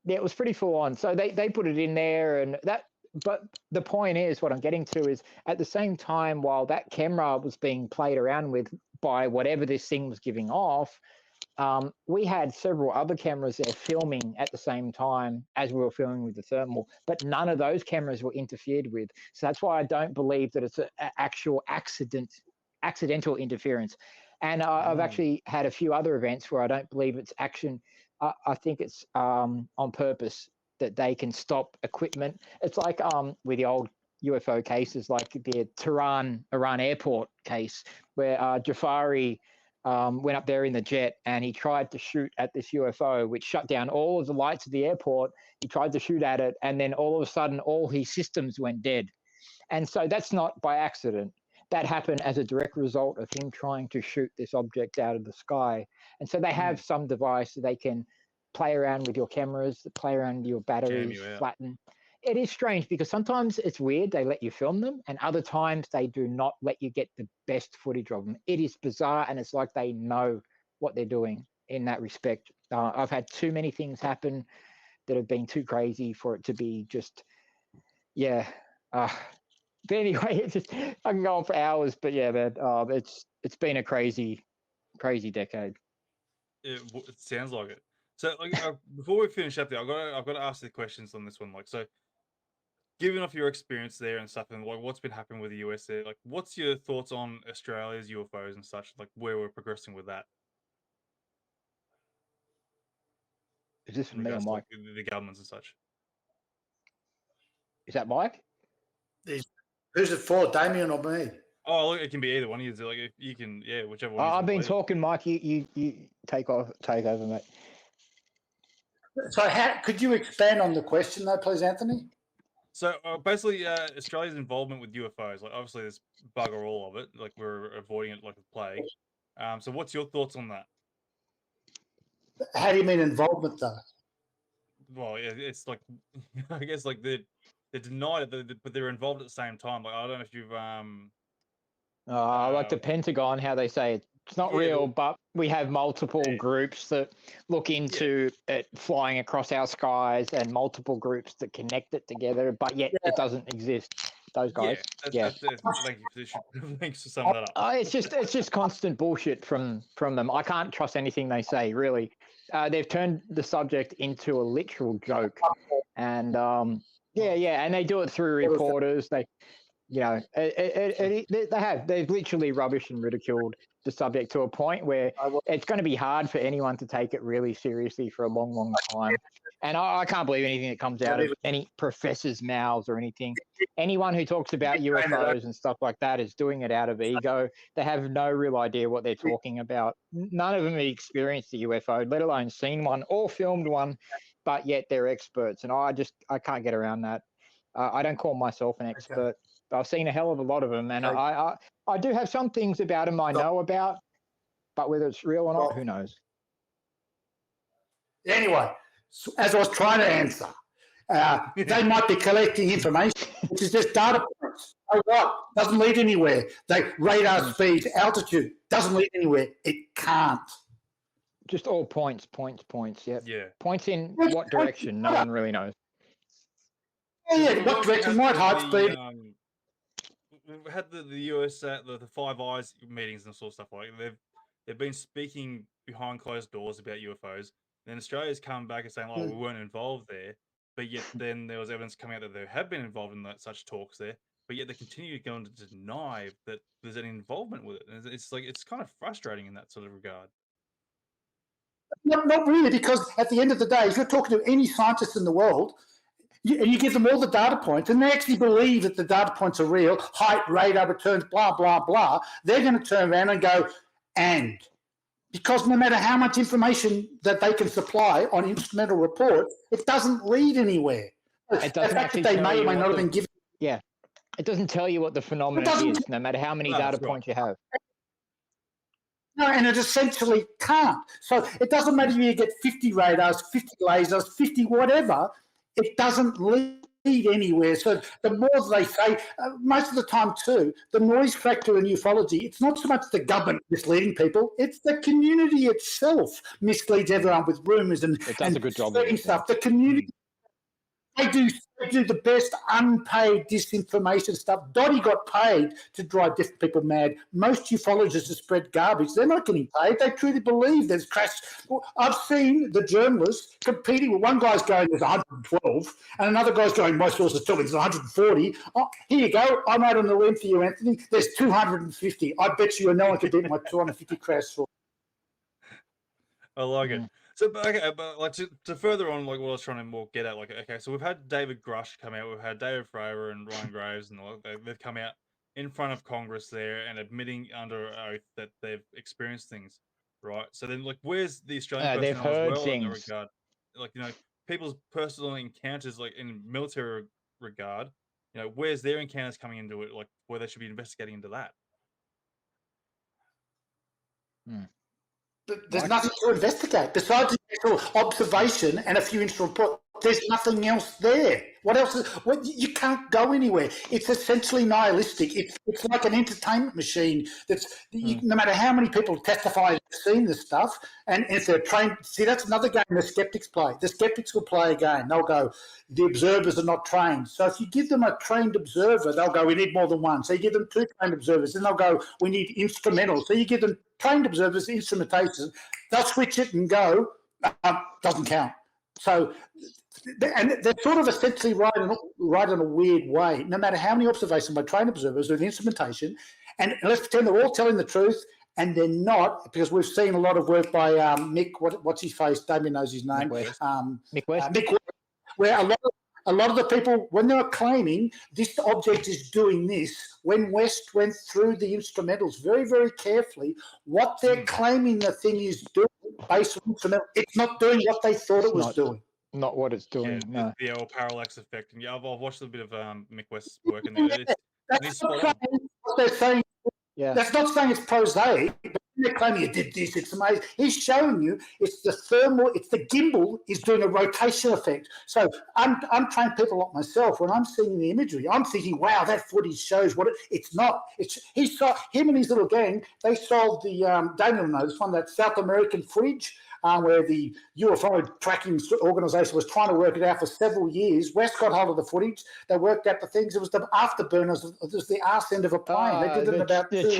yeah, it was pretty full on. So they put it in there and that. But the point is, what I'm getting to is, at the same time, while that camera was being played around with by whatever this thing was giving off, we had several other cameras there filming at the same time as we were filming with the thermal, but none of those cameras were interfered with. So that's why I don't believe that it's an actual accidental interference. And I've actually had a few other events where I don't believe it's action. I think it's on purpose, that they can stop equipment. It's like with the old UFO cases, like the Tehran, Iran airport case, where Jafari went up there in the jet and he tried to shoot at this UFO, which shut down all of the lights of the airport. He tried to shoot at it, and then all of a sudden, all his systems went dead. And so that's not by accident. That happened as a direct result of him trying to shoot this object out of the sky. And so they have some device so they can play around with your cameras, play around with your batteries, flatten. It is strange because sometimes it's weird, they let you film them, and other times they do not let you get the best footage of them. It is bizarre, and it's like they know what they're doing in that respect. I've had too many things happen that have been too crazy for it to be just, but anyway, I can go on for hours, but yeah, man, it's been a crazy decade. It sounds like it. So, like, before we finish up there, I've got to ask the questions on this one. Like, so, given off your experience there and stuff, and like what's been happening with the US there, like, what's your thoughts on Australia's UFOs and such? Like, where we're progressing with that? Is this me or Mike? Like, the governments and such. Is that Mike? Who's it for, Damien or me? Oh, look, it can be either one. You like, if you can, whichever one. I've been talking, Mike. You take over, mate. So, could you expand on the question, though, please, Anthony? So basically, Australia's involvement with UFOs, like obviously there's bugger all of it, like we're avoiding it like the plague. So what's your thoughts on that? How do you mean involvement, though? Well, it's like, I guess like they denied it, but they're involved at the same time. Like, I don't know if you've like the Pentagon, how they say it's not real, but we have multiple groups that look into it flying across our skies, and multiple groups that connect it together, but yet it doesn't exist. Those guys. Thank you. Thanks for summing that up. It's just constant bullshit from them. I can't trust anything they say, really. They've turned the subject into a literal joke, and and they do it through reporters. They've literally rubbish and ridiculed the subject to a point where it's going to be hard for anyone to take it really seriously for a long, long time. And I can't believe anything that comes out of any professor's mouths or anything. Anyone who talks about UFOs and stuff like that is doing it out of ego. They have no real idea what they're talking about. None of them have experienced a UFO, let alone seen one or filmed one, but yet they're experts. And I can't get around that. I don't call myself an expert. But I've seen a hell of a lot of them, and Okay. I do have some things about them I know about, but whether it's real or not, Well, who knows? Anyway, so as I was trying to answer, they might be collecting information, which is just data points. So what? Doesn't lead anywhere. They radar speed, altitude doesn't lead anywhere. It can't. Just all points. Yep. Yeah. Points in what direction? No one really knows. Yeah, what direction? What height, speed? We've had the US the Five Eyes meetings and sort of stuff like they've been speaking behind closed doors about UFOs. Then Australia's come back and saying, "Oh, we weren't involved there," but yet then there was evidence coming out that they have been involved in such talks there. But yet they continue to go on to deny that there's any involvement with it. And it's like it's kind of frustrating in that sort of regard. Not really, because at the end of the day, if you're talking to any scientist in the world, and you give them all the data points, and they actually believe that the data points are real, height, radar returns, blah, blah, blah, they're going to turn around and go, and because no matter how much information that they can supply on instrumental reports, it doesn't lead anywhere. It doesn't the fact that they may or may not have been given. Yeah. It doesn't tell you what the phenomenon is, no matter how many data points you have. No, and it essentially can't. So it doesn't matter if you get 50 radars, 50 lasers, 50 whatever, it doesn't lead anywhere. So the more they say, most of the time too, the noise factor in ufology, it's not so much the government misleading people, it's the community itself misleads everyone with rumours and it does a good job of it, stuff. The community, they do the best unpaid disinformation stuff. Dottie got paid to drive different people mad. Most ufologists have spread garbage. They're not getting paid. They truly believe there's crash. I've seen the journalists competing with one guy's going, there's 112, and another guy's going, my sources tell me there's 140. Oh, here you go. I'm out on the limb for you, Anthony. There's 250. I bet you no one can beat my 250 crash source. I like it. So, but like to further on, like what I was trying to more get at, like, okay, so we've had David Grush come out, we've had David Fravor and Ryan Graves, and they've come out in front of Congress there and admitting under oath that they've experienced things, right? So then, like, where's the Australian they've personnel heard as well in that things. regard? Like, people's personal encounters, like in military regard, where's their encounters coming into it? Like, where they should be investigating into that. There's nothing to investigate besides the actual observation and a few instrument reports. There's nothing else there. What else? You can't go anywhere. It's essentially nihilistic. It's like an entertainment machine. No matter how many people testify they've seen this stuff, and if they're trained, see, that's another game the skeptics play. The skeptics will play a game. They'll go, the observers are not trained. So if you give them a trained observer, they'll go, we need more than one. So you give them 2 trained observers, then they'll go, we need instrumental. So you give them trained observers, instrumentation. They'll switch it and go, doesn't count. So, and they're sort of essentially right in a weird way. No matter how many observations by trained observers with instrumentation, and let's pretend they're all telling the truth, and they're not, because we've seen a lot of work by Mick. What's his face? Damien knows his name. Mick West. Mick West, where a lot of the people, when they were claiming this object is doing this, when West went through the instrumentals very, very carefully, what they're claiming the thing is doing based on instrumental, it's not doing what they thought it was doing. Not what it's doing. Yeah, no. the old parallax effect. And I've watched a bit of Mick West's work, and That's not saying what they're saying. Yeah. That's not saying it's prosaic, but they're claiming it did this, it's amazing. He's showing you it's the thermal, it's the gimbal is doing a rotation effect. So untrained people like myself, when I'm seeing the imagery, I'm thinking, wow, that footage shows what it's not. Him and his little gang, they solved the, Damien knows, one, that South American footage, where the UFO tracking organisation was trying to work it out for several years. West got hold of the footage. They worked out the things. It was the afterburners. It was the arse end of a plane. They did it in about 2 weeks.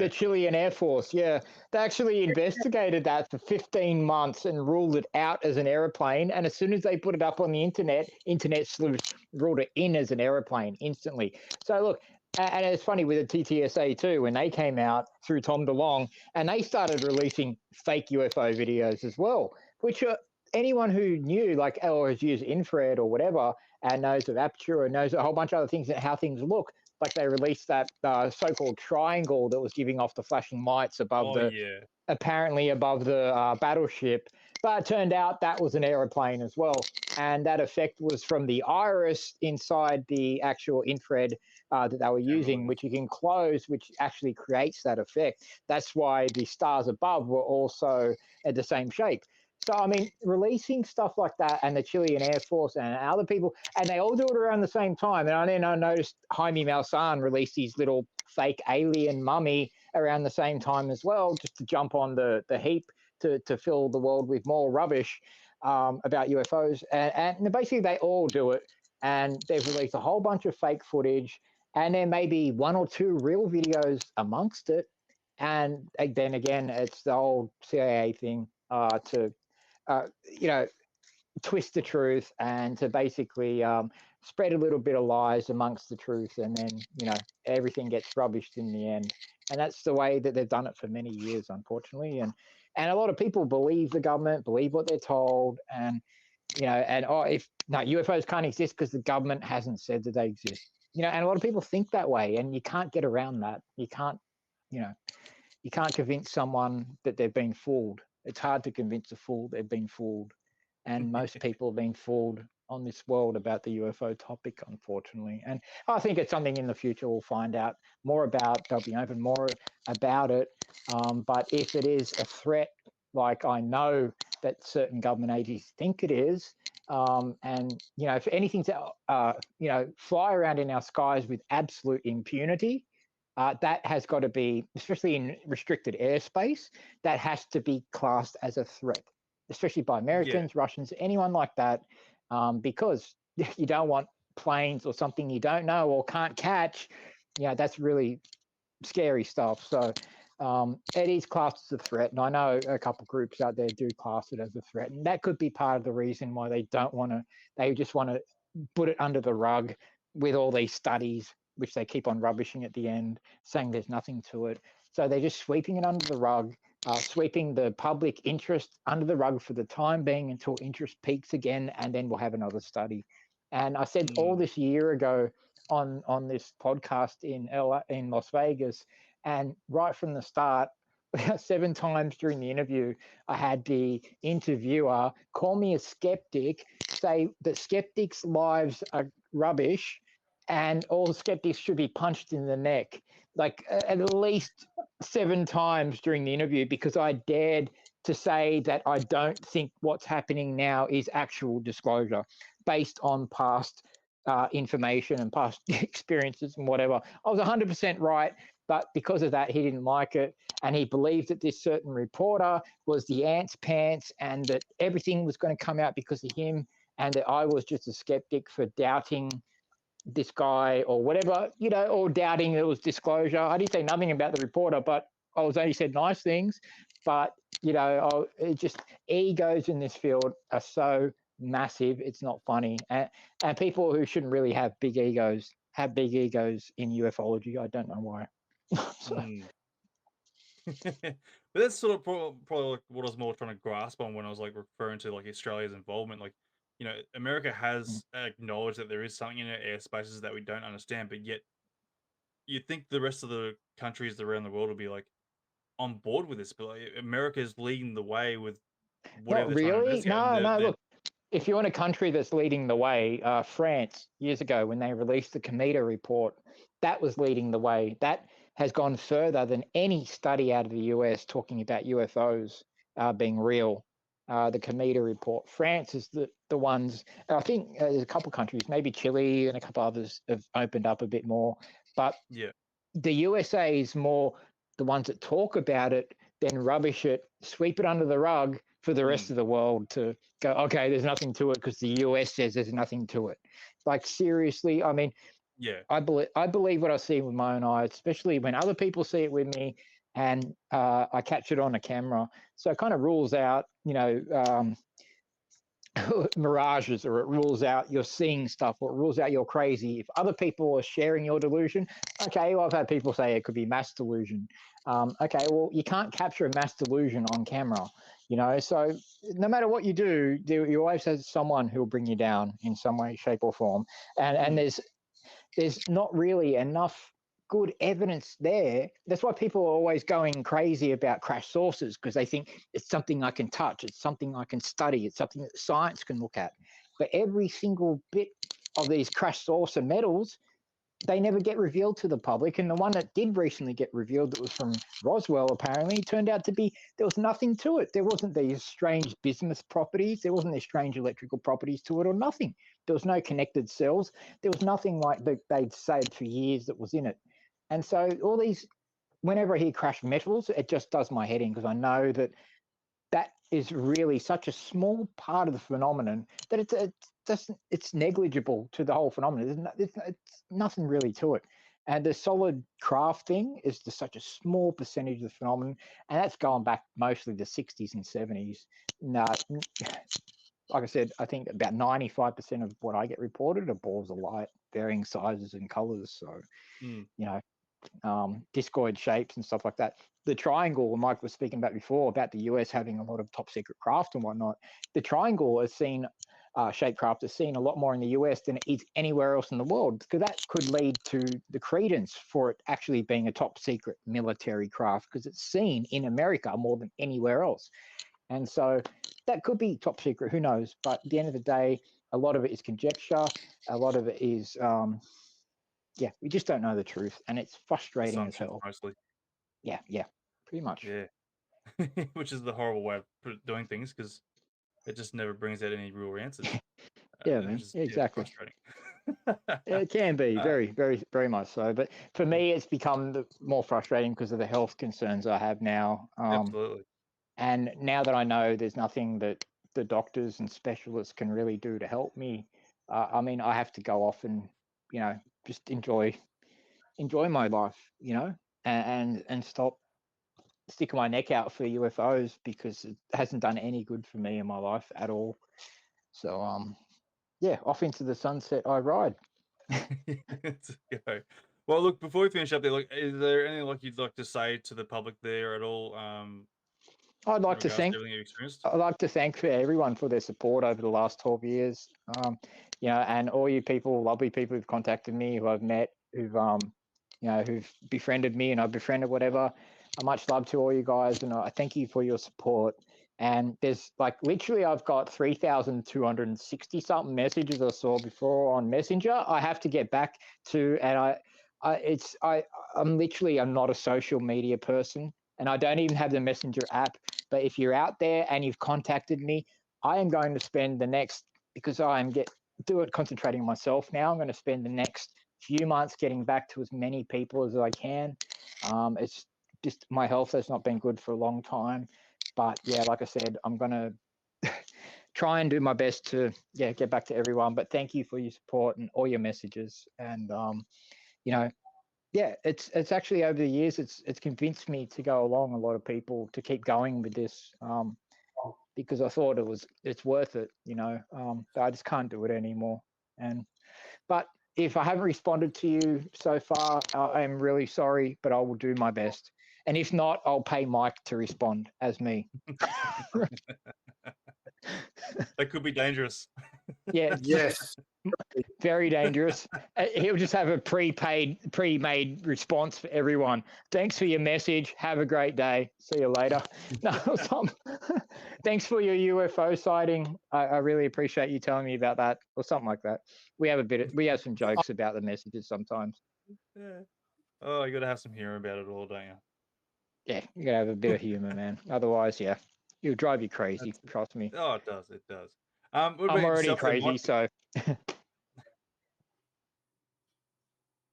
The Chilean Air Force, yeah. They actually investigated that for 15 months and ruled it out as an aeroplane. And as soon as they put it up on the internet sleuths ruled it in as an aeroplane instantly. So look, and it's funny with the TTSA too, when they came out through Tom DeLonge, and they started releasing fake UFO videos as well, which anyone who knew, like, or has used infrared or whatever, and knows of aperture and knows a whole bunch of other things and how things look, like they released that so-called triangle that was giving off the flashing lights above apparently above the battleship. But it turned out that was an aeroplane as well. And that effect was from the iris inside the actual infrared that they were using, which you can close, which actually creates that effect. That's why the stars above were also at the same shape. So, I mean, releasing stuff like that, and the Chilean Air Force and other people, and they all do it around the same time. And then I noticed Jaime Maussan released his little fake alien mummy around the same time as well, just to jump on the heap to fill the world with more rubbish about UFOs. And basically they all do it. And they've released a whole bunch of fake footage, and there may be one or two real videos amongst it. And then again, it's the old CIA thing to twist the truth and to basically spread a little bit of lies amongst the truth, and then everything gets rubbished in the end. And that's the way that they've done it for many years, unfortunately. And a lot of people believe the government, believe what they're told, and if UFOs can't exist because the government hasn't said that they exist. And a lot of people think that way, and you can't get around that. You can't convince someone that they've been fooled. It's hard to convince a fool they've been fooled. And most people have been fooled on this world about the UFO topic, unfortunately. And I think it's something in the future we'll find out more about. They'll be open more about it. But if it is a threat, like I know that certain government agencies think it is, and if anything to fly around in our skies with absolute impunity, that has got to be, especially in restricted airspace, that has to be classed as a threat, especially by Americans, Russians, anyone like that, because you don't want planes or something you don't know or can't catch. That's really scary stuff. So it is classed as a threat, and I know a couple of groups out there do class it as a threat, and that could be part of the reason why they don't want to. They just want to put it under the rug with all these studies, which they keep on rubbishing at the end, saying there's nothing to it. So they're just sweeping it under the rug, sweeping the public interest under the rug for the time being until interest peaks again, and then we'll have another study. And I said all this year ago on this podcast in Las Vegas, and right from the start, 7 times during the interview, I had the interviewer call me a skeptic, say that skeptics' lives are rubbish, and all skeptics should be punched in the neck, like at least 7 times during the interview, because I dared to say that I don't think what's happening now is actual disclosure based on past information and past experiences and whatever. I was 100% right, but because of that, he didn't like it. And he believed that this certain reporter was the ant's pants, and that everything was going to come out because of him, and that I was just a skeptic for doubting this guy or whatever, or doubting it was disclosure. I didn't say nothing about the reporter, but I was only said nice things. But, it just, egos in this field are so massive, it's not funny. And people who shouldn't really have big egos in ufology. I don't know why. But that's sort of probably like what I was more trying to grasp on when I was like referring to like Australia's involvement. Like, America has acknowledged that there is something in our airspaces that we don't understand, but yet you'd think the rest of the countries around the world would be like on board with this. But like, America is leading the way with whatever Not they're trying to really. investigate. No. Look, if you want a country that's leading the way, France, years ago, when they released the Cometa report, that was leading the way. That has gone further than any study out of the US talking about UFOs being real. The Cometa report. France is the ones, I think there's a couple of countries, maybe Chile and a couple others have opened up a bit more. But the USA is more the ones that talk about it, then rubbish it, sweep it under the rug for the rest of the world to go, okay, there's nothing to it because the US says there's nothing to it. Like, seriously, I mean, I believe what I see with my own eyes, especially when other people see it with me, and I catch it on a camera. So it kind of rules out, mirages, or it rules out you're seeing stuff, or it rules out you're crazy. If other people are sharing your delusion, okay, well, I've had people say it could be mass delusion. Okay, well, you can't capture a mass delusion on camera, so no matter what you do, you always have someone who will bring you down in some way, shape or form. And there's not really enough good evidence there. That's why people are always going crazy about crash sources, because they think it's something I can touch, it's something I can study, it's something that science can look at. But every single bit of these crash source and metals they never get revealed to the public. And the one that did recently get revealed, that was from Roswell, apparently turned out to be, there was nothing to it. There wasn't these strange business properties. There wasn't these strange electrical properties to it, or nothing. There was no connected cells. There was nothing like they'd said for years that was in it. And so all these, whenever I hear crash metals, it just does my head in, because I know that that is really such a small part of the phenomenon that it's negligible to the whole phenomenon. It's nothing really to it. And the solid craft thing is just such a small percentage of the phenomenon, and that's going back mostly the 60s and 70s. No, like I said, I think about 95% of what I get reported are balls of light, varying sizes and colors. So, you know, discoid shapes and stuff like that. The triangle Mike was speaking about before, about the US having a lot of top secret craft and whatnot. The triangle has seen, shape craft is seen a lot more in the US than it is anywhere else in the world, because that could lead to the credence for it actually being a top secret military craft, because it's seen in America more than anywhere else. And so that could be top secret, who knows? But at the end of the day, a lot of it is conjecture. A lot of it is, yeah, we just don't know the truth, and it's frustrating as hell. Mostly. Yeah, pretty much. Yeah. Which is the horrible way of doing things, because it just never brings out any real answers. Yeah, man. Exactly. Frustrating. It can be very, very, very much so. But for me, it's become more frustrating because of the health concerns I have now. Absolutely. And now that I know there's nothing that the doctors and specialists can really do to help me, I mean, I have to go off and, you know, just enjoy my life, you know, and stop sticking my neck out for UFOs, because it hasn't done any good for me in my life at all. So, yeah, off into the sunset I ride. Let's go. Well, look, before we finish up there, like, is there anything like you'd like to say to the public there at all? I'd like to thank everyone for their support over the last 12 years. You know, and all you people, lovely people who've contacted me, who I've met, who've you know, who've befriended me and I've befriended, whatever. Much love to all you guys, and I thank you for your support. And there's like literally, I've got 3,260 something messages I saw before on Messenger. I have to get back to, and I'm not a social media person, and I don't even have the Messenger app. But if you're out there and you've contacted me, I am going to spend the next, because concentrating on myself now, I'm going to spend the next few months getting back to as many people as I can. It's just my health has not been good for a long time. But yeah, like I said, I'm going to try and do my best to get back to everyone. But thank you for your support and all your messages. And, you know, yeah, it's actually over the years, it's convinced me to go along, a lot of people, to keep going with this, because I thought it's worth it, you know. But I just can't do it anymore. But if I haven't responded to you so far, I'm really sorry, but I will do my best. And if not, I'll pay Mike to respond as me. That could be dangerous. Yeah. Yes. Very dangerous. He'll just have a pre-made response for everyone. Thanks for your message. Have a great day. See you later. No, thanks for your UFO sighting. I really appreciate you telling me about that, or something like that. We have some jokes about the messages sometimes. Yeah. Oh, you got to have some humor about it all, don't you? Yeah, you gotta have a bit of humor, man. Otherwise, yeah, it'll drive you crazy. Trust me. Oh, it does. It does. I'm already crazy, so. Mike?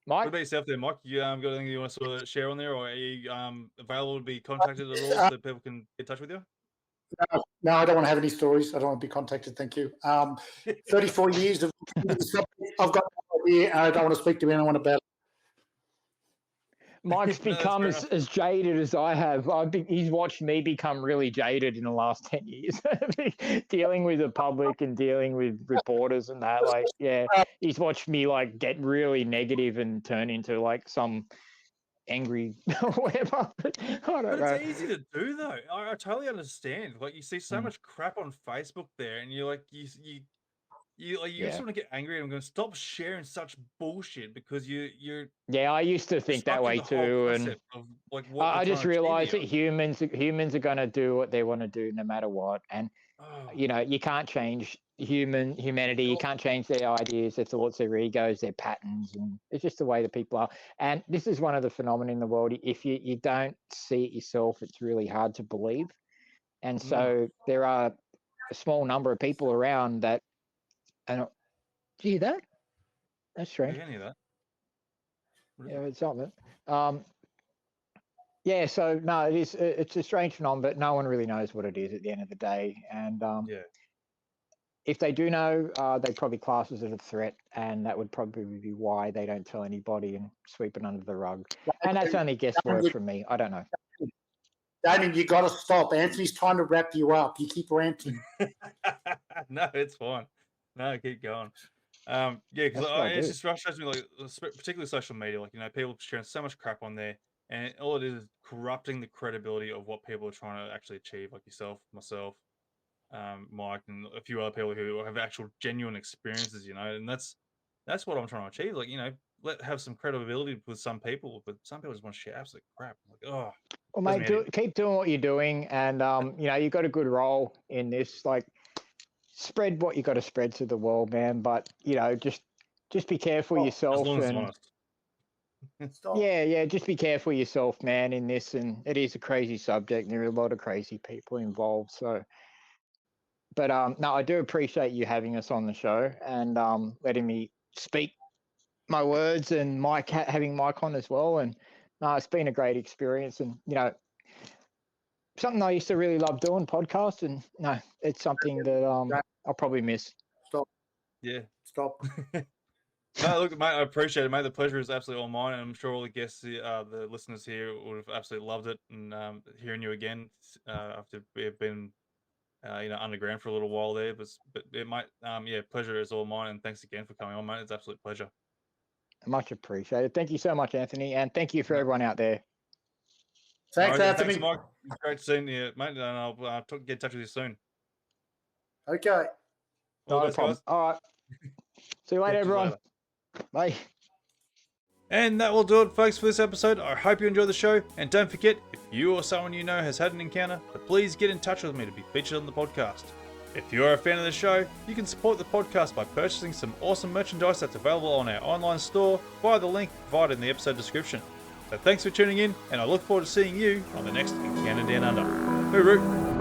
What about yourself there, Mike? You got anything you want to sort of share on there, or are you available to be contacted at all so that people can get in touch with you? No, I don't want to have any stories. I don't want to be contacted. Thank you. 34 years of I've got no idea. I don't want to speak to anyone about it. Mike's become as jaded as I have. He's watched me become really jaded in the last 10 years, dealing with the public and dealing with reporters and that. Like, yeah, he's watched me like get really negative and turn into like some angry whatever. But it's easy to do though. I totally understand. Like, you see so much crap on Facebook there, and you're like, you just want to get angry and I'm going to stop sharing such bullshit, because you're. Yeah, I used to think that way too, and like I just realized that humans are going to do what they want to do no matter what, and you know, you can't change humanity. You can't change their ideas, their thoughts, their egos, their patterns, and it's just the way that people are. And this is one of the phenomena in the world. If you don't see it yourself, it's really hard to believe. And so there are a small number of people around that. And do you hear that? That's strange. I can hear that. Yeah, it's something. Yeah, so no, it's a strange phenomenon, but no one really knows what it is at the end of the day. And Yeah. if they do know, they probably class it as a threat, and that would probably be why they don't tell anybody and sweep it under the rug. And that's only guesswork from me. I don't know. Damien, you got to stop. Anthony's trying to wrap you up. You keep ranting. No, it's fine. No, keep going. Yeah, because That's what I it do. just frustrates me, like particularly social media. Like, you know, people sharing so much crap on there, and all it is corrupting the credibility of what people are trying to actually achieve. Like yourself, myself, Mike, and a few other people who have actual genuine experiences. You know, and that's what I'm trying to achieve. Like, you know, have some credibility with some people, but some people just want to share absolute crap. Like, oh. Well, doesn't mate, mean keep doing what you're doing, and you know, you've got a good role in this. Like, spread what you got to spread to the world, man. But you know, just be careful as yourself, long as it's and honest. Stop. yeah, just be careful yourself, man, in this. And it is a crazy subject, and there are a lot of crazy people involved. So, but no, I do appreciate you having us on the show and letting me speak my words, and Mike having Mike on as well. And no, it's been a great experience, and you know, something I used to really love doing, podcasts, and no, it's something that I'll probably miss. Stop. Yeah. Stop. No, look, mate, I appreciate it, mate. The pleasure is absolutely all mine, and I'm sure all the guests, the listeners here, would have absolutely loved it. And hearing you again after we've been, you know, underground for a little while there, but it might, yeah, pleasure is all mine, and thanks again for coming on, mate. It's an absolute pleasure. Much appreciated. Thank you so much, Anthony, and thank you for everyone out there. Thanks, All right, Anthony. Thanks, Mike. It's great seeing you, mate, and I'll get in touch with you soon. Okay. All the No best, problem. guys. All right. See you later, everyone. Later. Bye. And that will do it, folks, for this episode. I hope you enjoyed the show. And don't forget, if you or someone you know has had an encounter, please get in touch with me to be featured on the podcast. If you are a fan of the show, you can support the podcast by purchasing some awesome merchandise that's available on our online store via the link provided in the episode description. So thanks for tuning in, and I look forward to seeing you on the next Encounter Down Under. Hooroo!